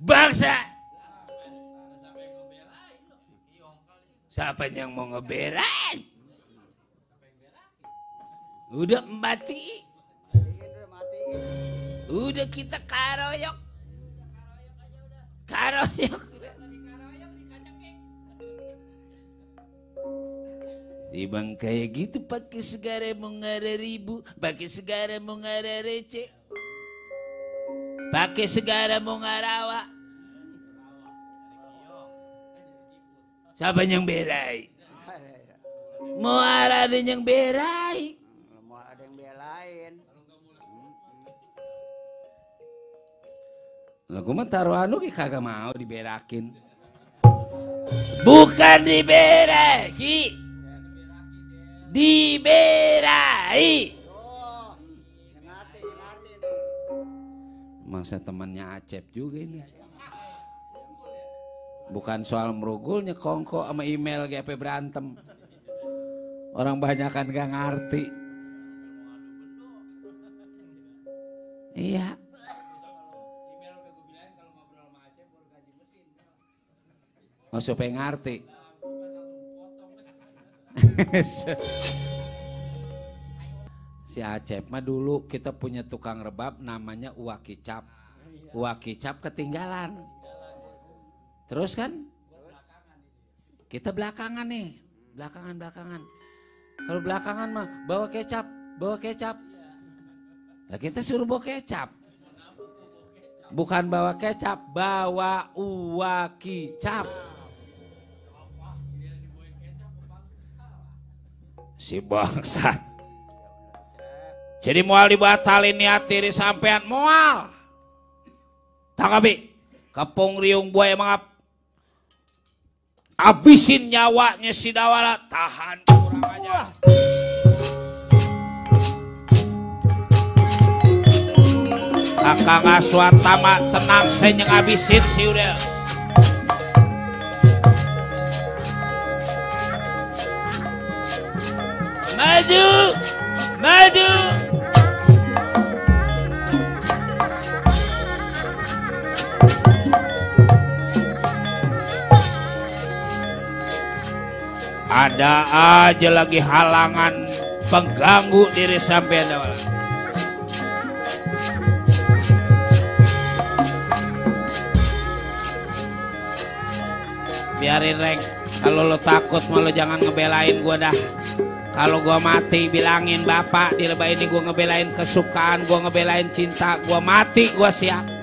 Bangsa. Siapa yang mau ngebelain? Udah mati. Udah kita karoyok. Karoyok. Bang kayak gitu pakai segala mau ngara ribu, pakai segala mau ngara receh, pakai segala mau ngarawa. Siapa yang berai? Mau ada yang berai? Mau ada yang belain. Lah gue mah taruh anu kagak mau diberakin. Bukan diberahi. Diberai. Masa temannya Acep juga ini. Bukan soal merugulnya kongko sama email GP berantem. Orang banyak kan gak ngerti. Iya. Nggak supaya ngerti. Si Acep mah dulu kita punya tukang rebab namanya Uwak Kicap. Uwak Kicap ketinggalan. Terus kan kita belakangan nih, belakangan. Kalau belakangan mah bawa kecap. Nah kita suruh bawa kecap. Bukan bawa kecap, bawa Uwak Kicap. Si bangsat. Jadi mual dibatalin niat diri sampean mual. Tanggapi. Kepung riung buaya mangap. Abisin nyawanya si Dawala. Tahan kurang aja. Kakang Aswatama tenang saya yang abisin si udah. Maju. Ada aja lagi halangan pengganggu diri sampean Dawala. Biarin Reng, kalau lo takut malu jangan ngebelain gua dah. Kalau gua mati bilangin bapak di lebah ini gua ngebelain kesukaan, gua ngebelain cinta, gua mati gua siap.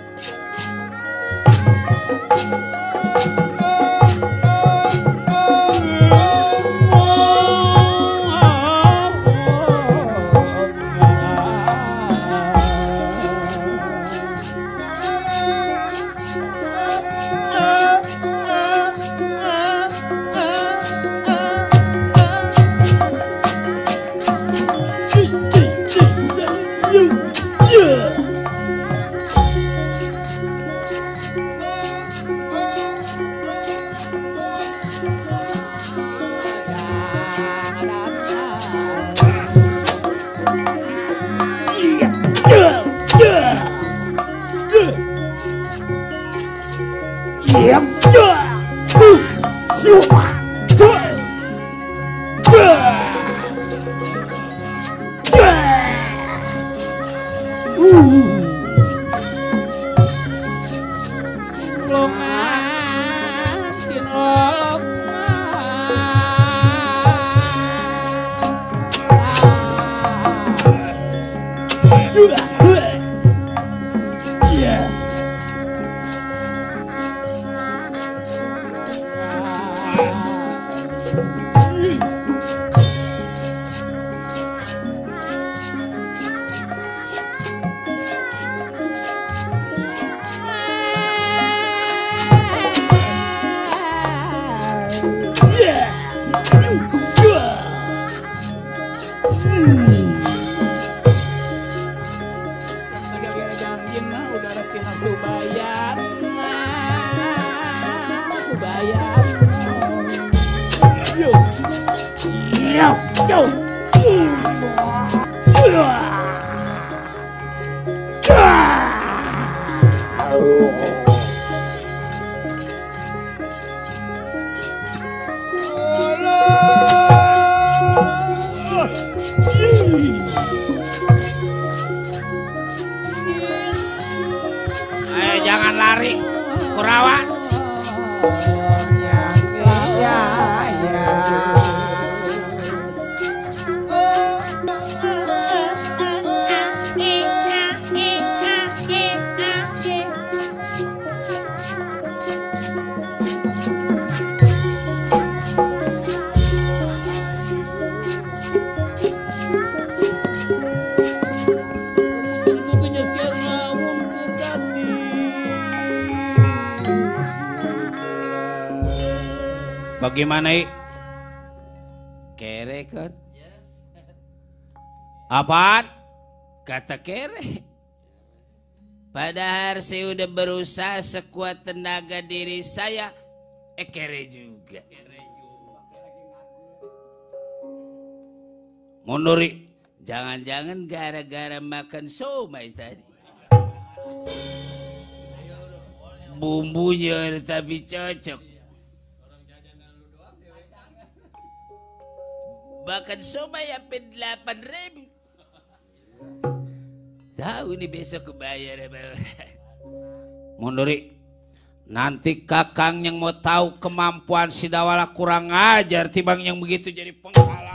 Yep. Jangan lari, Kurawa. Bagaimana kere kan? Apaan? Kata kere. Padahal saya udah berusaha sekuat tenaga diri saya, kere juga. Munuri, jangan-jangan gara-gara makan somai tadi. Bumbunya tapi cocok. Makan somai sampai 8.000. Tahu nih besok kebayar. Munuri, nanti kakang yang mau tahu kemampuan si Dawala kurang ajar timbang yang begitu jadi penghalang.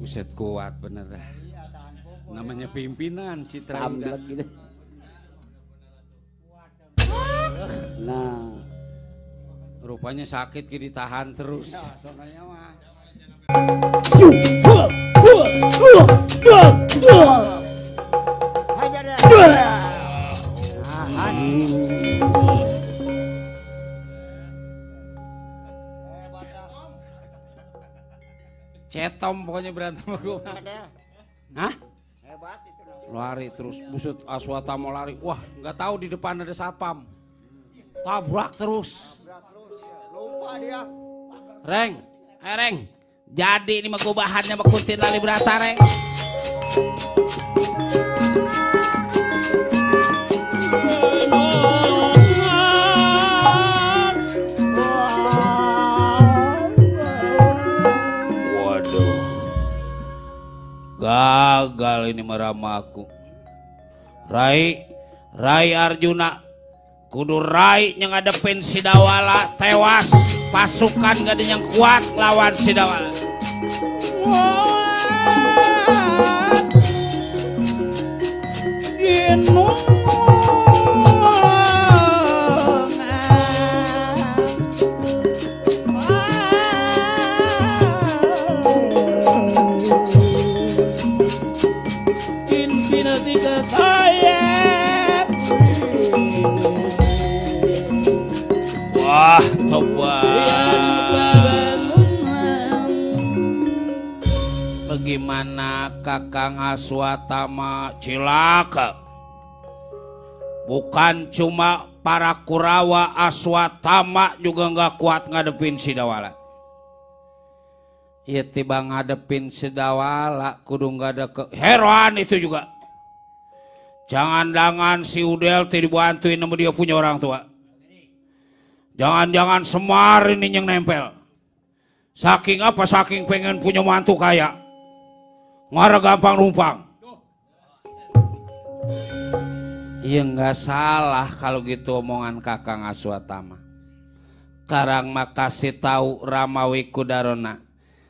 Buset kuat bener dah. Namanya pimpinan Citra Yuda. Gitu. Nah, Rupanya sakit ki ditahan terus. Ya, soalnya mah. Hajar dah. Cetom pokoknya berantem sama gue. Hah? Hebat itu namanya. Lari terus, busut Aswata mau lari. Wah, nggak tahu di depan ada satpam. Tabrak terus. Tabrak terus ya. Lupa dia. Reng, Reng. Jadi ini mah gue bahannya sama Kuntin Lali Brata, Reng. ini merama aku. Rai Arjuna kudu Rai yang ngadepin si Dawala tewas, pasukan gak ada yang kuat lawan si Dawala. Wah, coba bagaimana Kakang Aswatama cilaka? Bukan cuma para Kurawa, Aswatama juga nggak kuat ngadepin si Dawala. Ya tiba ngadepin si Dawala kudu nggak ada heran itu juga. Jangan-jangan si Udel tidak dibantuin sama dia punya orang tua. Jangan-jangan Semar ini yang nempel. Saking apa? Saking pengen punya mantu kaya. Ngara gampang numpang. Iya nggak salah kalau gitu omongan Kakang Aswatama. Karang makasih tahu Ramawi Kudarona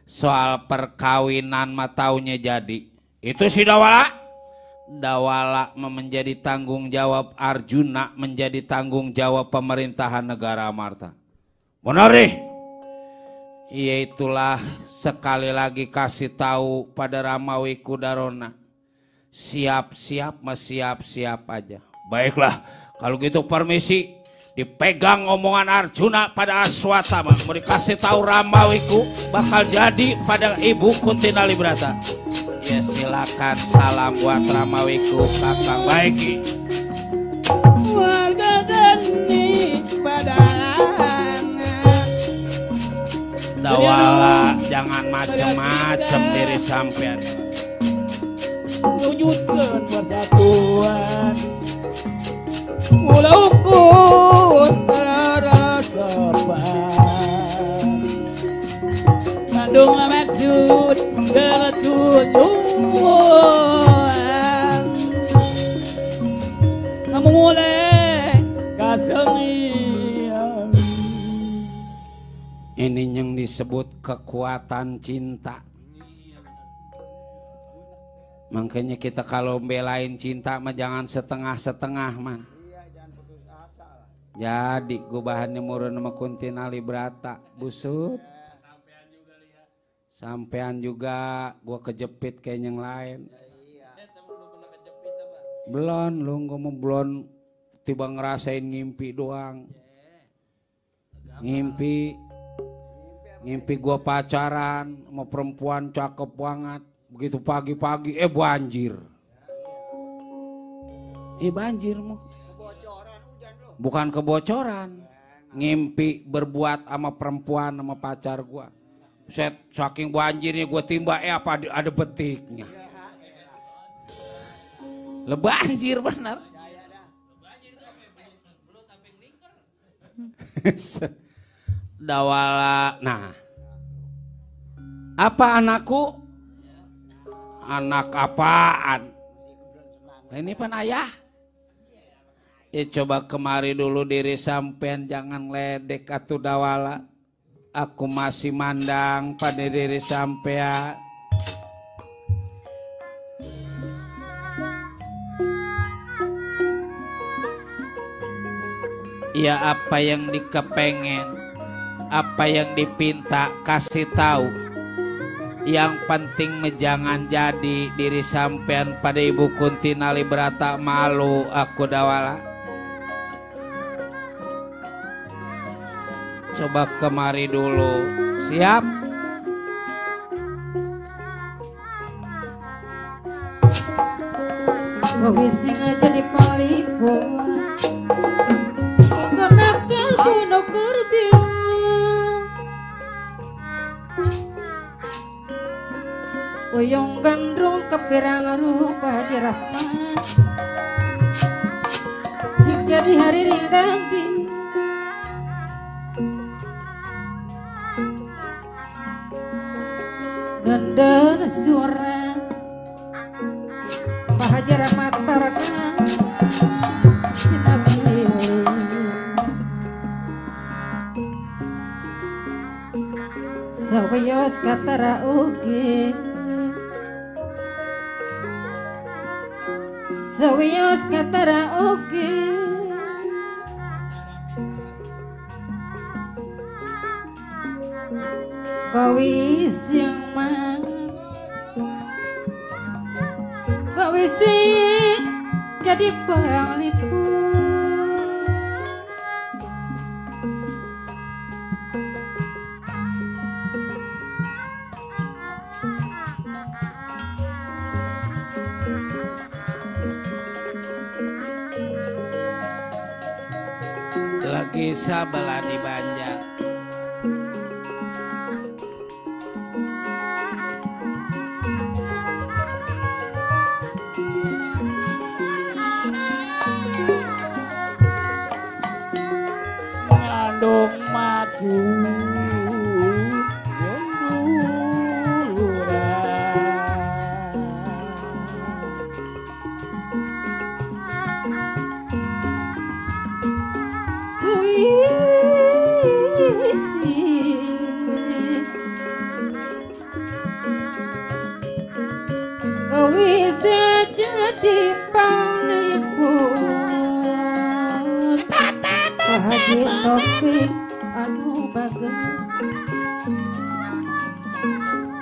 soal perkawinan mah taunya jadi. Itu si Dawala. Dawala menjadi tanggung jawab Arjuna, menjadi tanggung jawab pemerintahan negara Amarta. Benar nih. Iya itulah sekali lagi kasih tahu pada Ramawi Kudarona. Siap-siap mas siap-siap aja. Baiklah kalau gitu permisi dipegang omongan Arjuna pada Aswatama. Mau dikasih tahu Ramawiku bakal jadi pada Ibu Kuntinali Brata. Ya silakan salam buat Ramawiku Kakang Baiki. Warga geni badangan. Dawala jangan macem-macem diri sampean. Wujudkan persatuan. Mula ukur rasa pan. Ngandung maksud ketujuan. Kamu mulai kasengian. Ini yang disebut kekuatan cinta. Makanya kita kalau belain cinta mah jangan setengah-setengah man. Jadi gue bahannya murun sama Kuntinali Brata busut. Sampean juga gue kejepit kayak yang lain. Belum lu gue mau belum tiba ngerasain ngimpi doang. Ngimpi gue pacaran sama perempuan cakep banget. Begitu pagi-pagi banjir. Banjir mu. Bukan kebocoran. Ngimpi berbuat sama perempuan sama pacar gua. Set saking banjirnya gua timba apa ada betiknya. Banjir benar. Dawala. Nah. Apa anakku? Anak apaan? Ini pan ayah. Ya coba kemari dulu diri sampean jangan ledek atuh Dawala. Aku masih mandang pada diri sampean. Ya apa yang dikepengen, apa yang dipinta kasih tahu. Yang penting jangan jadi diri sampean pada Ibu Kuntinali Brata malu aku Dawala. Coba kemari dulu. Siap? Wising aja di palipo kenakal kuno kerbiu Uyung gandrung kepirang rupa dirahmat Sika di hari rindangi Nanda suara Haji Rahmat Barakah sinapilih sawiyos katara ugi sawiyos katara ugi kawis yang mang kawis jadi penglipur lagi sabelah di Banjar. Ngandung maksud yang duluran kawis jadi panglipur Haji Taufik anu bagus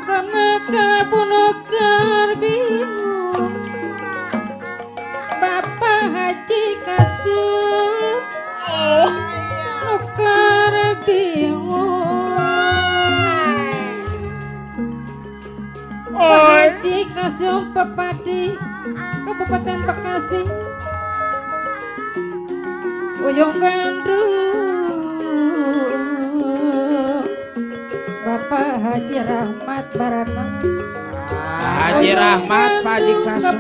karena kabunuker bingung Bapak Haji Kasum nuker bingung Pak Haji Kasum Pepadi Kabupaten Bekasi Ujung Gandrung Bapak Haji Rahmat Barakah Haji Rahmat Pak Haji Kasum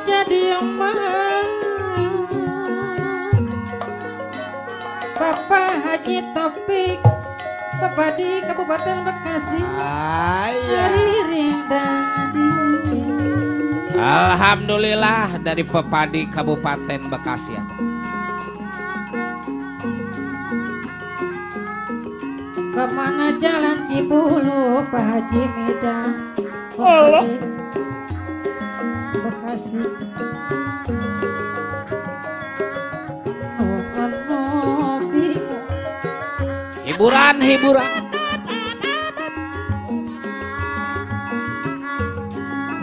jadi emak Bapak Haji Taufik Pepadi Kabupaten Bekasi Hariring Dadi Alhamdulillah dari Pepadi Kabupaten Bekasi. Kemana jalan Cibulu Pak Haji Medan Pepadi Bekasi hiburan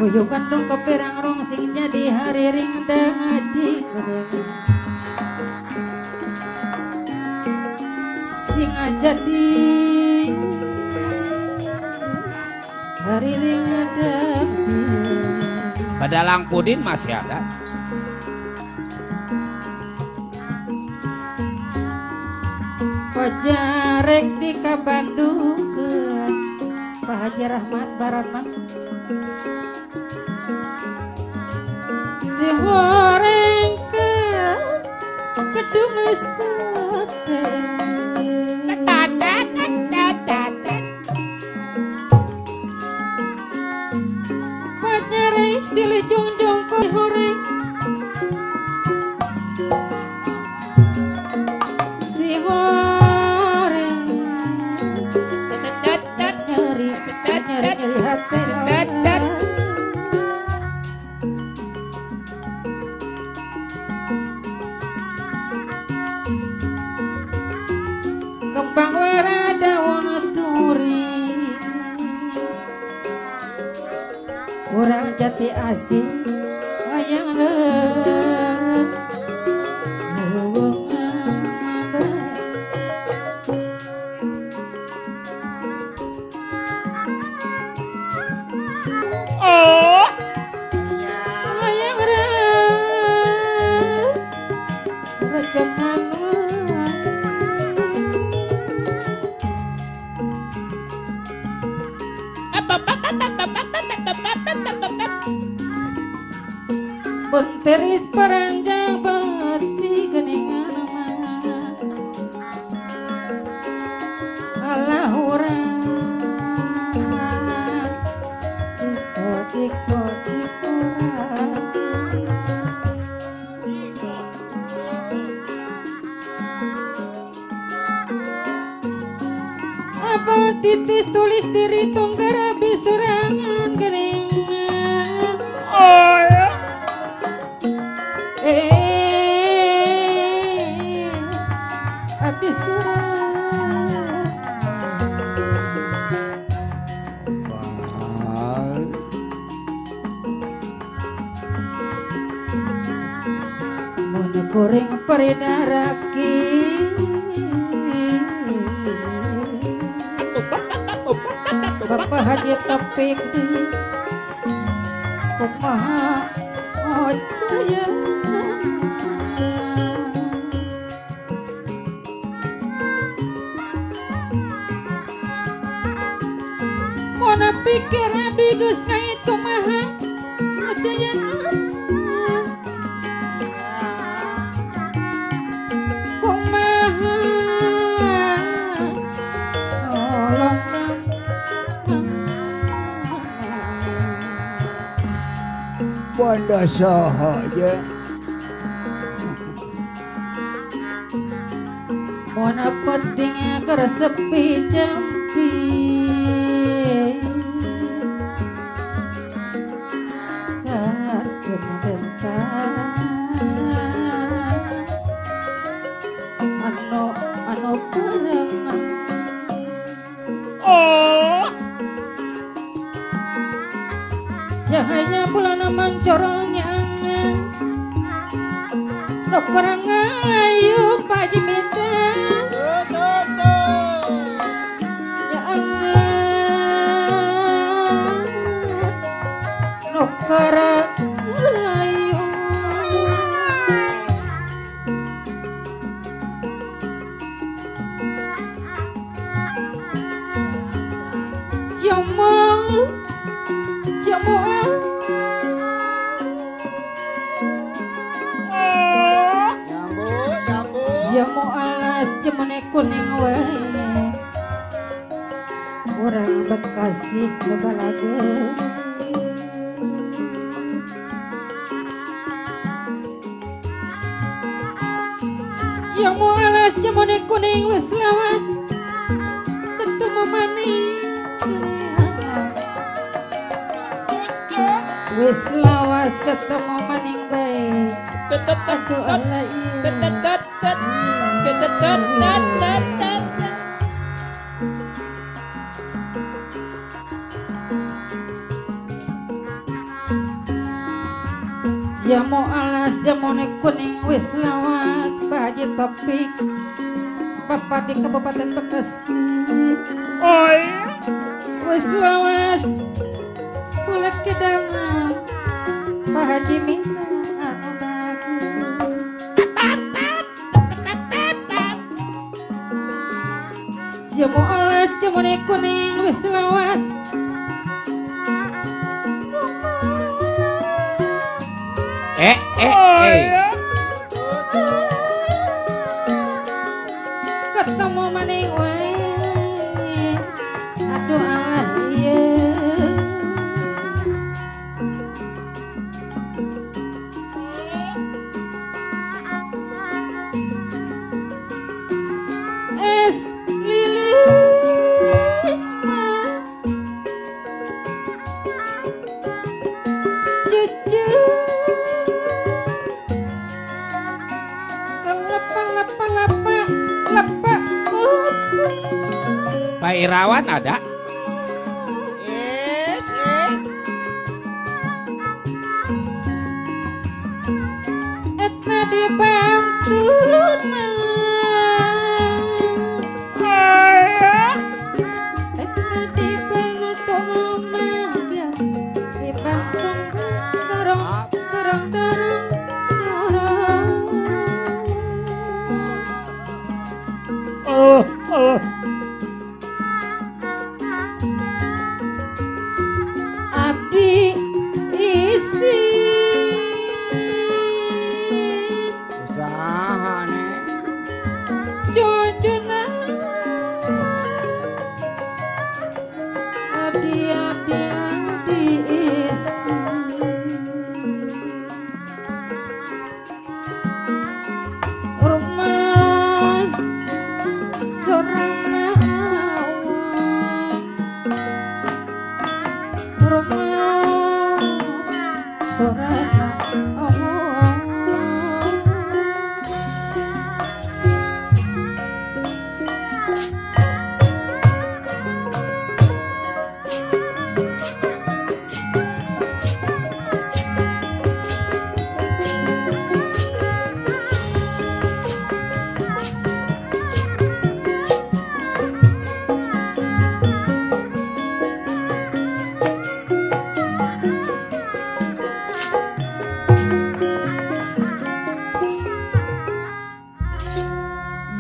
Uyuh kandung kepirang rong sing jadi hari ring dadi sing jadi hari ring dadi Padalang Pudin masih ada. Wajarek di ka Bandung Pak Haji Rahmat Barakah si horeng ke gedung sate wajarek silih jungjung ko horeng si horeng nyeri hati kembang wera daun turi kurang jati asih wayang Teris peranjang berarti geningan apa titis tulis diri tungkar bisurangan gening Oh ya. habis surat mun goreng peridaraki Bapak Haji Topik kumaha ojaya Mona pikir abdi geus ngait kumaha ojaya kumaha tolong Banda sahaja. Mona pentingnya keresepi jampi Kakun bentar Ano barengan Oh. Jahanya bulan mancorongnya Dokter ngayu pagi minta Ya angin Dokter ngayu Jamu Jamu alas jemune kuning wae Orang Bekasi bebalage Jamu alas jemune kuning wis lawas ketemu manis Wis lawas ketemu maning bae Aduh Allah Jamu alas jamune kuning wis lawas Haji Topik Bapak di Kabupaten Bekasi Oh ya. wis lawas Kulek kedangan Pak Haji minta anu bagus Jamu alas jamune kuning wis lawas Oh ya. ketemu maning wae aduh Allah ieu es lili cucu lapa Pak Irawan ada? Yes. etna dibantu etna dibantu mangga dibantu dorong dorong dorong dorong Oh. abdi isi Usaha nih.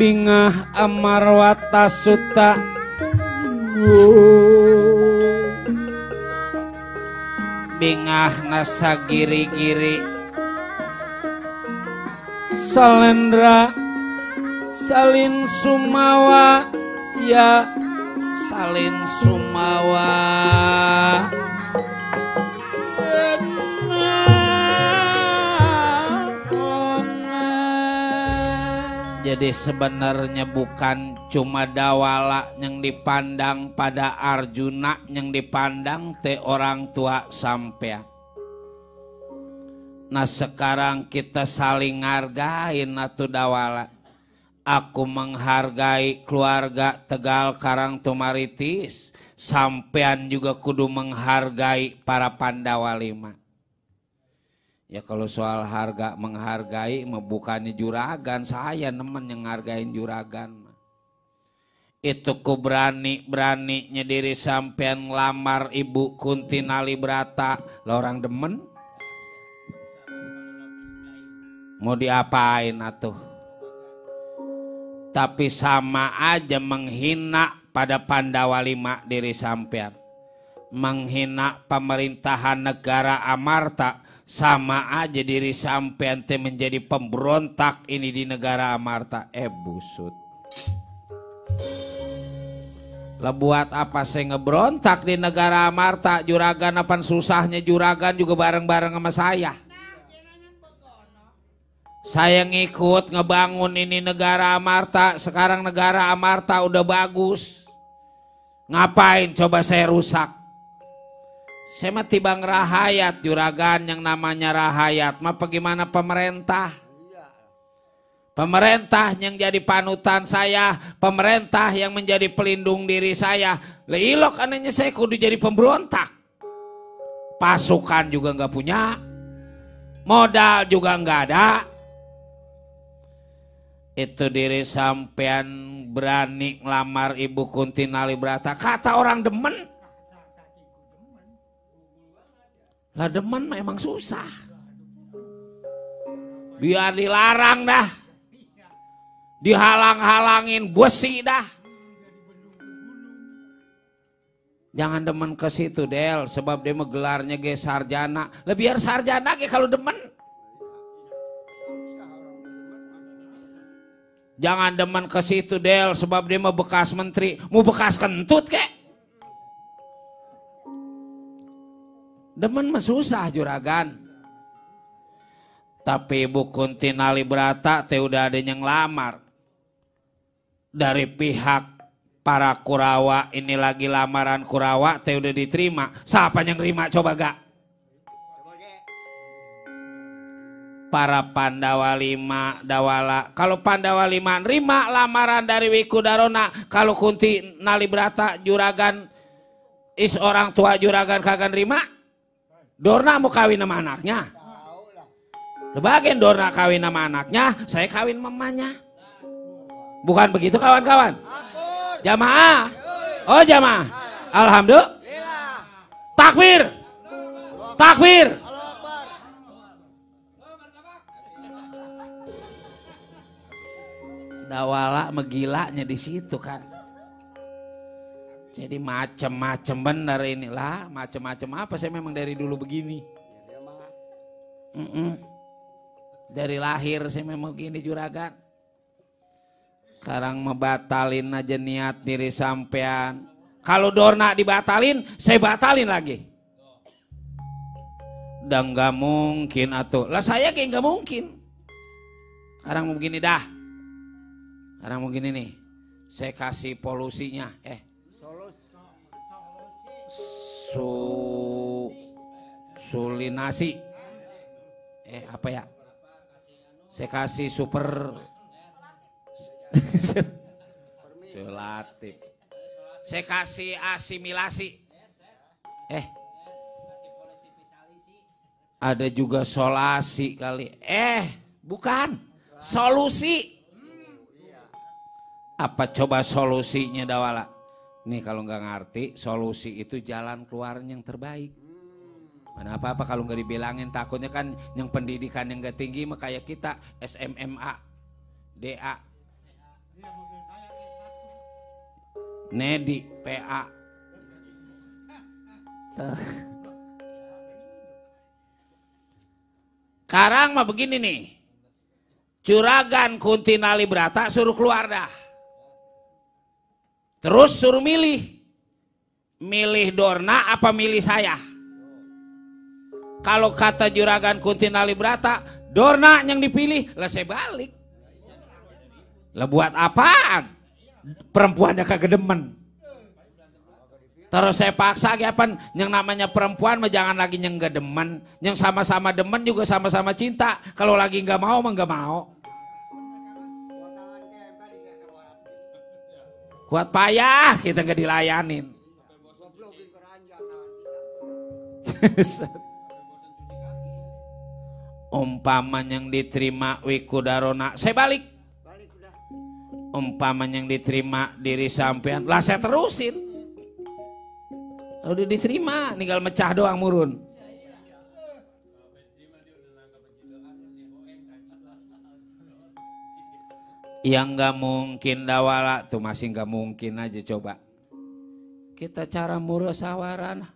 bingah amarwata suta bingah nasa giri-giri salendra salin sumawa ya salin sumawa jadi sebenarnya bukan cuma Dawala yang dipandang pada Arjuna, yang dipandang te orang tua sampean. Nah sekarang kita saling ngargain atuh Dawala. Aku menghargai keluarga Tegal Karang Tumaritis, sampean juga kudu menghargai para Pandawa 5. Ya kalau soal harga menghargai bukannya juragan, saya nemen yang ngargain juragan. Itu ku beraninya diri sampean ngelamar Ibu Kunti Nalibrata, lah orang demen. Mau diapain atuh? Tapi sama aja menghina pada Pandawa 5 diri sampean. Menghina pemerintahan negara Amarta, sama aja diri sampean teh menjadi pemberontak ini di negara Amarta. Busut. Lah buat apa saya ngeberontak di negara Amarta? Juragan apa susahnya juragan juga bareng-bareng sama saya. Saya ngikut ngebangun ini negara Amarta. Sekarang negara Amarta udah bagus. Ngapain coba saya rusak? Saya mah tiba ngerahayat juragan, yang namanya rahayat mah bagaimana pemerintah. Pemerintah yang jadi panutan saya, pemerintah yang menjadi pelindung diri saya. Leilok anehnya saya kudu jadi pemberontak. Pasukan juga nggak punya, modal juga nggak ada. Itu diri sampean berani ngelamar Ibu Kunti Nalibrata, kata orang demen. Lah demen memang susah. Biar dilarang dah. Dihalang-halangin besi dah. Jangan demen ke situ Del, sebab dia mah gelarnya ge sarjana. Lah biar sarjana ge kalau demen. Jangan demen ke situ Del, sebab dia mah bekas menteri. Mau bekas kentut kek. Demen mah susah juragan. Tapi Ibu Kunti Nalibrata teh udah ada yang lamar. Dari pihak para Kurawa, ini lagi lamaran Kurawa teh udah diterima. Siapa yang terima coba gak? Para Pandawa 5 Dawala. Kalau Pandawa 5 nerima lamaran dari Wikudarona, kalau Kunti Nalibrata juragan is orang tua juragan kagak nerima, Dorna mau kawin sama anaknya. Sebagian Dorna kawin sama anaknya, saya kawin mamanya. Bukan begitu kawan-kawan? Jamaah. Oh jamaah. Alhamdulillah. Takbir. Takbir. Dawala megilanya di situ kan. Jadi macem-macem bener inilah, macem-macem apa, saya memang dari dulu begini. Dari lahir saya memang begini juragan. Sekarang membatalin aja niat diri sampean. Kalau Dorna dibatalin, saya batalin lagi. Dan gak mungkin atuh. Lah saya kayak gak mungkin. Sekarang mau begini dah. Sekarang mau begini nih. Saya kasih polusinya. Sulinasi. Apa ya? Saya kasih super sulatif. Saya kasih asimilasi. Ada juga solasi kali. Bukan. Solusi. Apa coba solusinya Dawala? Nih kalau nggak ngerti, solusi itu jalan keluarnya yang terbaik. Mana apa-apa kalau nggak dibilangin, takutnya kan yang pendidikan yang nggak tinggi mah kayak kita SMMA, DA. Nedi PA. Sekarang mah begini nih. Juragan Kunti Nalibrata suruh keluar dah. Terus suruh milih. Milih Dorna apa milih saya? Kalau kata Juragan Kunti Nalibrata, Dorna yang dipilih, lah saya balik. Lah buat apaan? Perempuannya kagak demen. Terus saya paksa kapan yang namanya perempuan mah jangan lagi yang gak demen, yang sama-sama demen juga sama-sama cinta. Kalau lagi nggak mau mah nggak mau. Kuat payah kita nggak dilayanin. Umpama yang diterima Wikudarona, saya balik. Umpama yang diterima diri sampean, lah saya terusin. Udah diterima, tinggal mecah doang murun. Yang nggak mungkin dawala tuh masih nggak mungkin aja coba. Kita cara murasawaran,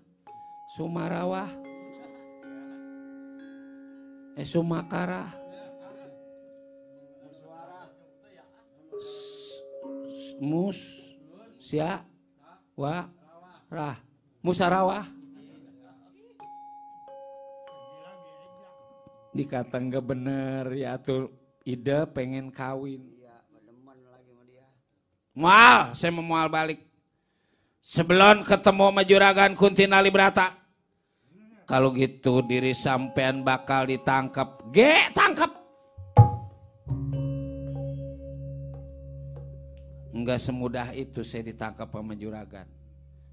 Sumarawah, Sumakara, mus, sia, wa, rah, musarawah. Dikata nggak bener ya tuh ide pengen kawin. Mual, saya mau mual balik. Sebelum ketemu sama Juragan Kunti Nalibrata. Kalau gitu diri sampean bakal ditangkap. Tangkap. Enggak semudah itu saya ditangkap sama Juragan.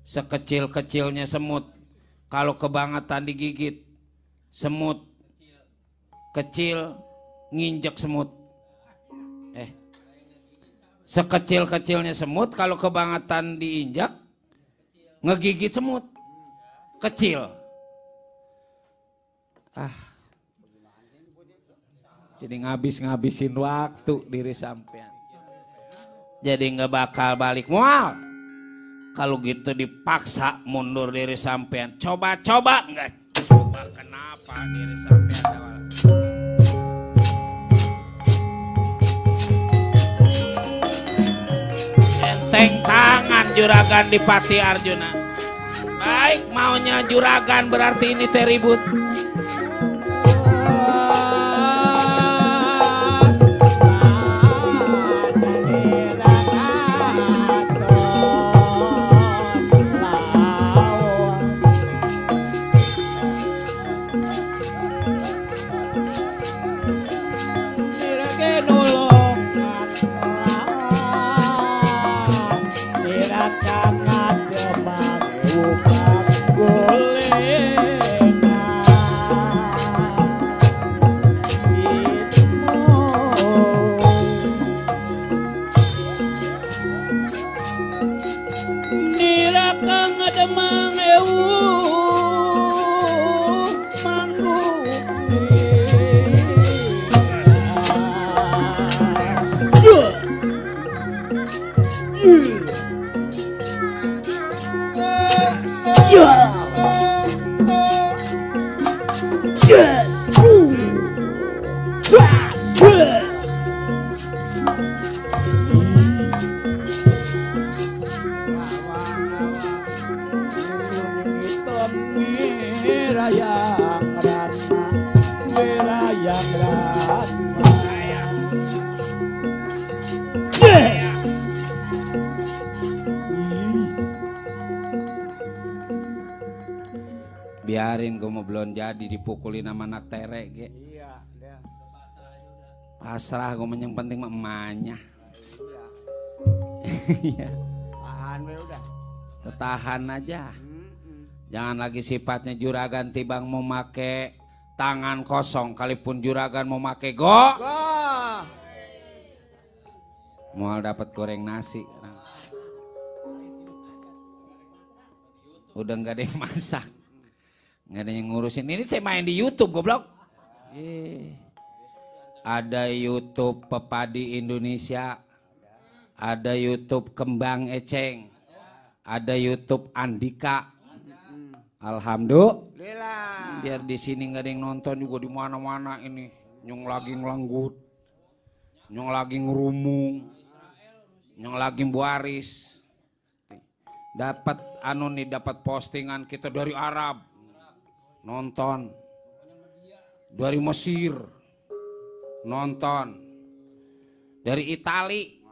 Sekecil-kecilnya semut. Kalau kebangetan digigit. Semut. Kecil nginjek semut. Sekecil-kecilnya semut kalau kebangetan diinjak ngegigit semut kecil. Jadi ngabisin waktu diri sampean. Jadi nggak bakal balik mual. Kalau gitu dipaksa mundur diri sampean. Coba-coba nggak coba kenapa diri sampean awal. Enteng tangan Juragan Dipati Arjuna. Baik maunya Juragan berarti ini teh ribut. Biarin gue mau belum jadi dipukulin sama anak tere ge. Iya, pasrah gue yang penting mah emaknya. Iya. Tahan we udah. Tahan aja. Jangan lagi sifatnya Juragan tibang mau make tangan kosong, kalipun Juragan mau make go. Mual dapat goreng nasi. Udah nggak ada yang masak. Nggak ada yang ngurusin. Ini saya main di YouTube goblok. Ada YouTube Pepadi Indonesia. Ada YouTube Kembang Eceng. Ada YouTube Andika. Alhamdulillah. Lila. Biar di sini nggak ada yang nonton juga di mana-mana ini. Nyong lagi ngelanggut, nyong lagi ngerumung, nyong lagi buaris. Dapat dapat postingan kita dari Arab, nonton. Dari Mesir, nonton. Dari Itali,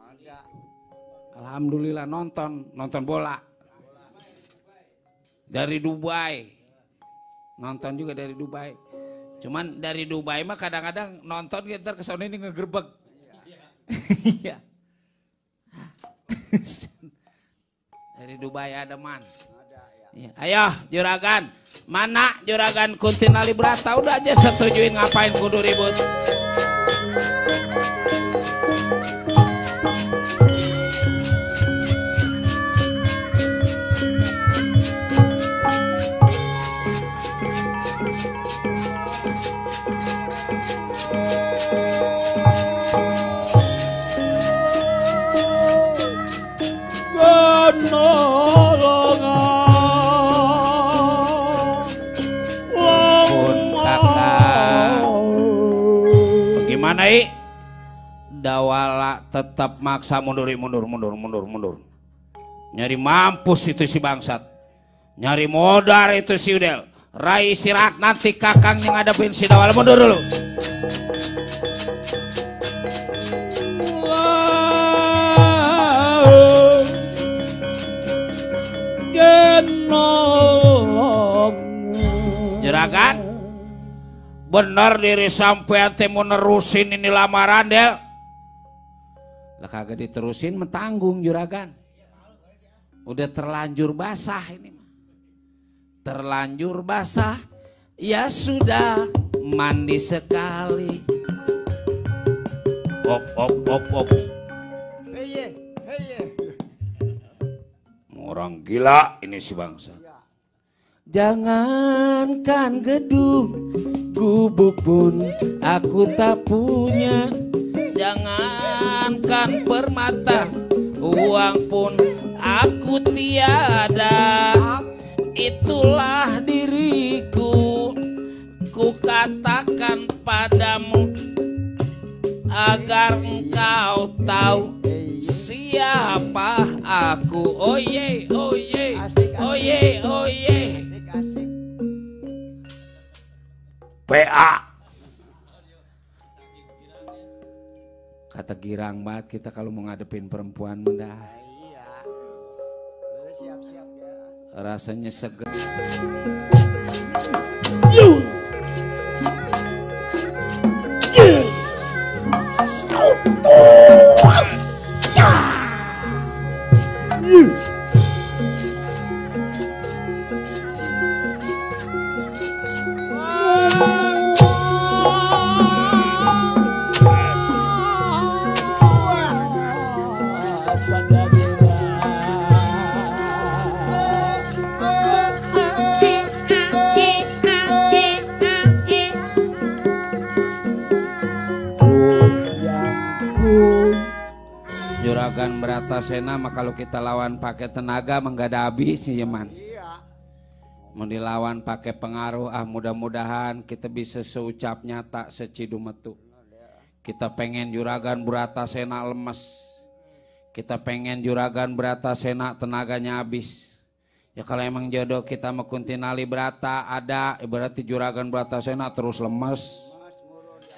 alhamdulillah nonton bola. Dari Dubai, nonton juga dari Dubai. Cuman dari Dubai mah kadang-kadang nonton kita kesana ini ngegerbek. Iya. Dari Dubai ada man. Ya. Ayo juragan, mana juragan Kuntinali Brata? Udah aja setujuin, ngapain kudu ribut. Bagaimana Dawala tetap maksa mundur. Nyari mampus itu si bangsat. Nyari modar itu si Udel. Rai istirahat, nanti kakang yang ngadepin si Dawala. Mundur dulu. Juragan, bener diri sampean teh mau nerusin ini lamaran Del. Lah kagak diterusin mentanggung juragan. Udah terlanjur basah ini mah. Terlanjur basah, ya sudah mandi sekali. Op. Heye. Orang gila ini si bangsa. Jangankan gedung, gubuk pun aku tak punya. Jangankan permata, uang pun aku tiada. Itulah diriku, ku katakan padamu, agar engkau tahu siapa aku. Oye. Asik. PA. Kata girang banget kita kalau mau ngadepin perempuan muda. Iya. Lu siap-siap ya. Rasanya segar. Juragan Bratasena mah kalau kita lawan pakai tenaga mah nggak ada habisnya ya man. Iya. Mau dilawan pakai pengaruh, mudah-mudahan kita bisa seucap nyata secidu metu. Kita pengen Juragan Bratasena lemes. Kita pengen Juragan Bratasena tenaganya habis. Ya kalau emang jodoh kita sama Kuntinali Brata ada, berarti Juragan Bratasena terus lemes.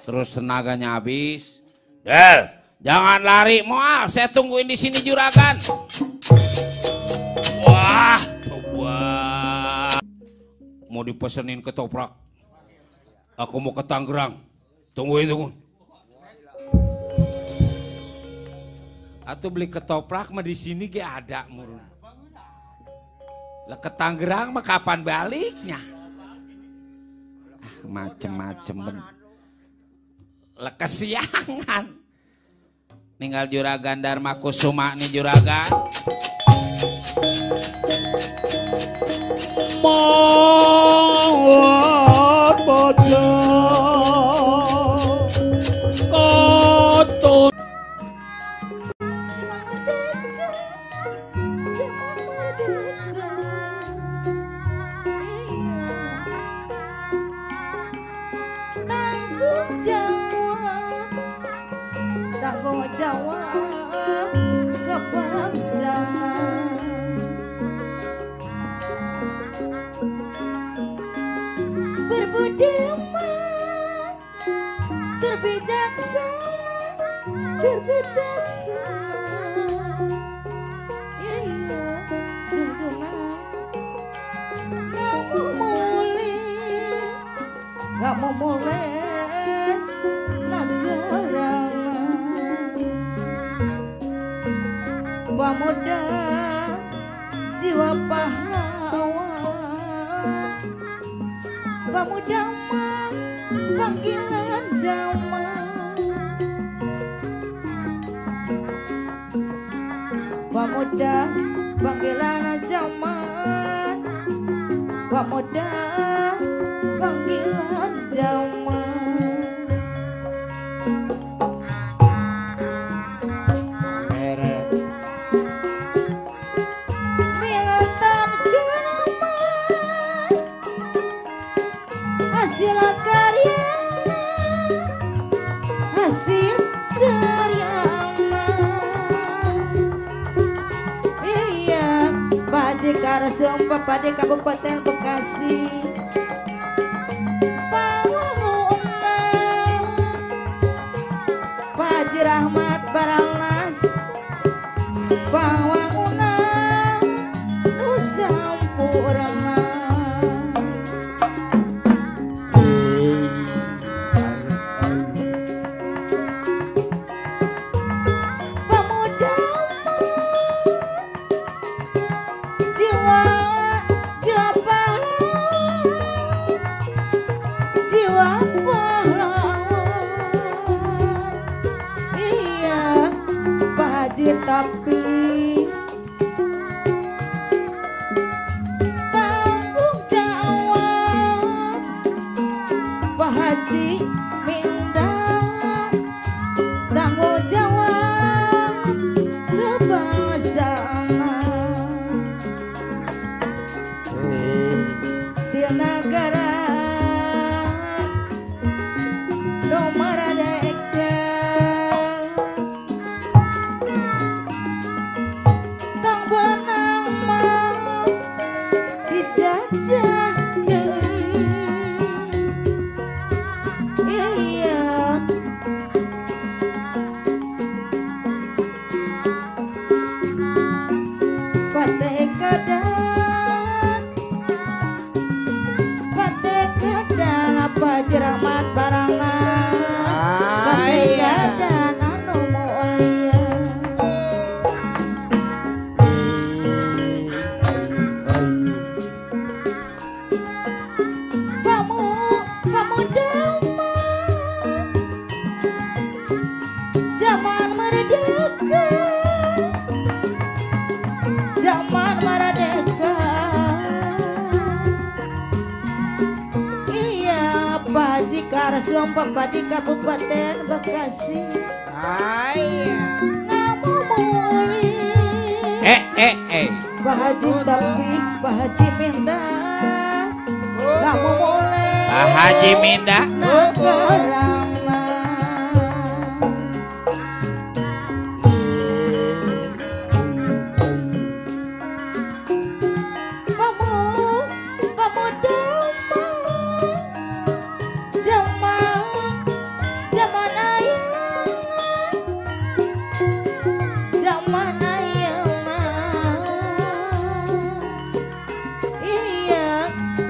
Terus tenaganya habis. Del, jangan lari, moal. Saya tungguin di sini Juragan. Wah. Mau dipesenin ketoprak. Aku mau ke Tangerang. Tungguin. Atau beli ketoprak mah di sini ge ada murun. Lah ke Tangerang mah kapan baliknya? Macem-macem ben. Lah kesiangan. Ninggal Juragan Dharma Kusuma nih Juragan. Mawar baca kotor. Kamu mulai negara pemuda jiwa pahlawan, pemuda mah panggilan zaman, pemuda panggilan zaman, pemuda panggilan zaman. Milatan kenapa hasil karya, hasil karya. Iya, Pak Jekar Sumpah pada Kabupaten Bekasi. Rahmat Barangnas Pangwangunan Nusampurna. Pemuda jiwa jiwa pahlawan, jiwa tapi tanggung jawab Pak Haji minta tanggung jawab kebangsaan di negara nomor Rahmat Barangnas Pateka dan anu mulia. Pemuda zaman merdeka, zaman merdeka. Pak Jekar Sumpah pada Kabupaten Bekasi. Kamu mulai Pak Haji tapi Pak Haji minta kamu mulai Pak Haji minta negara.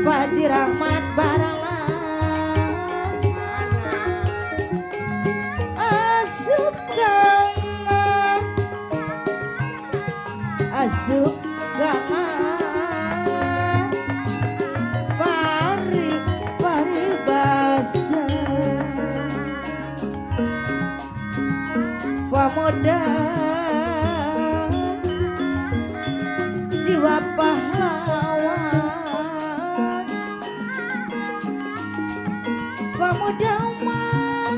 Pak Rahmat Barangnas asup gana pari basa pemuda jiwa pahlawan, pemuda mah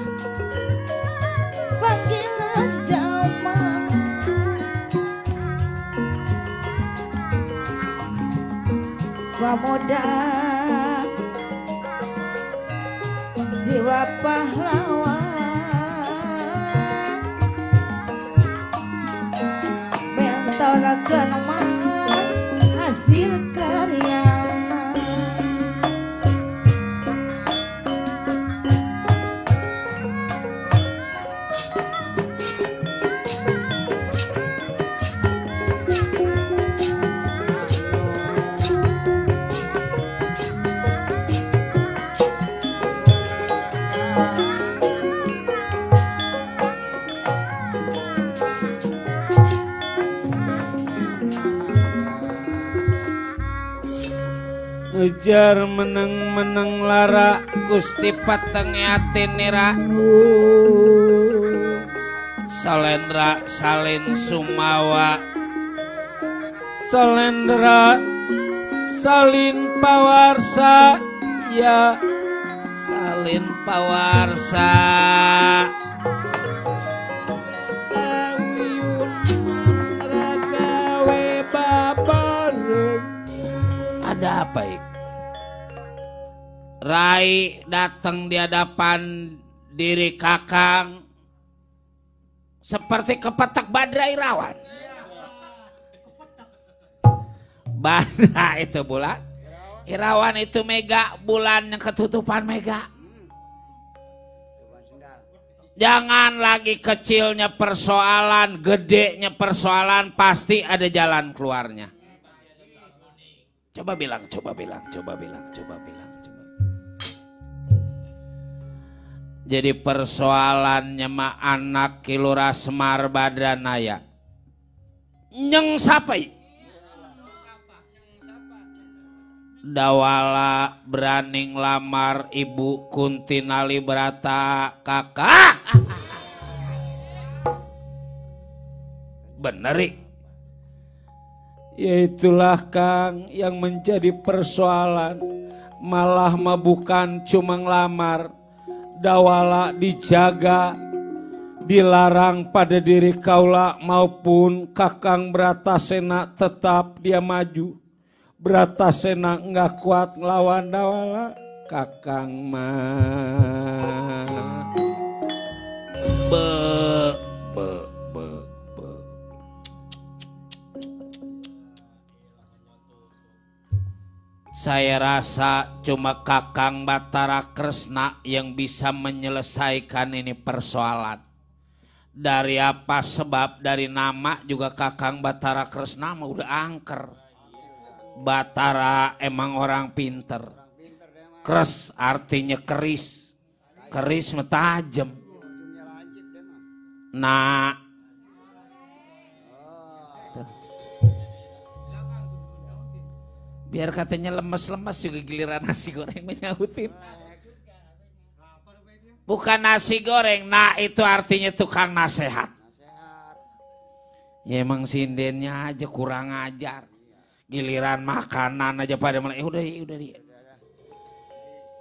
panggilan zaman, pemuda jiwa pahlawan, mental raga hasil karya. ujar meneng-meneng lara Gusti patengiatin nira Salendra salin sumawa Salendra salin pawarsa ya salin pawarsa ada apa ya? Rai datang di hadapan diri Kakang seperti kepetak badra Irawan. Badra itu bulan, Irawan itu mega, bulan yang ketutupan mega. Jangan lagi kecilnya persoalan, gedenya persoalan, pasti ada jalan keluarnya. Coba bilang. Jadi persoalannya mah anak Kilura Semar Badranaya. Nyeng sapai. Dawala berani ngelamar Ibu Kunti Nalibrata kakak. Bener. Yaitulah Kang yang menjadi persoalan. Malah mah bukan cuma ngelamar, dawala dijaga, dilarang pada diri kaula maupun Kakang Bratasena tetap dia maju. Bratasena enggak kuat ngelawan dawala, Kakang mah Saya rasa cuma Kakang Batara Kresna yang bisa menyelesaikan ini persoalan. Dari apa sebab dari nama juga Kakang Batara Kresna mah udah angker. Batara emang orang pinter. Kres artinya keris. Keris mah tajam. Nah, biar katanya lemes-lemes juga giliran nasi goreng menyautin. Bukan nasi goreng, nah itu artinya tukang nasehat. Ya emang sindennya aja kurang ajar. Giliran makanan aja pada malah udah.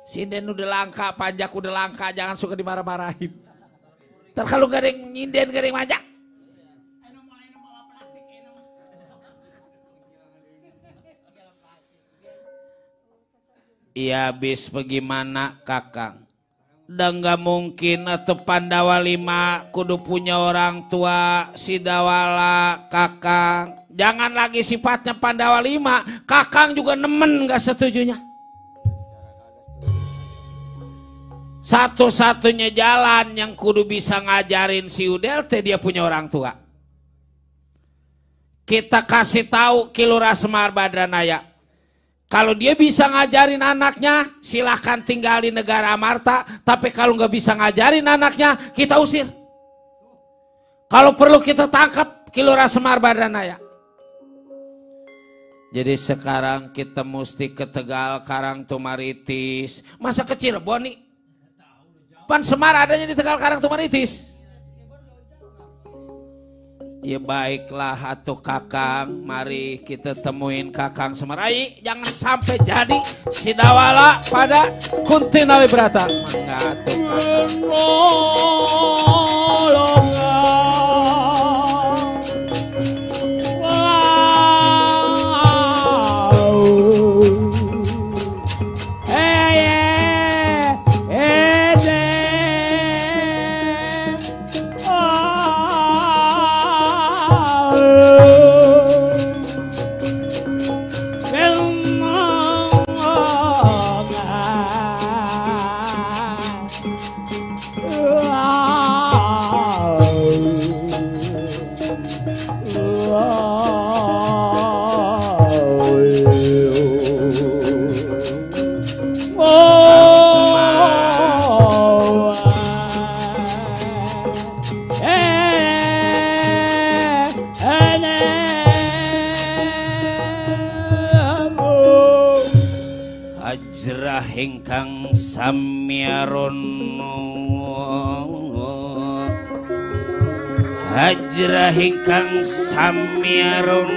Sinden udah langka, pajak udah langka, jangan suka dimarah-marahin. Ntar kalau gak ada yang nyinden, gak ada yang pajak. Iya bis bagaimana Kakang? Udah gak mungkin atau Pandawa 5 kudu punya orang tua si Dawala Kakang. Jangan lagi sifatnya Pandawa 5, Kakang juga nemen gak setujunya. Satu-satunya jalan yang kudu bisa ngajarin si Udel teh dia punya orang tua. Kita kasih tahu Kilura Semar Badranaya. Kalau dia bisa ngajarin anaknya, silahkan tinggal di negara Amarta. Tapi kalau nggak bisa ngajarin anaknya, kita usir. Kalau perlu kita tangkap Kilura Semar Badranaya. Jadi sekarang kita mesti ke Tegal Karangtumaritis. Masa ke Cirebon nih? Pan Semar adanya di Tegal Karangtumaritis. Ya baiklah atuh Kakang, mari kita temuin Kakang Semar. Ai, jangan sampai jadi si Dawala pada Kunti Nalibrata. Mangga atuh Kakang. Hajrah ingkang samyaron, hajrah ingkang samyaron,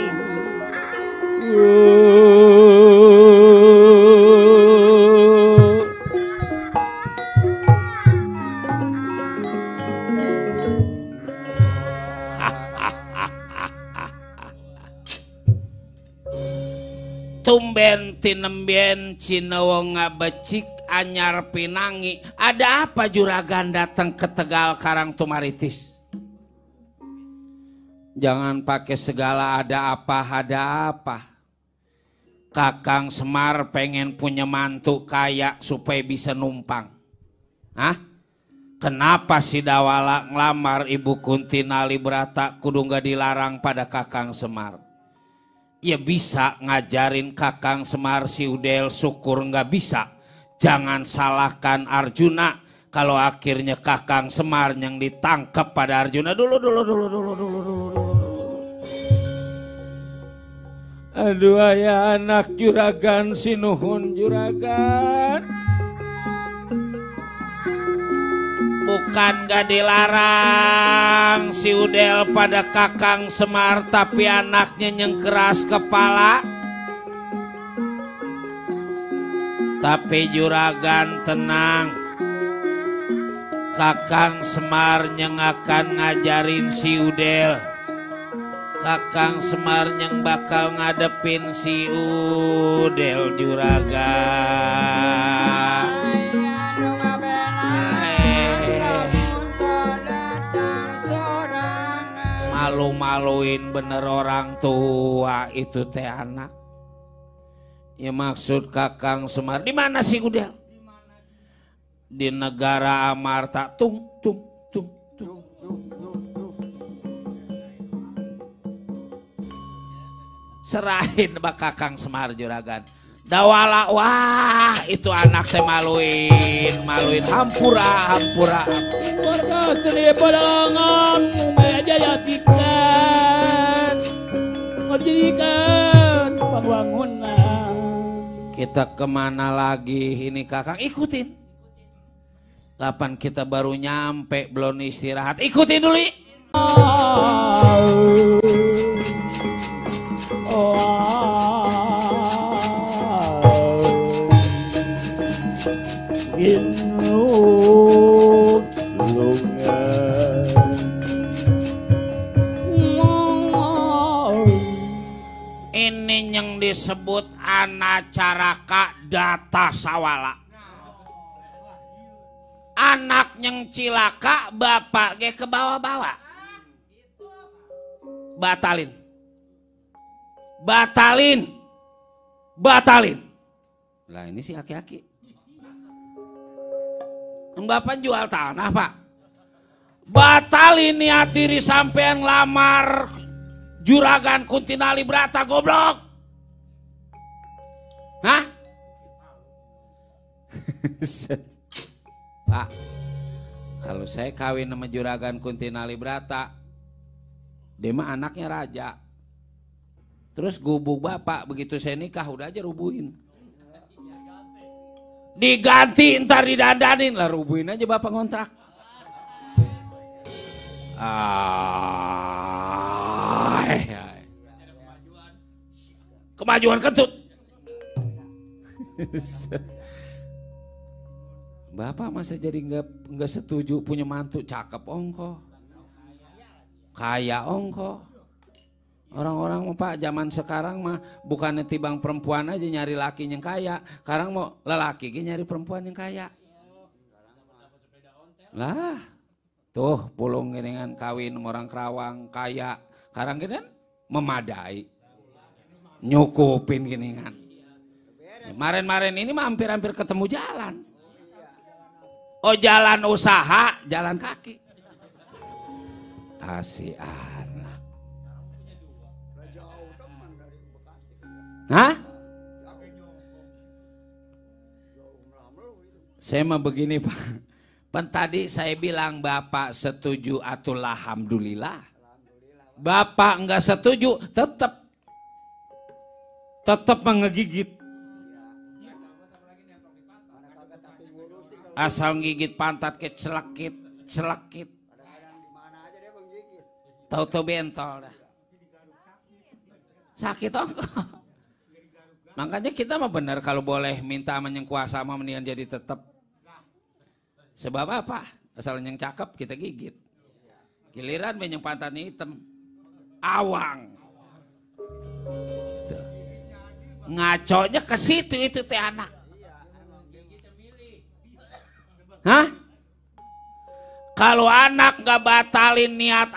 tumben tinembien Cinewong ngabecik anyar pinangi. Ada apa juragan datang ke Tegal Karang Tumaritis? Jangan pakai segala ada apa. Kakang Semar pengen punya mantu kaya supaya bisa numpang. Hah? Kenapa si Dawala ngelamar Ibu Kunti Nalibrata kudu gak dilarang pada Kakang Semar? Ya bisa ngajarin Kakang Semar si Udel, syukur nggak bisa. Jangan salahkan Arjuna kalau akhirnya Kakang Semar yang ditangkap pada Arjuna. Dulu. Aduh ayah anak juragan sinuhun juragan. Bukan gak dilarang si Udel pada Kakang Semar, tapi anaknya yang keras kepala. Tapi juragan tenang, Kakang Semar yang akan ngajarin si Udel. Kakang Semar yang bakal ngadepin si Udel juragan. Malu-maluin bener orang tua itu teh anak. Ya maksud Kakang Semar di mana sih Udel? Di negara Amarta. Tung. Serahin bak Kakang Semar juragan. Dawala, wah itu anak teh maluin, hampura. Warga seni pedalangan Jaya Tikran menjadikan bangunan. Kita kemana lagi ini Kakang? Ikutin. Lapan kita baru nyampe, belum istirahat. Ikutin dulu. Ini yang disebut anacaraka data sawala. Anak yang cilaka bapak ge ke bawa-bawa. Batalin. Lah ini si aki-aki. Bapak jual tanah pak. Batalin niat diri sampean lamar juragan Kunti Nalibrata goblok. Hah? Pak, kalau saya kawin sama juragan Kunti Nalibrata, dia mah anaknya raja. Terus gubuk bapak begitu saya nikah udah aja rubuhin. Diganti ntar didandanin lah, rubuhin aja bapak ngontrak. Kemajuan kentut. Bapak masa jadi nggak setuju punya mantu cakep ongko, kaya ongko. Orang-orang mah pak zaman sekarang mah bukannya tibang perempuan aja nyari laki yang kaya, sekarang mau lelaki nyari perempuan yang kaya. Lah, tuh pulung geningan kawin sama orang Kerawang kaya, sekarang gini kan memadai, nyukupin geningan. Kemarin-marin ini mah hampir-hampir ketemu jalan. Oh jalan usaha, jalan kaki. Asih anak. Hah? Saya mah begini Pak. Pan tadi saya bilang Bapak setuju atau alhamdulillah. Bapak enggak setuju tetap mengegigit. Asal gigit pantat ke celekit. Kadang-kadang di mana aja dia menggigit. Tahu-tahu bentol dah. Sakit ongkong. Makanya kita mah benar kalau boleh minta sama yang kuasa mah mendingan jadi tetap. Sebab apa? Asal yang cakep kita gigit. Giliran yang pantatnya hitam. Awang. Tuh. Ngaconya ke situ itu teh anak. Hah? Kalau anak gak batalin niat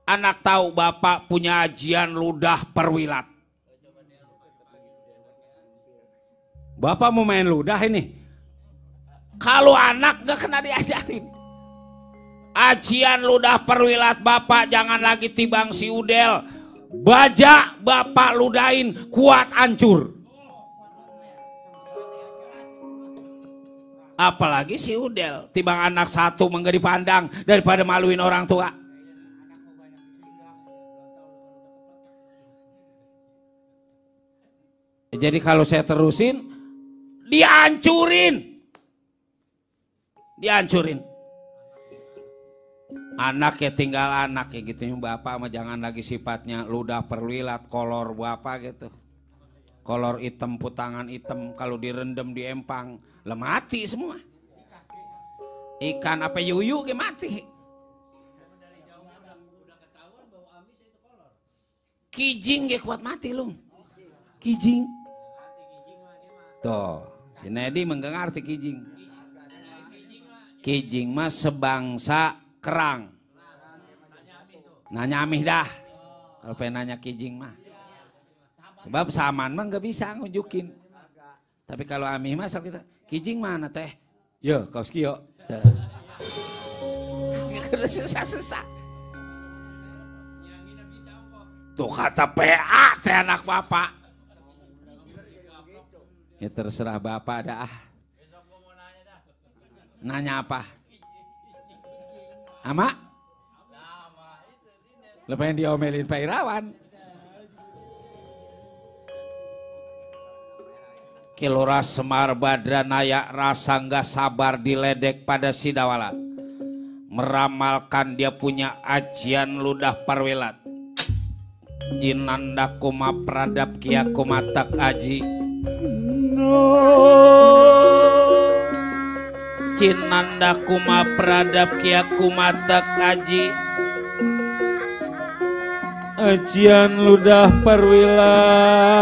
anak tahu bapak punya ajian ludah perwilat. Bapak mau main ludah ini. Kalau anak gak kena diajarin. Ajian ludah perwilat bapak jangan lagi tibang si udel. Baja bapak ludahin kuat hancur. Apalagi si udel. Tibang anak satu menggak dipandang daripada maluin orang tua. Jadi kalau saya terusin, dihancurin. Anak ya tinggal anak ya gitu. Bapak mah jangan lagi sifatnya ludah perwilat, kolor bapak gitu. Kolor hitam, putangan hitam, kalau direndam di empang, lah mati semua. Ikan apa yuyu ke mati. Kijing ya kuat mati lu. Kijing. Tuh, si Nedi mengengerti kijing. Kijing mah sebangsa kerang. Nanya amih dah. Kalau pengen nanya kijing mah. Sebab saman mah nggak bisa nunjukin. Tapi kalau amih mah asal kita, kijing mana teh? Yo, kaos kio. Susah. Tuh kata PA teh anak bapak. Ya terserah bapak dah. Nanya apa? Ama? Lo pengen diomelin Pak Irawan? Kilora Semar Badranaya rasa nggak sabar diledek pada Sidawala. Meramalkan dia punya ajian ludah parwelat. Jinanda kuma pradap kia kumatak aji. Cinanda kuma pradap kia kumatak aji. Ajian ludah parwelat.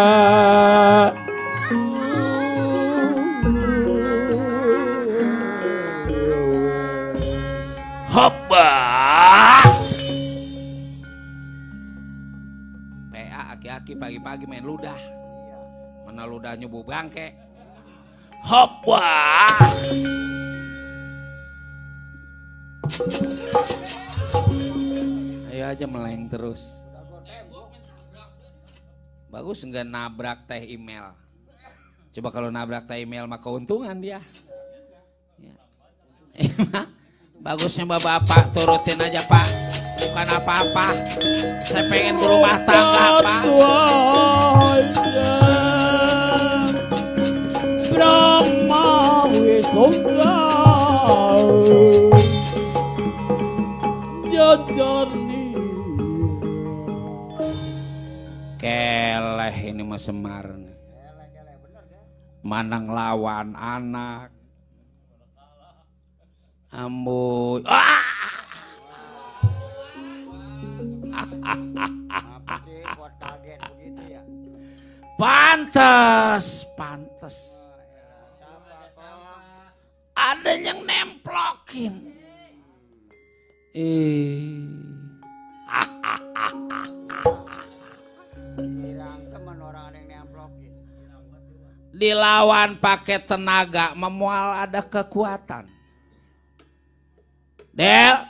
Hoppa. PA aki-aki pagi-pagi main ludah. Mana ludah nyubu bangke. Hoppa. Ayo aja meleng terus. Bagus enggak nabrak teh email. Coba kalau nabrak teh email mah keuntungan dia. Ya. Bagusnya bapak turutin aja pak. Bukan apa-apa. Saya pengen berumah tangga pak. Brahma Wisongga Jajarni. Keleh ini mah Semar. Manang lawan anak. Amboy. Apa sih buat kaget begitu ya? Pantes. Siapa kok? Ada yang nemplokin. Kirang teman orang ada yang nemplokin. Dilawan pakai tenaga, memual ada kekuatan. Del,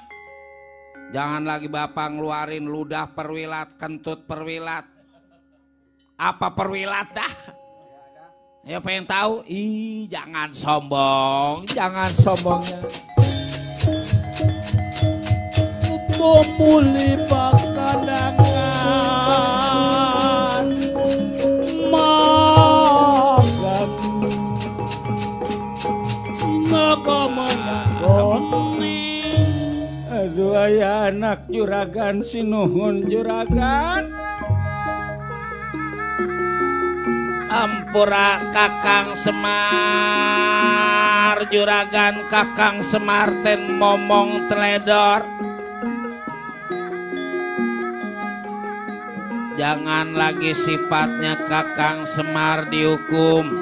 jangan lagi bapak ngeluarin ludah perwilat, kentut perwilat. Apa perwilat dah? Ya pengen tahu? Ih, jangan sombong, jangan sombongnya. Pemuli pakanangan makan. anak juragan sinuhun juragan. Ampura Kakang Semar juragan Kakang Semar ten momong teledor. Jangan lagi sifatnya Kakang Semar dihukum.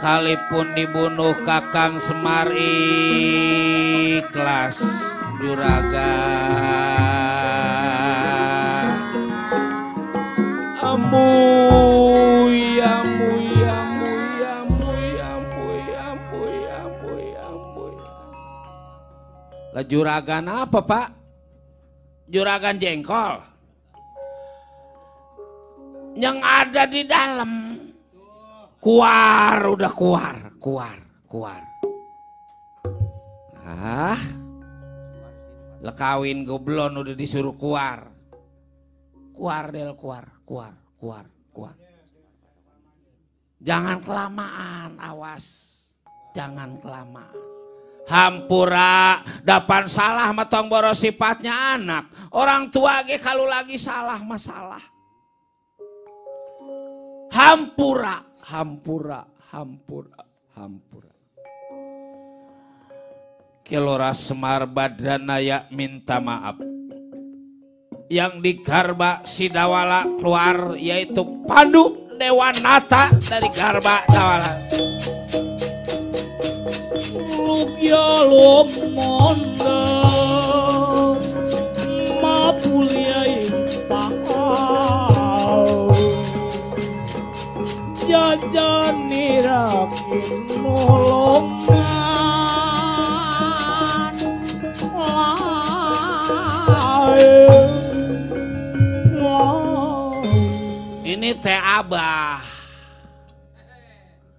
Kalipun dibunuh Kakang Semar ikhlas juragan. Amuy amuy amuy amuy amuy amuy amuy amuy. Lah juragan apa Pak? Juragan jengkol. Yang ada di dalam keluar, udah keluar. Ah, lekawin goblon udah disuruh keluar. Keluar. Jangan kelamaan, awas. Jangan kelamaan. Hampura dapan salah matong boros sifatnya anak. Orang tua ge kalau lagi salah masalah. Hampura. Kelora Semar Badranaya minta maaf. Yang digarba Sidawala keluar yaitu Pandu Dewanata dari garba Dawala. Lugya lomonda mapuliai pakau jajani rakin nolongan ini teh Abah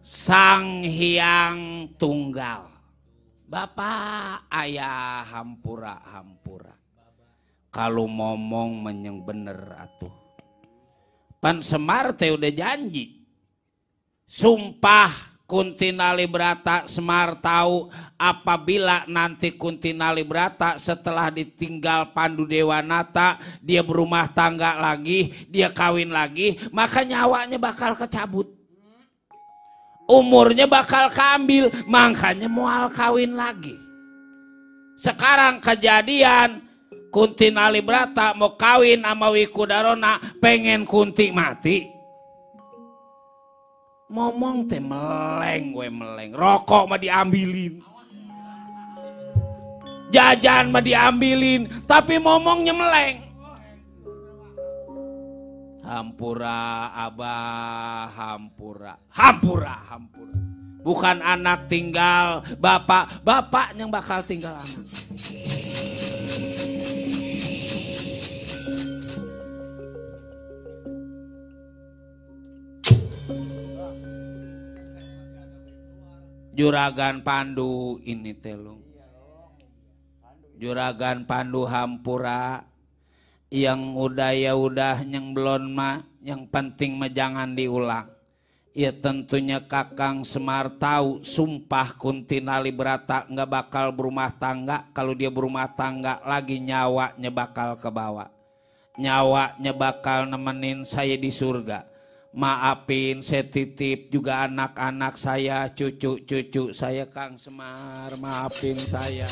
Sang Hyang Tunggal Bapak Ayah Hampura kalau ngomong menyeng bener atuh Pan Semar teh udah janji sumpah Kunti Nalibrata. Semar tahu apabila nanti Kunti Nalibrata setelah ditinggal Pandu Dewanata dia berumah tangga lagi, dia kawin lagi, maka nyawanya bakal kecabut, umurnya bakal keambil, makanya moal kawin lagi. Sekarang kejadian Kunti Nalibrata mau kawin sama Wikudarona, pengen Kunti mati. Ngomong teh meleng, rokok mah diambilin, jajan mah diambilin, tapi ngomongnya meleng. Hampura Abah, hampura. Bukan anak tinggal bapak yang bakal tinggal anak. Juragan Pandu ini telung. Juragan Pandu Hampura yang udah ya udah, yang belum mah, yang penting mah jangan diulang. Ya tentunya Kakang Semar tahu sumpah Kunti Nalibrata nggak bakal berumah tangga. Kalau dia berumah tangga lagi nyawanya bakal kebawa. Nyawanya bakal nemenin saya di surga. Maafin saya titip juga anak-anak saya, cucu-cucu saya Kang Semar, maafin saya.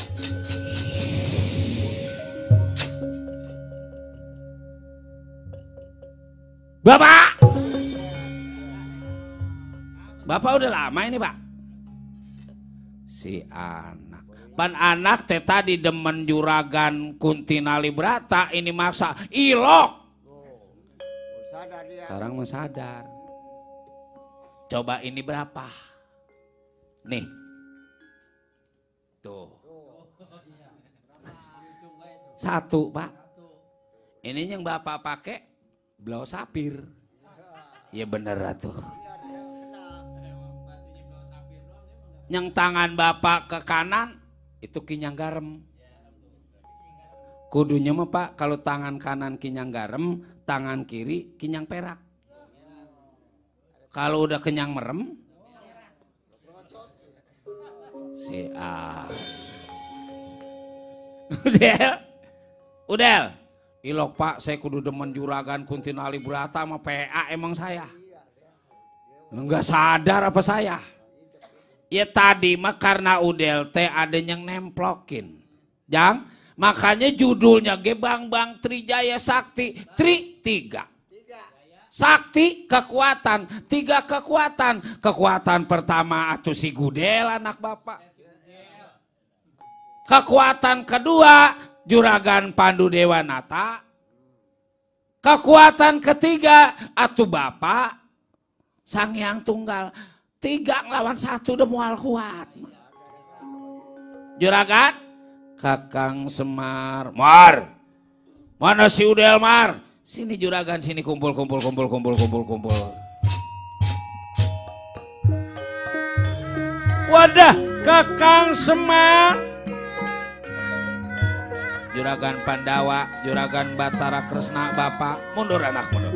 Bapak udah lama ini Pak? Si anak. Pan anak teh tadi demen juragan Kunti Nalibrata, ini maksa ilok. Sekarang mau sadar. Coba ini berapa? Nih. Tuh. Satu Pak. Ini yang Bapak pakai blau sapir. Ya bener atuh. Yang tangan Bapak ke kanan itu kinyang garam. Kudunya mah Pak, kalau tangan kanan kinyang garam, tangan kiri kinyang perak. Kalau udah kenyang merem, si A. Udel. Ilok Pak, saya kudu demen juragan Kuntinali Brata sama PA emang saya. Enggak sadar apa saya. Ya tadi mah karena Udel teh ada yang nemplokin. Jang, makanya judulnya ge Bang Trijaya Sakti. Tri 3. Sakti kekuatan, 3 kekuatan. Kekuatan pertama atuh si Gudel anak bapak. Kekuatan kedua Juragan Pandu Dewanata. Kekuatan ketiga atuh bapak Sang Hyang Tunggal. 3 ngelawan 1 udah mual kuat. Juragan Kakang Semar. Mar. Mana si Udel Mar? Sini juragan, sini kumpul. Wadah, Kakang Semar. Juragan Pandawa, Juragan Batara Kresna, Bapak. Mundur anak, mundur.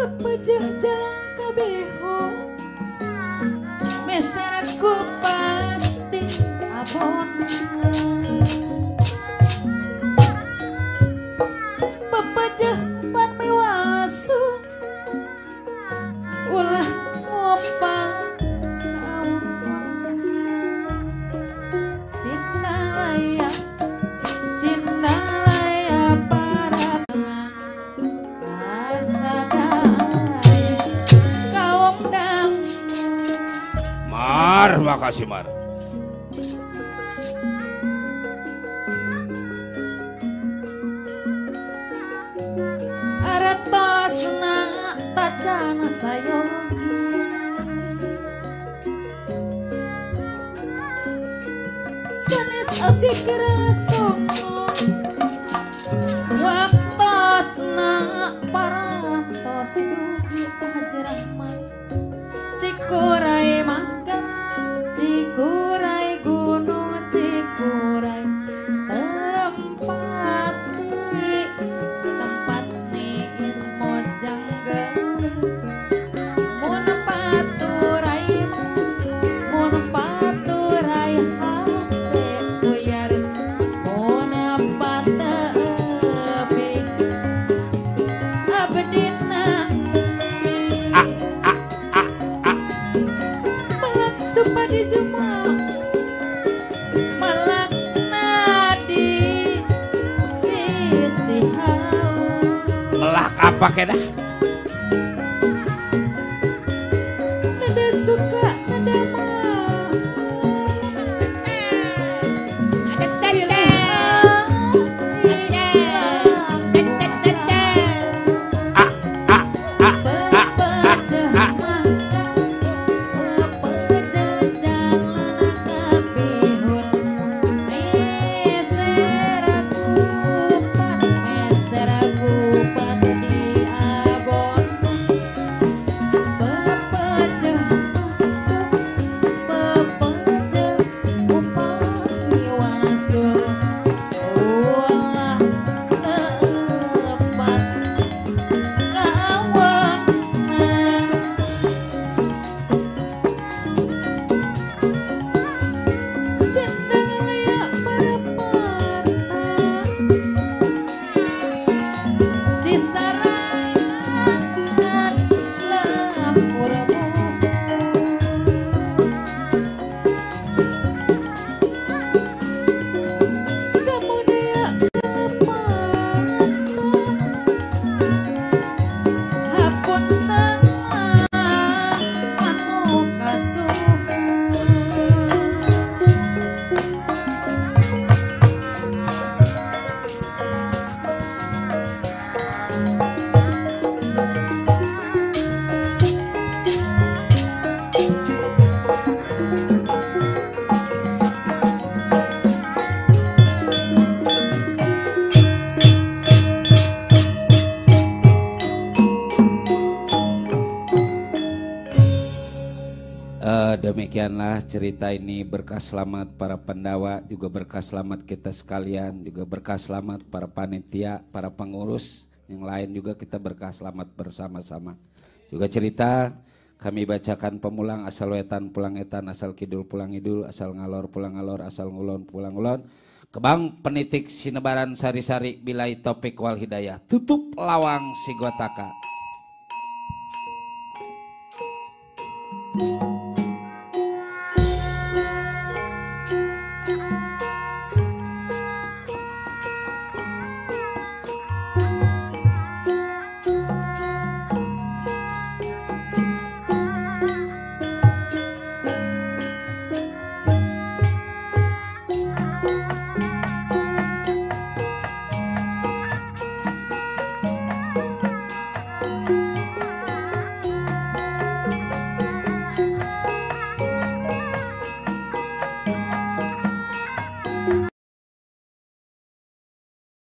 Pepejah jalan kabehon meser kupati abon pepejah pan mewasu ulah ngopan kawan Sindalaya parabangan Mar, makasih Mar. Aratosna tacana sayogi sanes abdi kerasongo waktosna parantos dugi pajrahman cikurai makan cikurai gunung cikurai tempat niis mojang geus mun paturai hate buyar mun patepi abdina malak supadi juma malak nadi sisi hawa Melak apa kena? nada suka nada mau Demikianlah cerita ini, berkah selamat para pendawa, juga berkah selamat kita sekalian, juga berkah selamat para panitia, para pengurus, yang lain juga kita berkah selamat bersama-sama. Juga cerita kami bacakan pemulang, asal wetan pulang etan, asal kidul pulang idul, asal ngalor pulang ngalor, asal ngulon pulang ngulon. Kebang penitik sinebaran sari-sari bilai topik wal hidayah. Tutup lawang si gotaka.